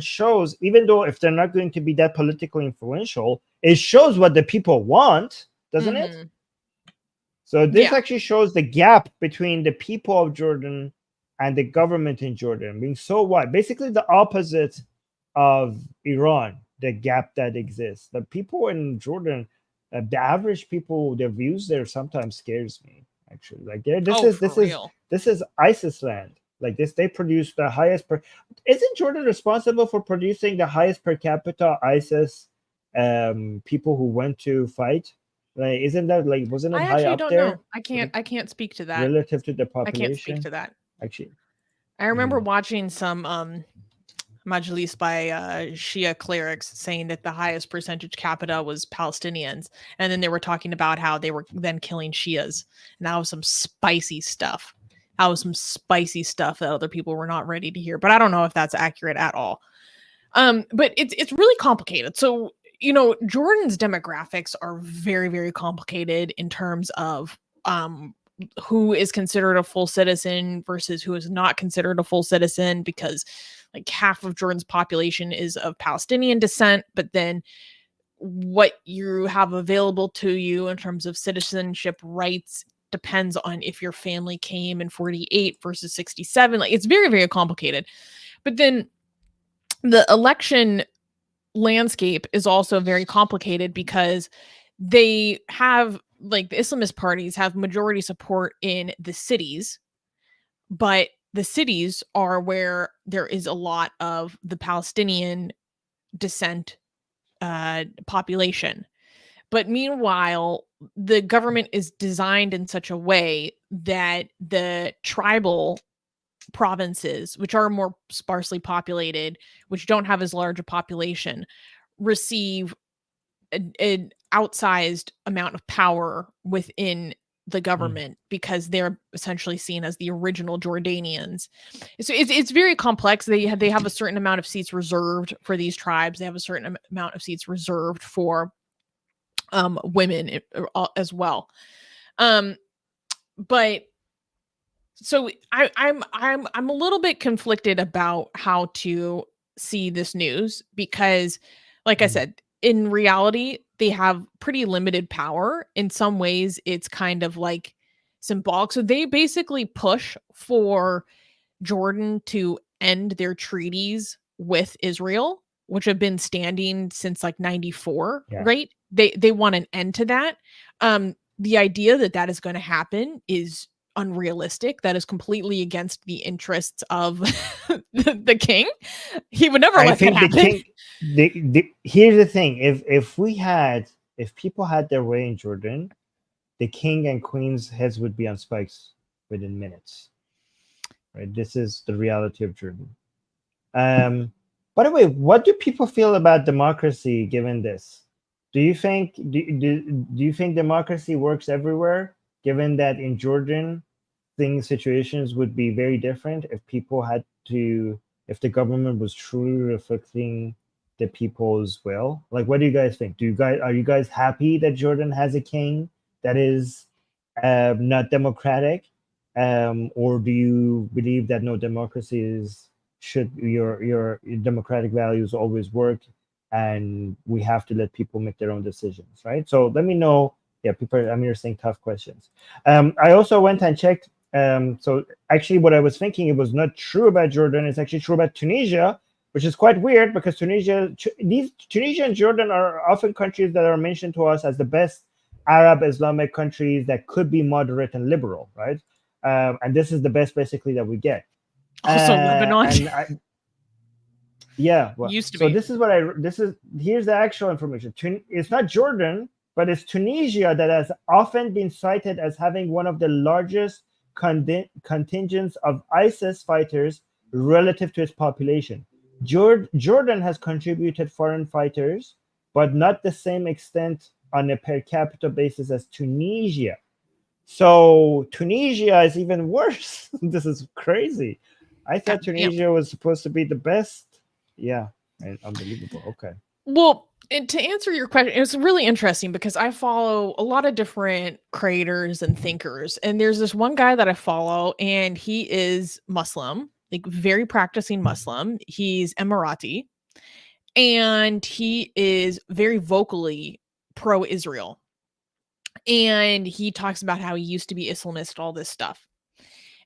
shows, even though if they're not going to be that politically influential, it shows what the people want, doesn't it? So this actually shows the gap between the people of Jordan and the government in Jordan being so wide. Basically the opposite of Iran, the gap that exists. The people in Jordan, the average people, their views there sometimes scares me, actually. Like this is ISIS land. Like this, they produce the highest isn't Jordan responsible for producing the highest per capita ISIS people who went to fight? Like, isn't that like, wasn't it high up there? I don't know. I can't speak to that relative to the population. I can't speak to that. Actually, I remember watching some majlis by Shia clerics saying that the highest percentage capita was Palestinians, and then they were talking about how they were then killing Shias, and that was some spicy stuff. That other people were not ready to hear. But I don't know if that's accurate at all. But it's really complicated. So, you know, Jordan's demographics are very, very complicated in terms of who is considered a full citizen versus who is not considered a full citizen, because like half of Jordan's population is of Palestinian descent, but then what you have available to you in terms of citizenship rights depends on if your family came in 48 versus 67. Like, it's very, very complicated. But then the election landscape is also very complicated because they have, like, the Islamist parties have majority support in the cities, but the cities are where there is a lot of the Palestinian descent population. But meanwhile, the government is designed in such a way that the tribal provinces, which are more sparsely populated, which don't have as large a population, receive an outsized amount of power within the government because they're essentially seen as the original Jordanians. So it's very complex. They have a certain amount of seats reserved for these tribes. They have a certain amount of seats reserved for women as well. But so I'm a little bit conflicted about how to see this news because, like I said, in reality, they have pretty limited power. In some ways, it's kind of like symbolic. So they basically push for Jordan to end their treaties with Israel, which have been standing since like 94, right? They want an end to that. The idea that that is going to happen is unrealistic. That is completely against the interests of the king. He would never let that happen. Here's the thing: if people had their way in Jordan, the king and queen's heads would be on spikes within minutes. Right? This is the reality of Jordan. By the way, what do people feel about democracy given this? Do you think democracy works everywhere? Given that in Jordan, situations would be very different if the government was truly reflecting the people's will. Like, what do you guys think? Are you guys happy that Jordan has a king that is not democratic, or do you believe that no, democracy should your democratic values always work, and we have to let people make their own decisions, right? So let me know. Yeah, you're saying tough questions. I also went and checked. So actually what I was thinking, it was not true about Jordan. It's actually true about Tunisia, which is quite weird because Tunisia and Jordan are often countries that are mentioned to us as the best Arab Islamic countries that could be moderate and liberal, right? And this is the best basically that we get. Also Lebanon. Yeah, well, used to so be. Here's the actual information. It's not Jordan, but it's Tunisia that has often been cited as having one of the largest contingents of ISIS fighters relative to its population. Jordan has contributed foreign fighters, but not the same extent on a per capita basis as Tunisia. So Tunisia is even worse. This is crazy. I thought Tunisia was supposed to be the best. Yeah, unbelievable. Okay. Well, to answer your question, it's really interesting because I follow a lot of different creators and thinkers. And there's this one guy that I follow, and he is Muslim, like very practicing Muslim. He's Emirati, and he is very vocally pro-Israel. And he talks about how he used to be Islamist, all this stuff.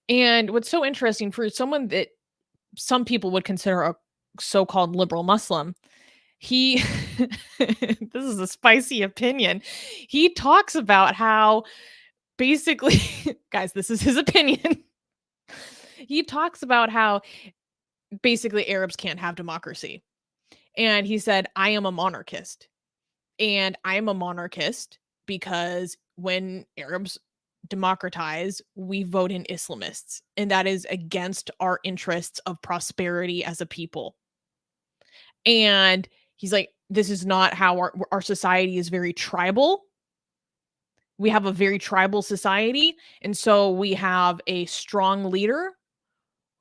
And what's so interesting for someone that some people would consider a so-called liberal Muslim, this is a spicy opinion. He talks about how basically, guys, this is his opinion. He talks about how basically Arabs can't have democracy. And he said, I am a monarchist. And I am a monarchist because when Arabs democratize, we vote in Islamists. And that is against our interests of prosperity as a people. And he's like, this is not how our society is very tribal. We have a very tribal society. And so we have a strong leader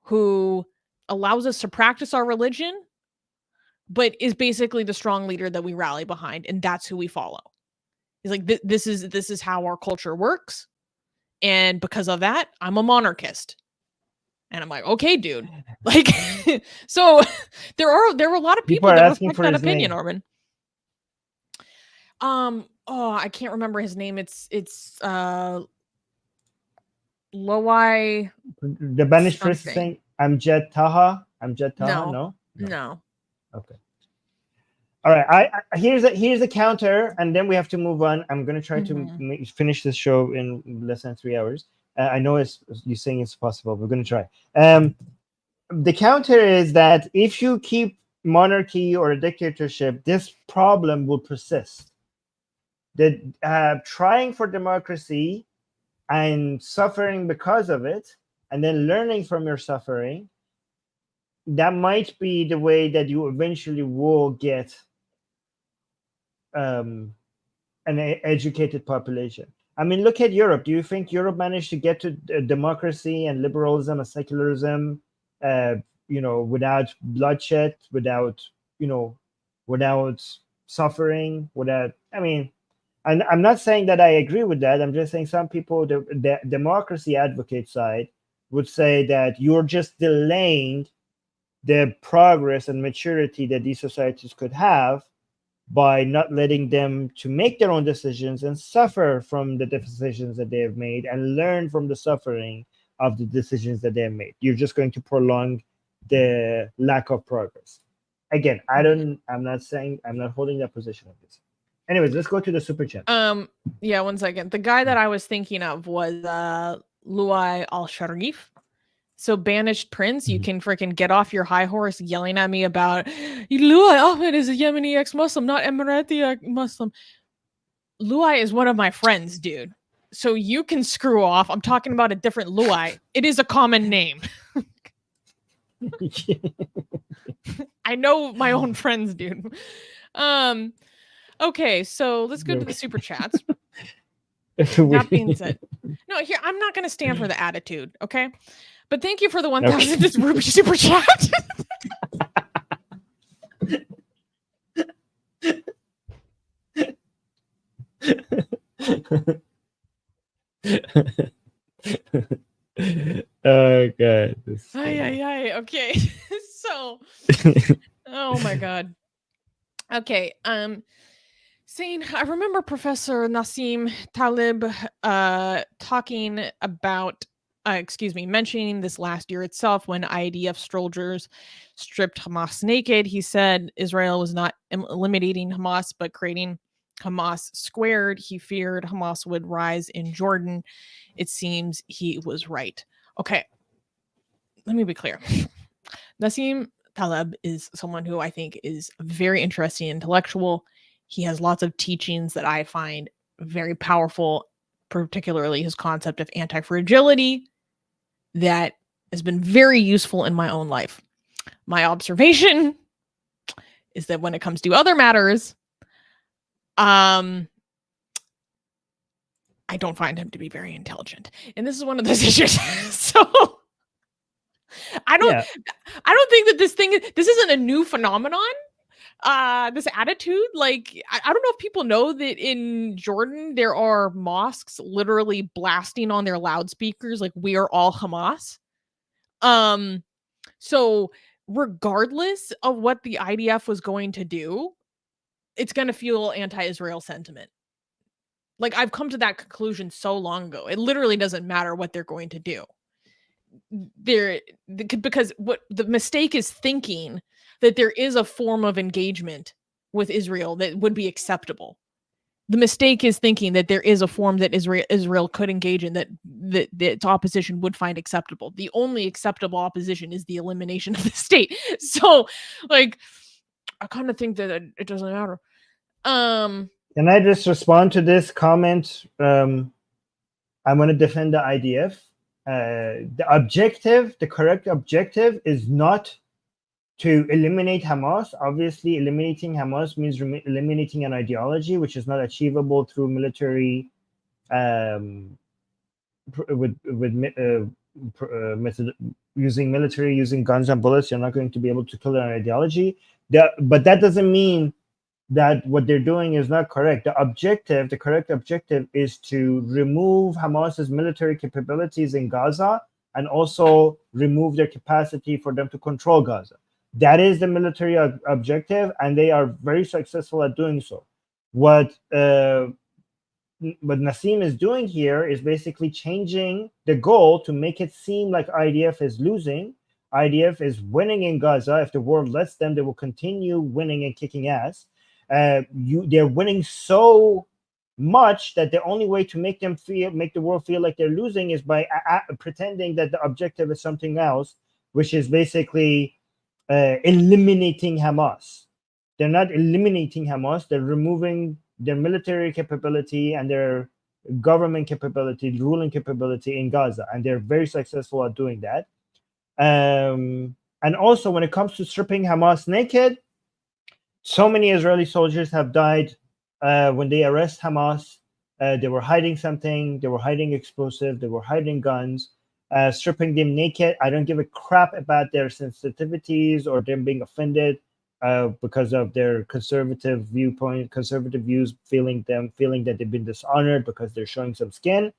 who allows us to practice our religion, but is basically the strong leader that we rally behind. And that's who we follow. He's like, this is how our culture works. And because of that, I'm a monarchist. And I'm like, okay, dude. Like, so there were a lot of people that respect that opinion, Armin. I can't remember his name. It's Lowai. The banished first thing. Amjad Taha. No. No. Okay. All right. Here's a counter, and then we have to move on. I'm gonna try to finish this show in less than 3 hours. I know you're saying it's possible. We're gonna try. The counter is that if you keep monarchy or a dictatorship, this problem will persist. That trying for democracy and suffering because of it, and then learning from your suffering, that might be the way that you eventually will get an educated population. I mean, look at Europe. Do you think Europe managed to get to democracy and liberalism and secularism, without bloodshed, without suffering, I'm not saying that I agree with that. I'm just saying some people, the democracy advocate side, would say that you're just delaying the progress and maturity that these societies could have by not letting them to make their own decisions and suffer from the decisions that they have made and learn from the suffering of the decisions that they have made. You're just going to prolong the lack of progress. Again, I'm not holding that position of this. Anyways, let's go to the super chat. Yeah, 1 second. The guy that I was thinking of was Luai al-Sharif. So banished prince, you can freaking get off your high horse yelling at me about Luai Ahmed is a Yemeni ex-Muslim, not Emirati Muslim. Luai is one of my friends, dude. So you can screw off. I'm talking about a different Luai. It is a common name. I know my own friends, dude. Okay, so let's go to the super chats. That being said, no, here I'm not going to stand for the attitude, okay? But thank you for the 1,000 Ruby super chat. Oh god. Okay. So oh my god. Okay. Saying I remember Professor Nassim Talib talking about mentioning this last year itself when IDF soldiers stripped Hamas naked. He said Israel was not eliminating Hamas, but creating Hamas squared. He feared Hamas would rise in Jordan. It seems he was right. Okay, let me be clear. Nassim Taleb is someone who I think is a very interesting intellectual. He has lots of teachings that I find very powerful, particularly his concept of anti-fragility that has been very useful in my own life. My observation is that when it comes to other matters, I don't find him to be very intelligent. And this is one of those issues. So I don't think that this isn't a new phenomenon. This attitude, like, I don't know if people know that in Jordan, there are mosques literally blasting on their loudspeakers, like, we are all Hamas. So regardless of what the IDF was going to do, it's going to fuel anti-Israel sentiment. Like, I've come to that conclusion so long ago. It literally doesn't matter what they're going to do. Because what the mistake is thinking that there is a form of engagement with Israel that would be acceptable. The mistake is thinking that there is a form that Israel could engage in that its opposition would find acceptable. The only acceptable opposition is the elimination of the state. So, like, I kind of think that it doesn't matter. Can I just respond to this comment? I'm going to defend the IDF. The correct objective is not to eliminate Hamas. Obviously, eliminating Hamas means eliminating an ideology, which is not achievable through military, using guns and bullets. You're not going to be able to kill an ideology. But that doesn't mean that what they're doing is not correct. The correct objective is to remove Hamas's military capabilities in Gaza and also remove their capacity for them to control Gaza. That is the military objective, and they are very successful at doing so. What Nassim is doing here is basically changing the goal to make it seem like IDF is losing. IDF is winning in Gaza. If the world lets them, they will continue winning and kicking ass. they're winning so much that the only way to make the world feel like they're losing is by pretending that the objective is something else, which is basically eliminating Hamas. They're not eliminating Hamas, they're removing their military capability and their government capability, ruling capability in Gaza, and they're very successful at doing that. And also, when it comes to stripping Hamas naked, so many Israeli soldiers have died when they arrest Hamas. They were hiding something, they were hiding explosives, they were hiding guns. Stripping them naked, I don't give a crap about their sensitivities or them being offended because of their conservative viewpoint, conservative views, feeling that they've been dishonored because they're showing some skin.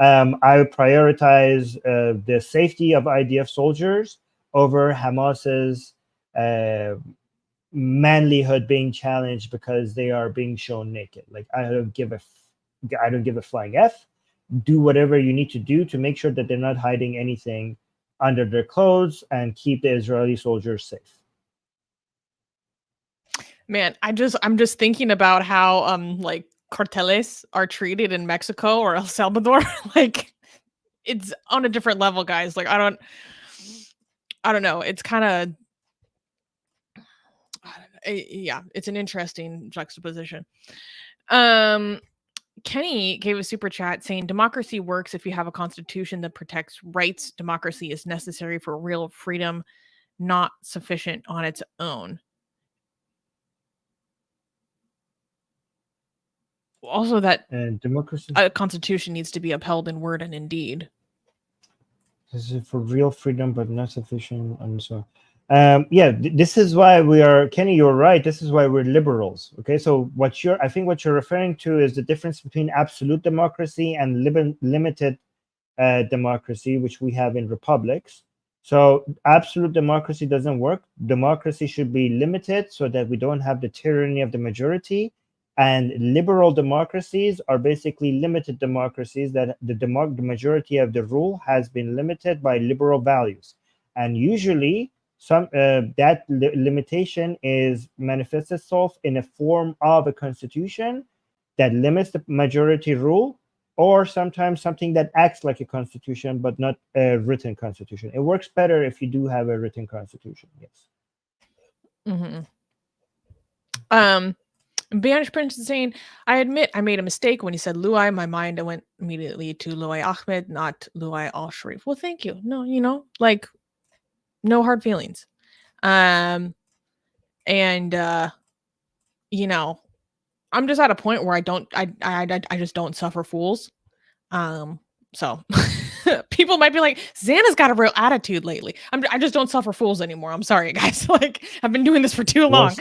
I would prioritize the safety of IDF soldiers over Hamas's manlyhood being challenged because they are being shown naked. Like, I don't give a flying F. Do whatever you need to do to make sure that they're not hiding anything under their clothes and keep the Israeli soldiers safe. Man, I'm just thinking about how like carteles are treated in Mexico or El Salvador. Like, it's on a different level, guys. Like, I don't know. It's kind of, yeah, it's an interesting juxtaposition. Kenny gave a super chat saying democracy works if you have a constitution that protects rights. Democracy is necessary for real freedom, not sufficient on its own. Also, that democracy, a constitution needs to be upheld in word and in deed. This is for real freedom, but not sufficient. And so, yeah, this is why we are, Kenny, you're right. This is why we're liberals. Okay, so I think what you're referring to is the difference between absolute democracy and limited democracy, which we have in republics. So absolute democracy doesn't work. Democracy should be limited so that we don't have the tyranny of the majority. And liberal democracies are basically limited democracies that the majority of the rule has been limited by liberal values. And usually that limitation is manifests itself in a form of a constitution that limits the majority rule, or sometimes something that acts like a constitution, but not a written constitution. It works better if you do have a written constitution, yes. Mm-hmm. Banished Prince is saying, I admit I made a mistake when he said Luai. My mind, I went immediately to Luai Ahmed, not Luai al-Sharif. Well, thank you. No, like, no hard feelings. And I'm just at a point where I just don't suffer fools. So people might be like, Xana's got a real attitude lately. I just don't suffer fools anymore. I'm sorry, guys. Like, I've been doing this for too long.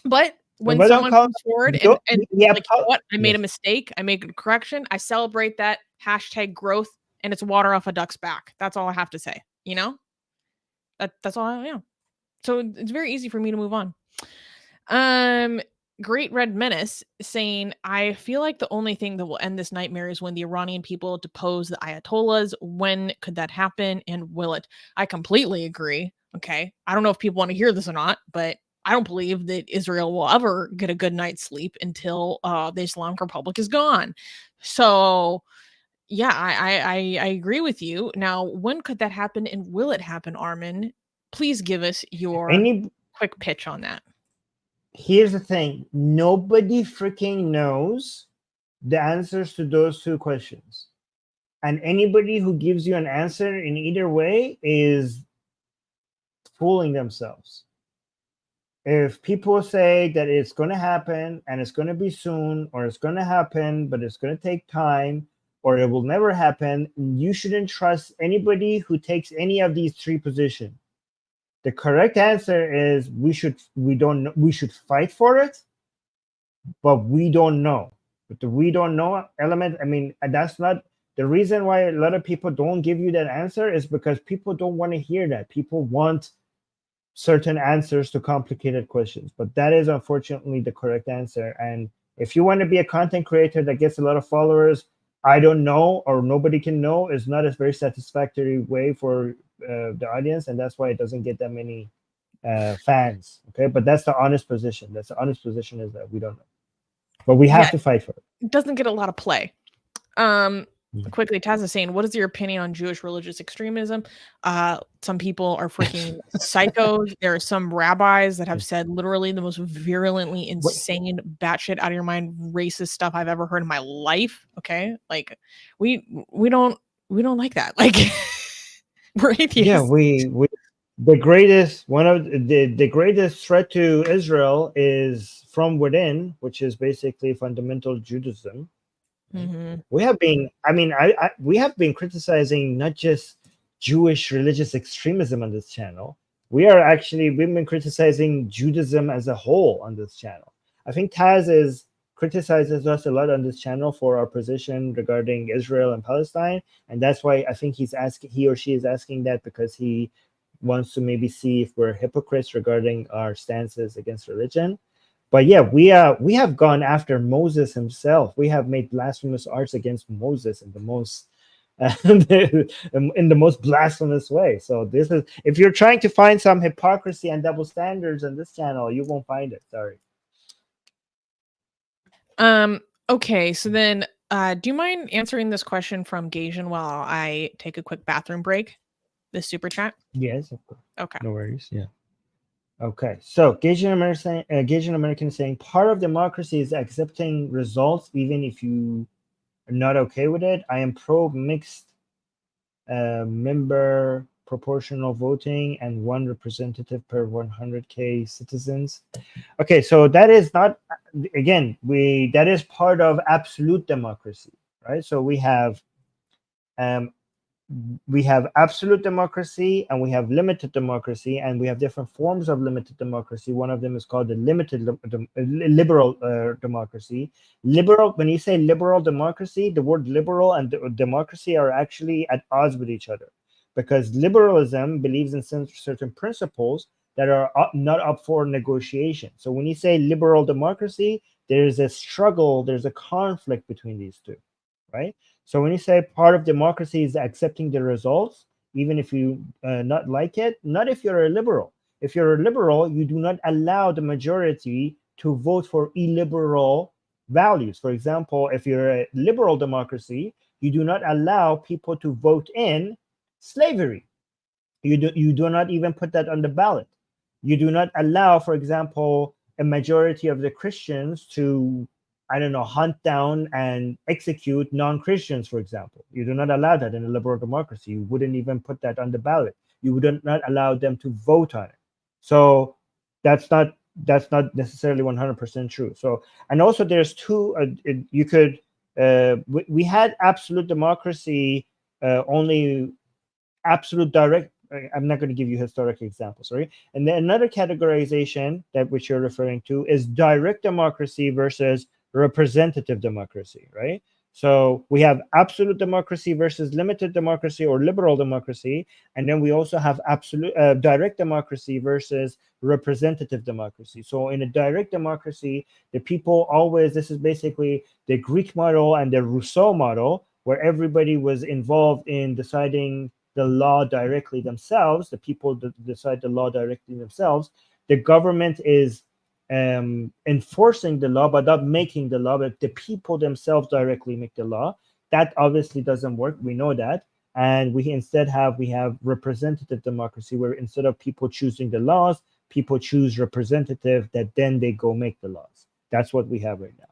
But when someone comes forward and like, what, I made a mistake, I made a correction, I celebrate that, #growth, and it's water off a duck's back. That's all I have to say. That's all I am. So it's very easy for me to move on. Great Red Menace saying, I feel like the only thing that will end this nightmare is when the Iranian people depose the Ayatollahs. When could that happen, and will it? I completely agree. Okay. I don't know if people want to hear this or not, but I don't believe that Israel will ever get a good night's sleep until the Islamic Republic is gone. So, yeah, I agree with you. Now, when could that happen, and will it happen, Armin? Please give us your quick pitch on that. Here's the thing. Nobody freaking knows the answers to those two questions. And anybody who gives you an answer in either way is fooling themselves. If people say that it's going to happen and it's going to be soon, or it's going to happen, but it's going to take time, or it will never happen, you shouldn't trust anybody who takes any of these three positions. The correct answer is we should fight for it, but we don't know. But the we don't know element, I mean, that's not the reason why a lot of people don't give you that answer, is because people don't want to hear that. People want certain answers to complicated questions, but that is unfortunately the correct answer. And if you want to be a content creator that gets a lot of followers, I don't know, or nobody can know, is not a very satisfactory way for the audience, and that's why it doesn't get that many fans. Okay, but that's the honest position. That's the honest position, is that we don't know, but we have to fight for it. It doesn't get a lot of play. Quickly, Taz is saying, what is your opinion on Jewish religious extremism? Some people are freaking psychos. There are some rabbis that have said literally the most virulently insane, batshit out of your mind, racist stuff I've ever heard in my life. Okay, like we don't like that. Like we're atheists. Yeah, we the greatest one of the greatest threat to Israel is from within, which is basically fundamental Judaism. Mm-hmm. We have been, we have been criticizing not just Jewish religious extremism on this channel. We've been criticizing Judaism as a whole on this channel. I think Taz criticizes us a lot on this channel for our position regarding Israel and Palestine, and that's why I think he or she is asking that, because he wants to maybe see if we're hypocrites regarding our stances against religion. But yeah, we have gone after Moses himself. We have made blasphemous arts against Moses in the most blasphemous way. So this is, if you're trying to find some hypocrisy and double standards on this channel, you won't find it. Sorry. Okay, so then do you mind answering this question from Gajan while I take a quick bathroom break? This super chat? Yes, of course. Okay. No worries. Yeah. Okay, so Gaging American is saying part of democracy is accepting results even if you are not okay with it. I am pro mixed member proportional voting and one representative per 100K citizens. Okay, so that is not, again, that is part of absolute democracy, right? So we have absolute democracy and we have limited democracy, and we have different forms of limited democracy. One of them is called the liberal democracy. Liberal, when you say liberal democracy, the word liberal and democracy are actually at odds with each other, because liberalism believes in certain principles that are not up for negotiation. So when you say liberal democracy, there's a struggle, there's a conflict between these two, right? So when you say part of democracy is accepting the results, even if you not like it, not if you're a liberal. If you're a liberal, you do not allow the majority to vote for illiberal values. For example, if you're a liberal democracy, you do not allow people to vote in slavery. You do not even put that on the ballot. You do not allow, for example, a majority of the Christians to, I don't know, hunt down and execute non-Christians, for example. You do not allow that in a liberal democracy. You wouldn't even put that on the ballot. You would not allow them to vote on it. So that's not necessarily 100% true. So, and also there's two, we had absolute democracy, only absolute direct, I'm not going to give you historic examples, right? And then another categorization that which you're referring to is direct democracy versus representative democracy, right? So we have absolute democracy versus limited democracy or liberal democracy, and then we also have absolute direct democracy versus representative democracy. So in a direct democracy, the people always, this is basically the Greek model and the Rousseau model, where everybody was involved in deciding the law directly themselves. The people decide the law directly themselves. The government is enforcing the law but not making the law, but the people themselves directly make the law. That obviously doesn't work, we know that. And we instead have representative democracy, where instead of people choosing the laws, people choose representative that then they go make the laws. That's what we have right now.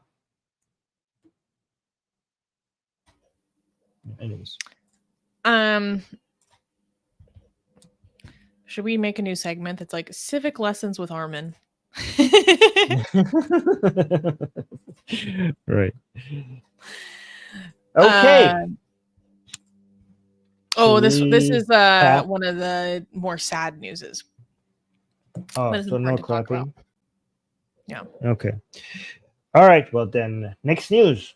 Anyways, should we make a new segment that's like civic lessons with Armin? Right. Okay. This is one of the more sad newses. Oh, so no clapping. Yeah. Okay. All right. Well then, next news.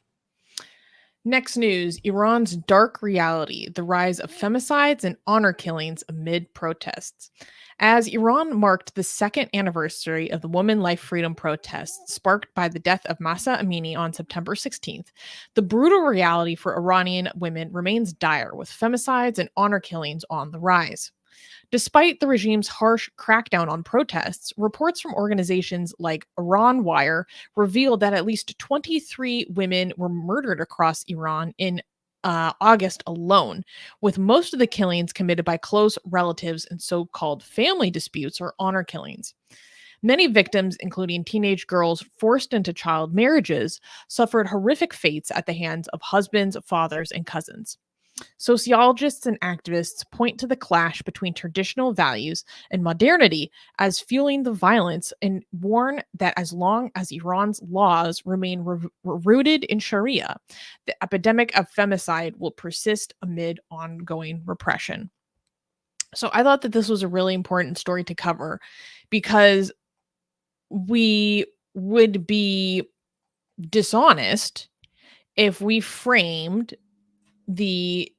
Next news, Iran's dark reality, the rise of femicides and honor killings amid protests. As Iran marked the second anniversary of the Women Life Freedom protests sparked by the death of Mahsa Amini on September 16th, the brutal reality for Iranian women remains dire, with femicides and honor killings on the rise. Despite the regime's harsh crackdown on protests, reports from organizations like Iran Wire revealed that at least 23 women were murdered across Iran in August alone, with most of the killings committed by close relatives and so-called family disputes or honor killings. Many victims, including teenage girls forced into child marriages, suffered horrific fates at the hands of husbands, fathers, and cousins. Sociologists and activists point to the clash between traditional values and modernity as fueling the violence and warn that as long as Iran's laws remain rooted in Sharia, the epidemic of femicide will persist amid ongoing repression. So I thought that this was a really important story to cover because we would be dishonest if we framed the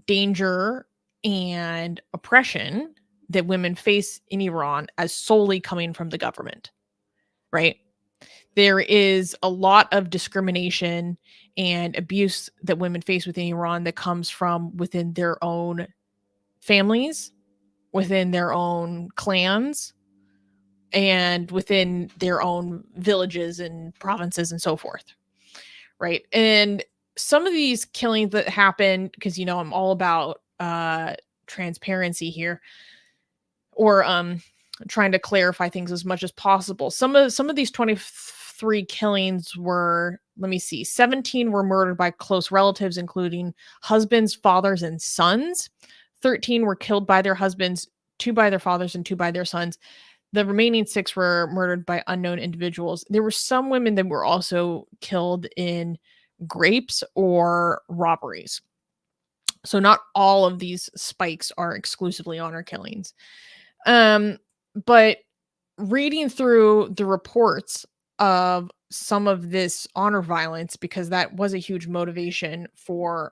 danger and oppression that women face in Iran as solely coming from the government, right? There is a lot of discrimination and abuse that women face within Iran that comes from within their own families, within their own clans, and within their own villages and provinces and so forth, right? And some of these killings that happen, because, you know, I'm all about transparency here, or trying to clarify things as much as possible. Some of these 23 killings were, let me see, 17 were murdered by close relatives, including husbands, fathers, and sons. 13 were killed by their husbands, 2 by their fathers, and 2 by their sons. The remaining 6 were murdered by unknown individuals. There were some women that were also killed in rapes or robberies. So not all of these spikes are exclusively honor killings. But reading through the reports of some of this honor violence, because that was a huge motivation for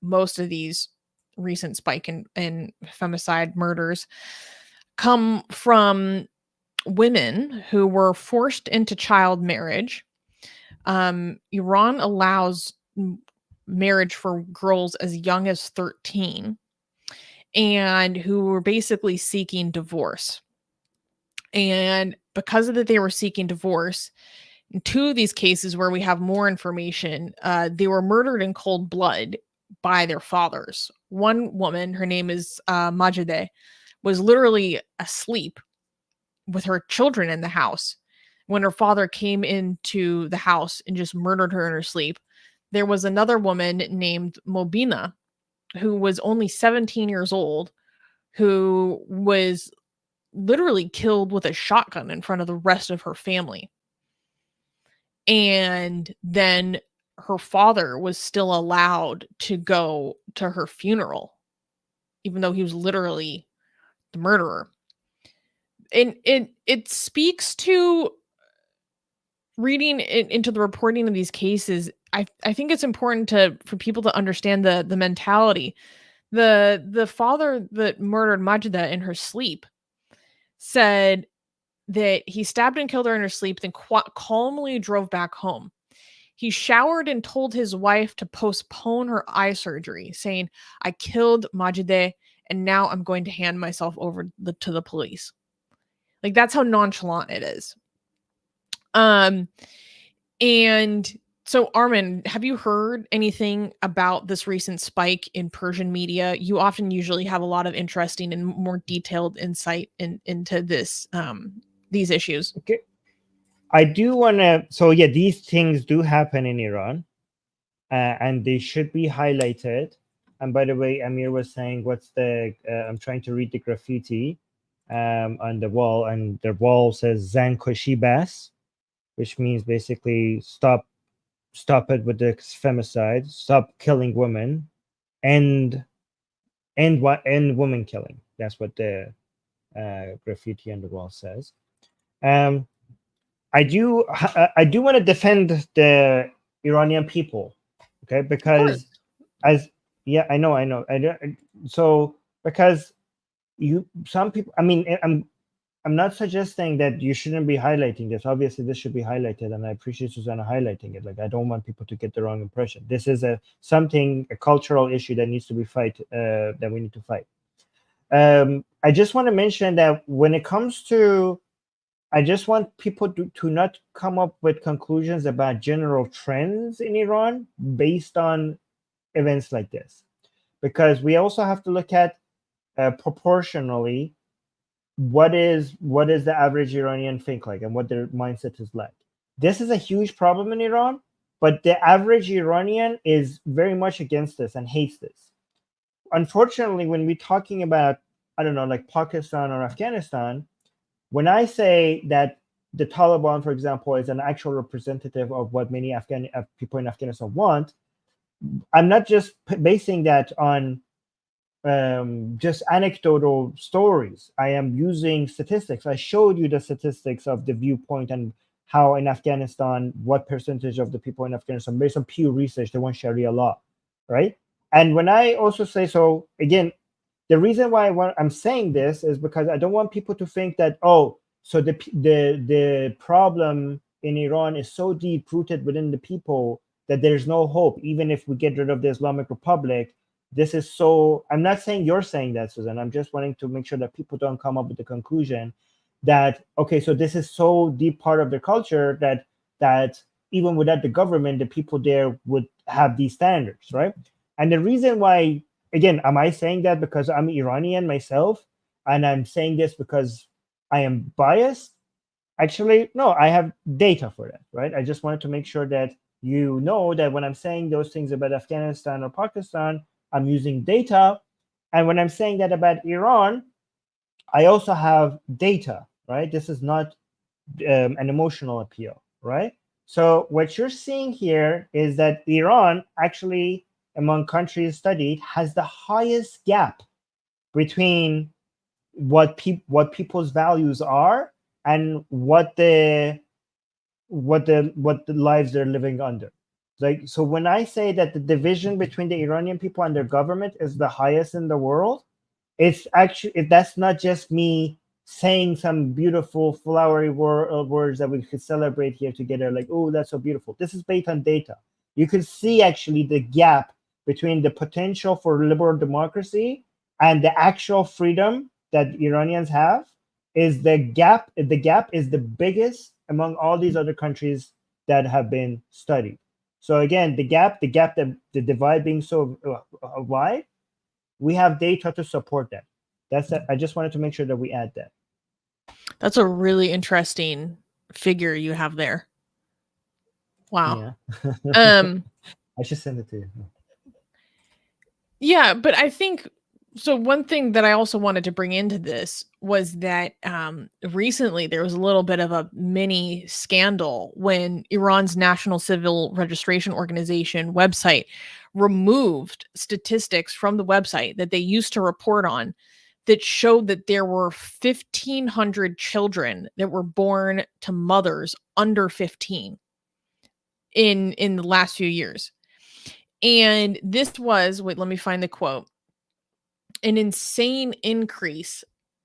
most of these recent spike in femicide murders, come from women who were forced into child marriage. Iran allows marriage for girls as young as 13 and who were basically seeking divorce. And because of that, they were seeking divorce. In 2 of these cases where we have more information, they were murdered in cold blood by their fathers. One woman, her name is Majideh, was literally asleep with her children in the house when her father came into the house and just murdered her in her sleep. There was another woman named Mobina, who was only 17 years old, who was literally killed with a shotgun in front of the rest of her family. And then her father was still allowed to go to her funeral, even though he was literally the murderer. And it speaks to reading into the reporting of these cases. I think it's important for people to understand the mentality. The father that murdered Majida in her sleep said that he stabbed and killed her in her sleep, then calmly drove back home. He showered and told his wife to postpone her eye surgery, saying, "I killed Majideh, and now I'm going to hand myself over to the police." Like, that's how nonchalant it is. And so, Armin, have you heard anything about this recent spike in Persian media? You often usually have a lot of interesting and more detailed insight into this these issues. Okay. I do want to, so yeah, these things do happen in Iran, and they should be highlighted. And by the way, Amir was saying, what's the, I'm trying to read the graffiti on the wall, and the wall says Zan Koshi Bas, which means basically stop it with the femicide, stop killing women, and women killing. That's what the graffiti on the wall says. I do want to defend the Iranian people, okay? Because yeah, I know. So because some people, I mean, I'm not suggesting that you shouldn't be highlighting this. Obviously, this should be highlighted, and I appreciate Susanna highlighting it. Like, I don't want people to get the wrong impression. This is a cultural issue that needs to be that we need to fight. I just want to mention that when it comes to, I just want people to not come up with conclusions about general trends in Iran based on events like this, because we also have to look at proportionally what is the average Iranian think like and what their mindset is like. This is a huge problem in Iran, but the average Iranian is very much against this and hates this. Unfortunately, when we're talking about, I don't know, like Pakistan or Afghanistan, when I say that the Taliban, for example, is an actual representative of what many people in Afghanistan want, I'm not just basing that on just anecdotal stories. I am using statistics. I showed you the statistics of the viewpoint and how in Afghanistan, what percentage of the people in Afghanistan, based on Pew Research, they want Sharia law, right? And when I also say, so again, the reason why I'm saying this is because I don't want people to think that, oh, so the problem in Iran is so deep rooted within the people that there's no hope, even if we get rid of the Islamic Republic. This is so, I'm not saying you're saying that, Susan. I'm just wanting to make sure that people don't come up with the conclusion that, okay, so this is so deep part of their culture that even without the government, the people there would have these standards, right? And the reason why, again, am I saying that because I'm Iranian myself and I'm saying this because I am biased? Actually, no, I have data for that, right? I just wanted to make sure that you know that when I'm saying those things about Afghanistan or Pakistan, I'm using data. And when I'm saying that about Iran, I also have data, right? This is not an emotional appeal, right? So what you're seeing here is that Iran actually, among countries studied, has the highest gap between what people's values are and what the lives they're living under. Like, so when I say that the division between the Iranian people and their government is the highest in the world, it's actually, that's not just me saying some beautiful flowery words that we could celebrate here together, like, oh, that's so beautiful. This is based on data. You can see actually the gap between the potential for liberal democracy and the actual freedom that Iranians have. Is the gap is the biggest among all these other countries that have been studied. So again, the divide being so wide, we have data to support that. That's that. I just wanted to make sure that we add that. That's a really interesting figure you have there. Wow. Yeah. I should send it to you. Yeah, but I think so. One thing that I also wanted to bring into this was that recently there was a little bit of a mini scandal when Iran's National Civil Registration Organization website removed statistics from the website that they used to report on that showed that there were 1,500 children that were born to mothers under 15 in the last few years. And this was, wait, let me find the quote, an insane increase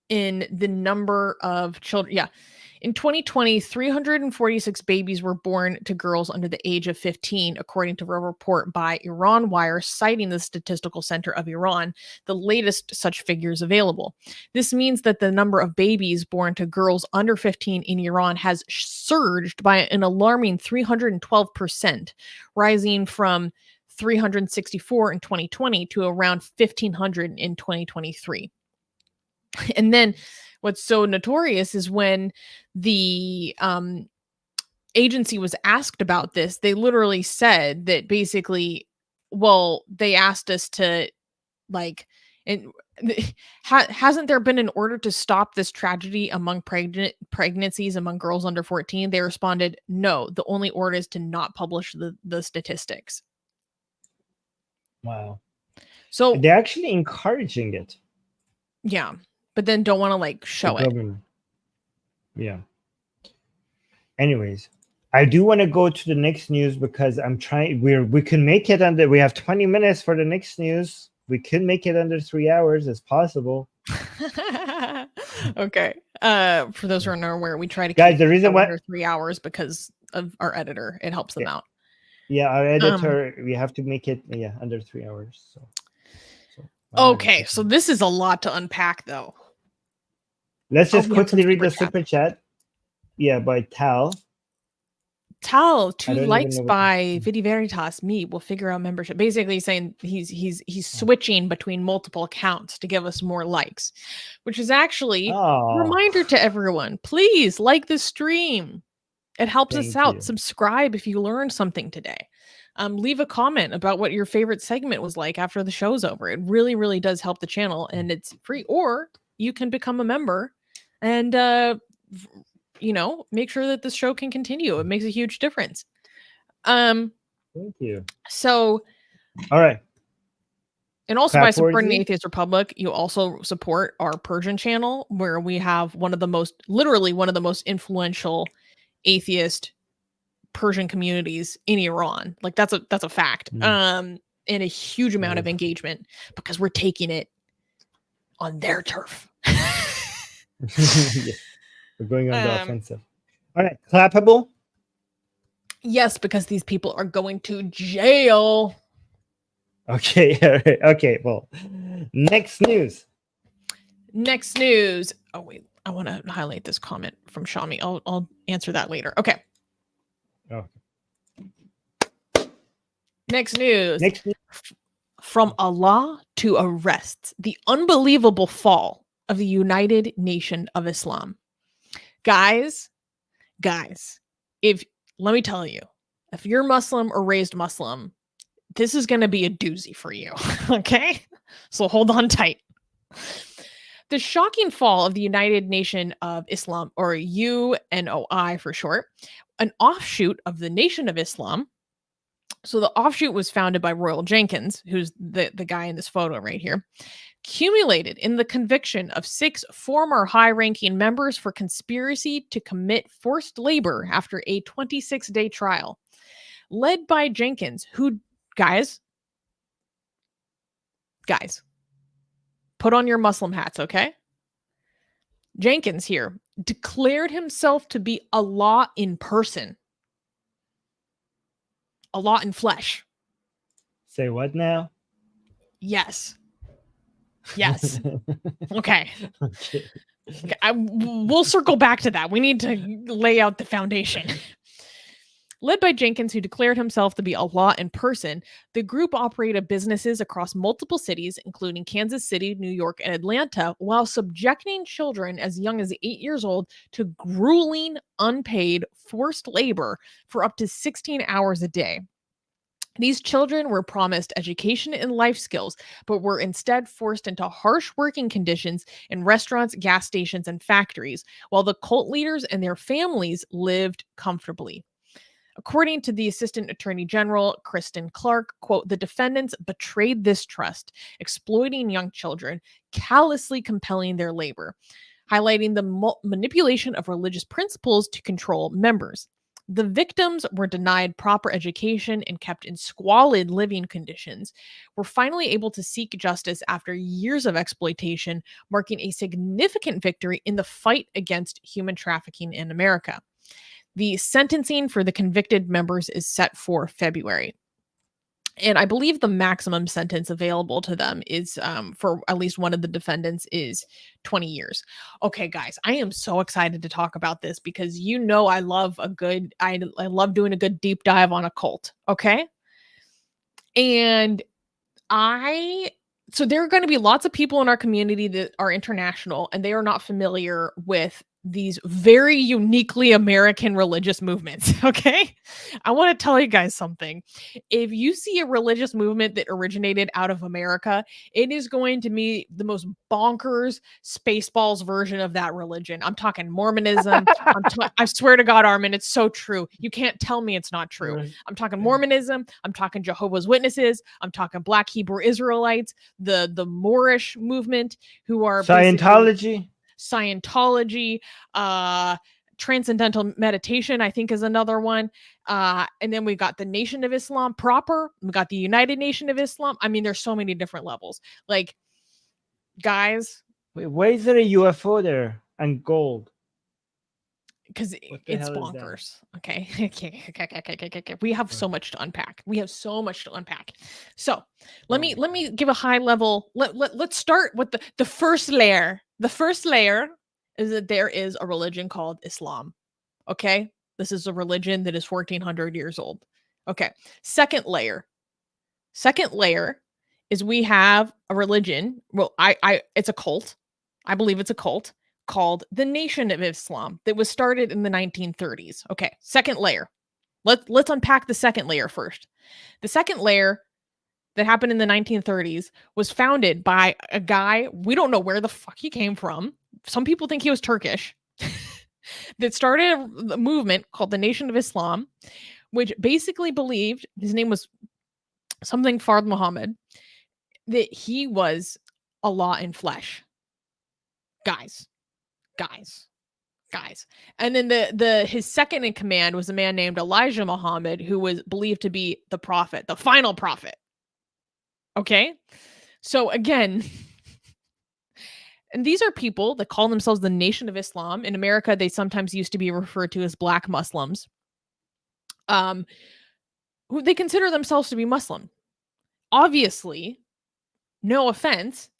in the number of children. Yeah. In 2020, 346 babies were born to girls under the age of 15, according to a report by Iran Wire, citing the Statistical Center of Iran, the latest such figures available. This means that the number of babies born to girls under 15 in Iran has surged by an alarming 312%, rising from 364 in 2020 to around 1,500 in 2023. And then what's so notorious is when the agency was asked about this, they literally said that basically, well, they asked us to hasn't there been an order to stop this tragedy among pregnancies among girls under 14? They responded, no, the only order is to not publish the statistics. Wow. So they're actually encouraging it. Yeah. But then don't want to show it. Yeah. Anyways, I do want to go to the next news because I'm trying. We can make it under. We have 20 minutes for the next news. We can make it under 3 hours. It's possible. Okay. For those who are not aware, we try to guys. keep The reason why under 3 hours because of our editor, it helps them out. Yeah, our editor. We have to make it under 3 hours. So. Okay, so this is a lot to unpack, though. Let's just we have quickly some read the super super chat. Yeah, by Tal. Tal, I 2 don't even likes know what- by Vidi Veritas. Me will figure out membership. Basically saying he's switching between multiple accounts to give us more likes, which is actually a Oh, reminder to everyone. Please like the stream. It helps us Thank out. you. Subscribe if you learned something today. Leave a comment about what your favorite segment was like after the show's over. It really, really does help the channel, and it's free. Or you can become a member and make sure that this show can continue. It makes a huge difference. thank you. So, All right. and also by supporting the Clapworthy? Atheist Republic, you also support our Persian channel, where we have literally one of the most influential atheist Persian communities in Iran. Like that's a fact. And a huge amount of engagement because we're taking it on their turf. Yes. We're going on the offensive. All right. Clappable? Yes, because these people are going to jail. Okay. All right. Okay. Well, next news. Next news. Oh wait, I want to highlight this comment from Shami. I'll answer that later. Okay. Oh. Next news. Next news. From Allah to arrests, the unbelievable fall of the United Nation of Islam. Guys, let me tell you, if you're Muslim or raised Muslim, this is going to be a doozy for you. Okay? So hold on tight. The shocking fall of the United Nation of Islam, or UNOI for short, an offshoot of the Nation of Islam. So the offshoot was founded by Royal Jenkins, who's the guy in this photo right here, accumulated in the conviction of 6 former high-ranking members for conspiracy to commit forced labor after a 26-day trial. Led by Jenkins, who, guys, put on your Muslim hats, okay? Jenkins here declared himself to be Allah in person. Allah in flesh. Say what now? Yes. Yes. Okay. Okay. We'll circle back to that. We need to lay out the foundation. Led by Jenkins, who declared himself to be Allah in person, the group operated businesses across multiple cities, including Kansas City, New York, and Atlanta, while subjecting children as young as 8 years old to grueling, unpaid, forced labor for up to 16 hours a day. These children were promised education and life skills, but were instead forced into harsh working conditions in restaurants, gas stations, and factories, while the cult leaders and their families lived comfortably. According to the Assistant Attorney General, Kristen Clark, quote, the defendants betrayed this trust, exploiting young children, callously compelling their labor, highlighting the manipulation of religious principles to control members. The victims were denied proper education and kept in squalid living conditions, were finally able to seek justice after years of exploitation, marking a significant victory in the fight against human trafficking in America. The sentencing for the convicted members is set for February. And I believe the maximum sentence available to them is, for at least one of the defendants, is 20 years. Okay, guys, I am so excited to talk about this because I love I love doing a good deep dive on a cult. Okay. And so there are going to be lots of people in our community that are international and they are not familiar with these very uniquely American religious movements. Okay. I want to tell you guys something. If you see a religious movement that originated out of America, it is going to be the most bonkers Spaceballs version of that religion. I'm talking Mormonism. I swear to God, Armin, it's so true. You can't tell me it's not true. Right. I'm talking Mormonism. I'm talking Jehovah's Witnesses. I'm talking Black Hebrew Israelites, the Moorish movement, who are Scientology, transcendental meditation, I think, is another one. And then we got the Nation of Islam proper. We got the United Nation of Islam. I mean, there's so many different levels. Like, guys. Wait, why is there a UFO there and gold? because What the it's hell is that? bonkers. Okay. Okay. We have so much to unpack. So let me give a high level. Let's start with the first layer. The first layer is that there is a religion called Islam. Okay. This is a religion that is 1400 years old. Okay. Second layer is we have a religion. Well, it's a cult. I believe it's a cult called the Nation of Islam that was started in the 1930s. Okay, second layer. Let's unpack the second layer first. The second layer that happened in the 1930s was founded by a guy, we don't know where the fuck he came from. Some people think he was Turkish. That started a movement called the Nation of Islam, which basically believed, his name was something Fard Muhammad, that he was Allah in flesh. Guys. And then his second in command was a man named Elijah Muhammad, who was believed to be the prophet, the final prophet. Okay? So again, and these are people that call themselves the Nation of Islam. In America, they sometimes used to be referred to as Black Muslims. Who they consider themselves to be Muslim. Obviously, no offense,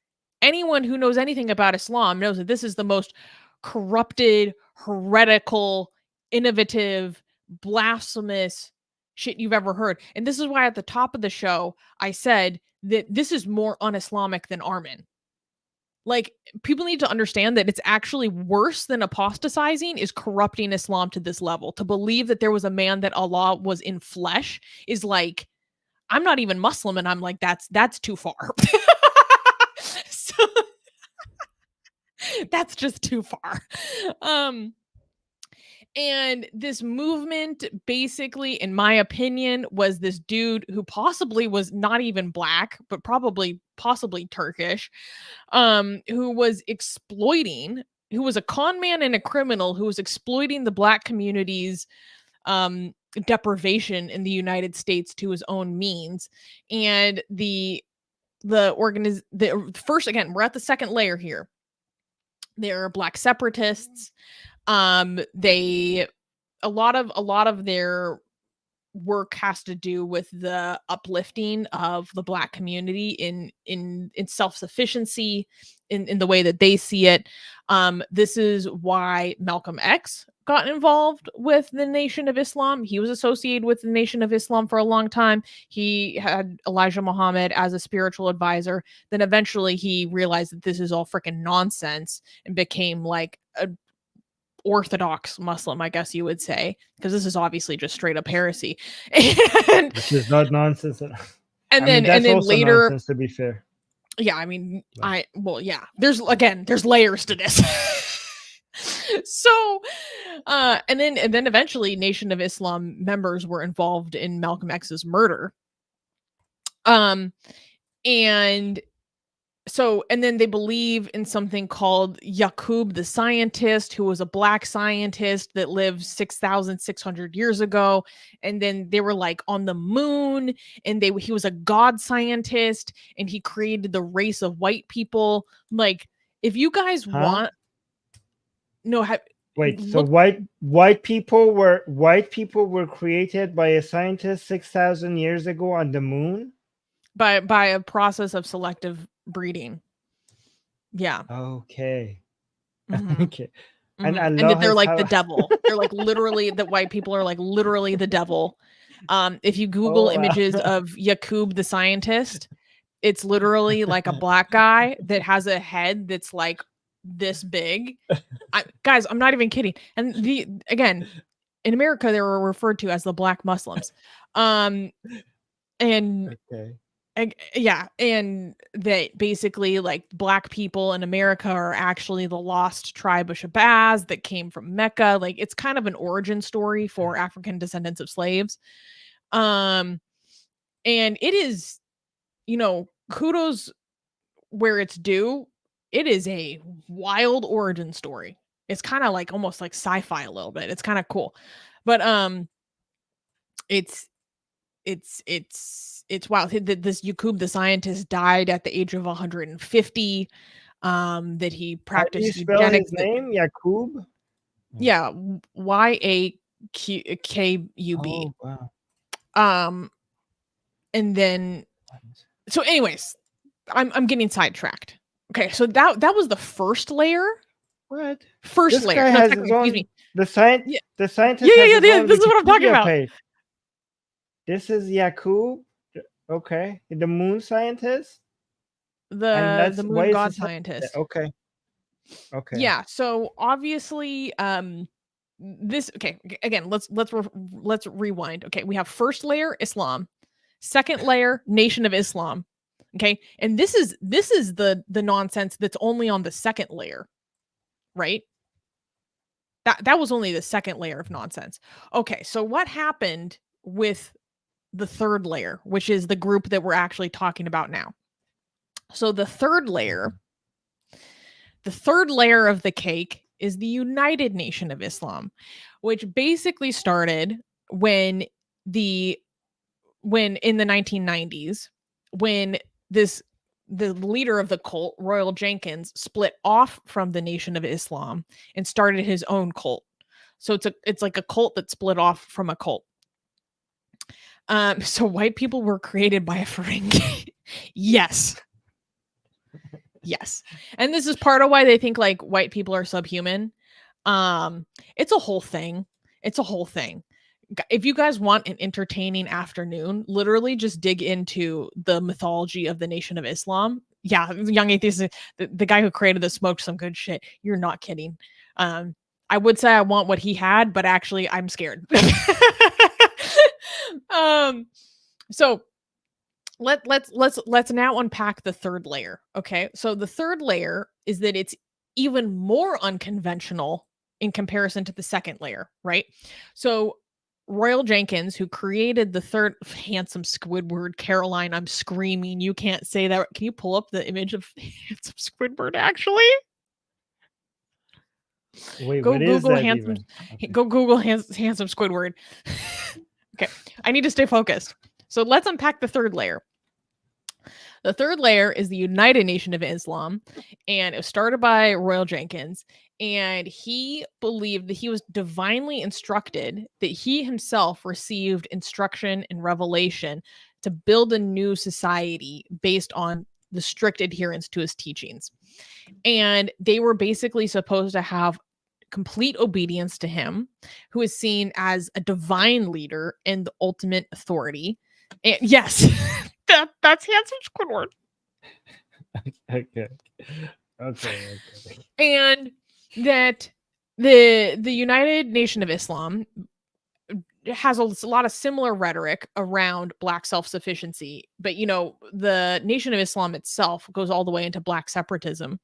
anyone who knows anything about Islam knows that this is the most corrupted, heretical, innovative, blasphemous shit you've ever heard. And this is why at the top of the show, I said that this is more un-Islamic than Armin. Like, people need to understand that it's actually worse than apostatizing is corrupting Islam to this level. To believe that there was a man that Allah was in flesh is like, I'm not even Muslim, and I'm like, that's too far. So that's just too far. And this movement, basically, in my opinion, was this dude who possibly was not even Black, but possibly Turkish, who was exploiting, who was a con man and a criminal who was exploiting the Black community's deprivation in the United States to his own means. And the first, again, we're at the second layer here. There are Black separatists. A lot of their work has to do with the uplifting of the Black community in self-sufficiency, in the way that they see it. This is why Malcolm X got involved with the Nation of Islam. He was associated with the Nation of Islam for a long time. He had Elijah Muhammad as a spiritual advisor. Then eventually he realized that this is all freaking nonsense and became like a Orthodox Muslim, I guess you would say, because this is obviously just straight up heresy. And which is not nonsense. And then later, nonsense, to be fair. Yeah, I mean, there's layers to this. So, and then eventually Nation of Islam members were involved in Malcolm X's murder. And then they believe in something called Yaqub the scientist, who was a Black scientist that lived 6,600 years ago. And then they were like on the moon, and he was a god scientist, and he created the race of white people. Like, if you guys want, so white people were created by a scientist 6,000 years ago on the moon by a process of selective breeding. Yeah. Okay. Mm-hmm. Okay. Mm-hmm. And that they're like the devil. They're like literally, the white people are like literally the devil. If you Google images of Yaqub the scientist, it's literally like a Black guy that has a head that's like this big. Guys, I'm not even kidding. And again, in America, they were referred to as the Black Muslims. And that basically, like, Black people in America are actually the lost tribe of Shabazz that came from Mecca. Like, it's kind of an origin story for African descendants of slaves. And it is, kudos where it's due. It is a wild origin story. It's kind of like almost like sci-fi a little bit. It's kind of cool, but it's wild. This Yaqub the scientist died at the age of 150. That he practiced eugenics. His name Yaqub. Yeah, YAKUB. Oh, wow. And then so anyways, I'm getting sidetracked. Okay, so that was the first layer. What? First This layer. guy No, has second his layer, own. excuse me. The Yeah. scientist. Yeah, has yeah, his yeah, own this is what I'm talking Wikipedia about. page. This is Yakub. Okay, the moon scientist. The Why moon is god this scientist. Okay. Okay. Yeah, so obviously this okay, again, let's rewind. Okay, we have first layer Islam, second layer Nation of Islam. Okay? And this is the nonsense that's only on the second layer. Right? That was only the second layer of nonsense. Okay, so what happened with the third layer, which is the group that we're actually talking about now? So the third layer of the cake is the United Nation of Islam, which basically started when in the 1990s, when the leader of the cult, Royal Jenkins, split off from the Nation of Islam and started his own cult. So it's like a cult that split off from a cult. So white people were created by a Ferengi. Yes. Yes. And this is part of why they think like white people are subhuman. It's a whole thing. If you guys want an entertaining afternoon, literally just dig into the mythology of the Nation of Islam. Yeah, Young Atheist, the guy who created this smoked some good shit. You're not kidding. I would say I want what he had, but actually I'm scared. So let's now unpack the third layer. Okay, so the third layer is that it's even more unconventional in comparison to the second layer, right? So Royal Jenkins, who created the third handsome Squidward, Caroline, I'm screaming, you can't say that. Can you pull up the image of handsome Squidward actually? Wait, Go what is Google that handsome even? Okay. Go Google handsome Squidward. Okay, I need to stay focused. So let's unpack the third layer. The third layer is the United Nation of Islam, and it was started by Royal Jenkins, and he believed that he was divinely instructed, that he himself received instruction and revelation to build a new society based on the strict adherence to his teachings. And they were basically supposed to have complete obedience to him, who is seen as a divine leader and the ultimate authority. And yes, that's handsome Squidward. Okay. And that the United Nation of Islam has a lot of similar rhetoric around Black self-sufficiency, but the Nation of Islam itself goes all the way into Black separatism.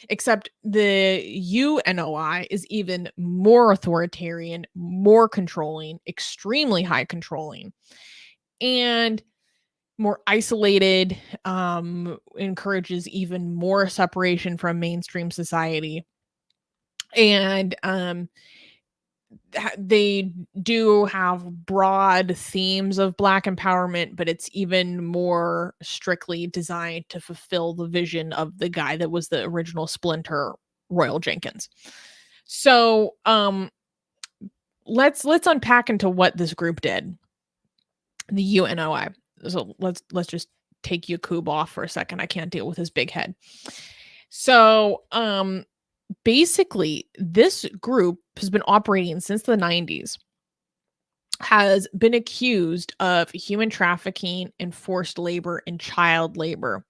Except the UNOI is even more authoritarian, more controlling, extremely high controlling, and more isolated, encourages even more separation from mainstream society. And they do have broad themes of Black empowerment, but it's even more strictly designed to fulfill the vision of the guy that was the original splinter, Royal Jenkins. So let's unpack into what this group did, the UNOI. So let's just take Yakub off for a second. I can't deal with his big head. So basically, this group has been operating since the 90s, has been accused of human trafficking and forced labor and child labor.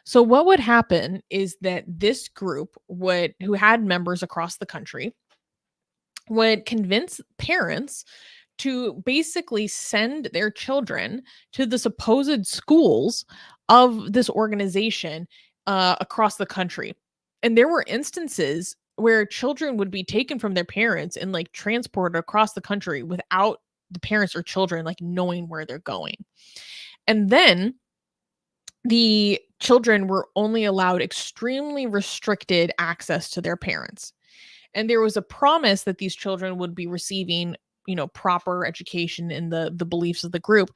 So what would happen is that this group who had members across the country, would convince parents to basically send their children to the supposed schools of this organization across the country. And there were instances where children would be taken from their parents and like transported across the country without the parents or children like knowing where they're going. And then the children were only allowed extremely restricted access to their parents. And there was a promise that these children would be receiving, proper education in the beliefs of the group,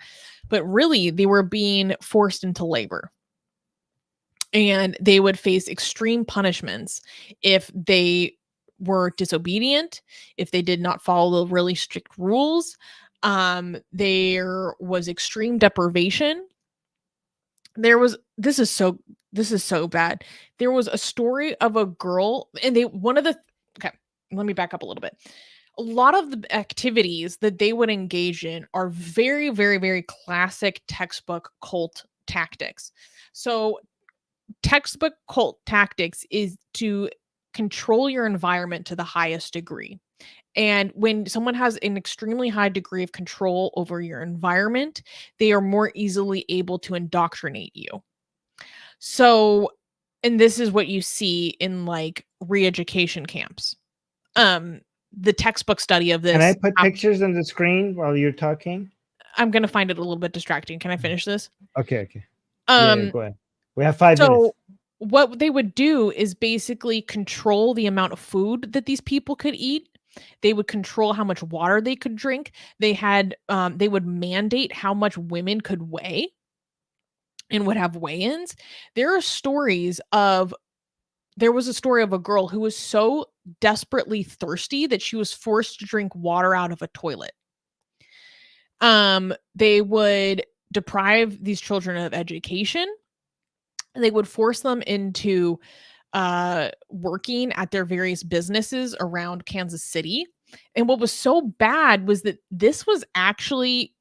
but really they were being forced into labor. And they would face extreme punishments if they were disobedient, if they did not follow the really strict rules. There was extreme deprivation. This is so bad. There was a story of a girl, and okay, let me back up a little bit. A lot of the activities that they would engage in are very, very, very classic textbook cult tactics. So textbook cult tactics is to control your environment to the highest degree. And when someone has an extremely high degree of control over your environment, they are more easily able to indoctrinate you. So, and this is what you see in like re-education camps. The textbook study of this. Can I put pictures on the screen while you're talking? I'm going to find it a little bit distracting. Can I finish this? Okay. Yeah, go ahead. We have 5 minutes. So what they would do is basically control the amount of food that these people could eat. They would control how much water they could drink. They would mandate how much women could weigh and would have weigh-ins. There was a story of a girl who was so desperately thirsty that she was forced to drink water out of a toilet. They would deprive these children of education. They would force them into working at their various businesses around Kansas City. And what was so bad was that this was actually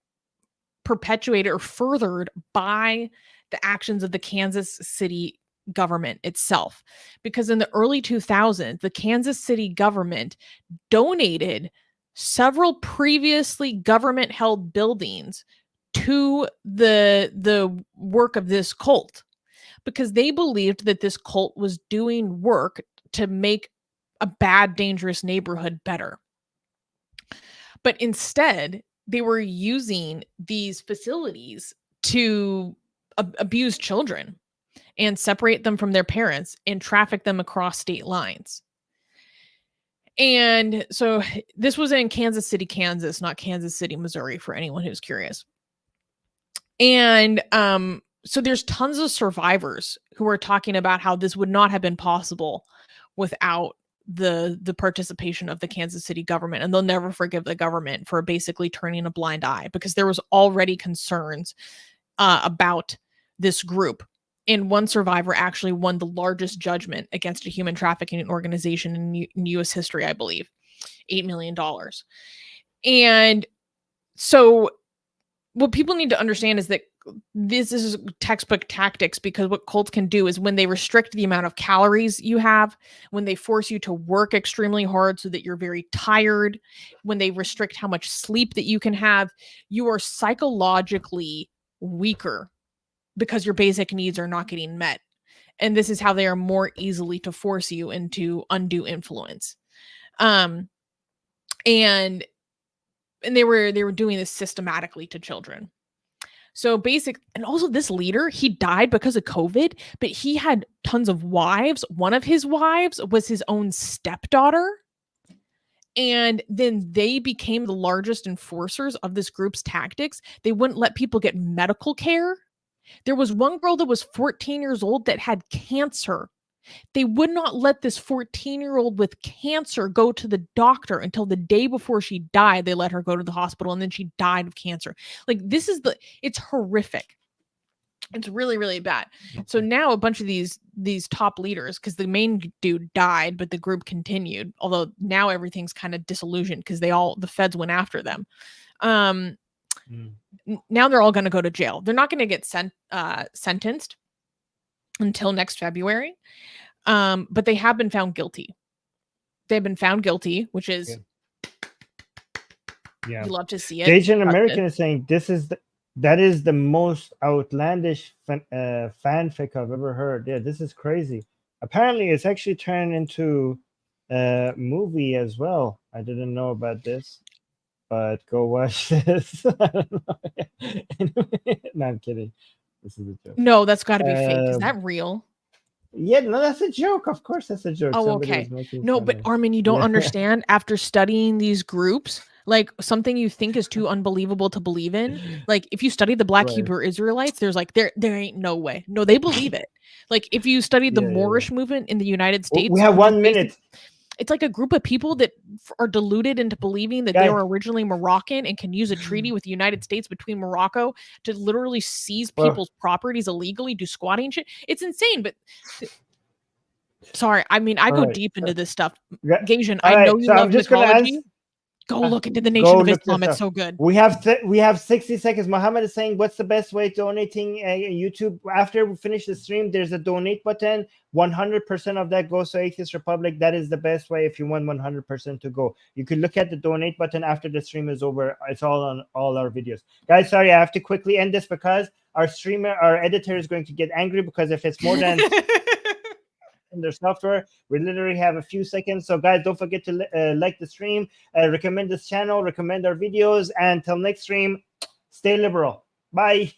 perpetuated or furthered by the actions of the Kansas City government itself. Because in the early 2000s, the Kansas City government donated several previously government-held buildings to the work of this cult, because they believed that this cult was doing work to make a bad, dangerous neighborhood better. But instead, they were using these facilities to abuse children and separate them from their parents and traffic them across state lines. And so this was in Kansas City, Kansas, not Kansas City, Missouri, for anyone who's curious. And so there's tons of survivors who are talking about how this would not have been possible without the participation of the Kansas City government. And they'll never forgive the government for basically turning a blind eye, because there was already concerns about this group. And one survivor actually won the largest judgment against a human trafficking organization in U.S. history, I believe, $8 million. And so what people need to understand is that this is textbook tactics, because what cults can do is when they restrict the amount of calories you have, when they force you to work extremely hard so that you're very tired, when they restrict how much sleep that you can have, you are psychologically weaker because your basic needs are not getting met. And this is how they are more easily to force you into undue influence. And they were doing this systematically to children. So and also this leader, he died because of COVID, but he had tons of wives. One of his wives was his own stepdaughter. And then they became the largest enforcers of this group's tactics. They wouldn't let people get medical care. There was one girl that was 14 years old that had cancer. They would not let this 14-year-old with cancer go to the doctor until the day before she died. They let her go to the hospital, and then she died of cancer. Like, it's horrific. It's really, really bad. So now a bunch of these top leaders, because the main dude died, but the group continued. Although now everything's kind of disillusioned because the feds went after them. Now they're all going to go to jail. They're not going to get sentenced until next February. But they have been found guilty. They've been found guilty, which is, you love to see it. Asian American is saying that is the most outlandish fanfic I've ever heard. Yeah, this is crazy. Apparently, it's actually turned into a movie as well. I didn't know about this, but go watch this. I don't know. No, I'm kidding. This is a joke. No, that's got to be fake. Is that real? Yeah, no, that's a joke. Of course, that's a joke. Oh, okay. No, but Armin, you don't understand. After studying these groups, like something you think is too unbelievable to believe in, like if you study the Black Hebrew Israelites, there's like there ain't no way. No, they believe it. Like if you study the Moorish movement in the United States, we have 1 minute. it's like a group of people that are deluded into believing that they Guys. were originally Moroccan and can use a treaty with the United States between Morocco to literally seize Well- people's properties illegally, do squatting shit. It's insane, but sorry, I mean, I go Alright. deep into this stuff. Yeah. Gasian, All I know right, you so I'm love just gonna mythology. ask- Go look into the Go Nation of look Islam. this It's up. so good. We have 60 seconds. Mohammed is saying, what's the best way donating YouTube? After we finish the stream, there's a donate button. 100% of that goes to Atheist Republic. That is the best way if you want 100% to go. You can look at the donate button after the stream is over. It's all on all our videos. Guys, sorry, I have to quickly end this because our editor is going to get angry because if it's more than in their software, we literally have a few seconds. So guys, don't forget to like the stream, recommend this channel, recommend our videos, and until next stream, stay liberal. Bye.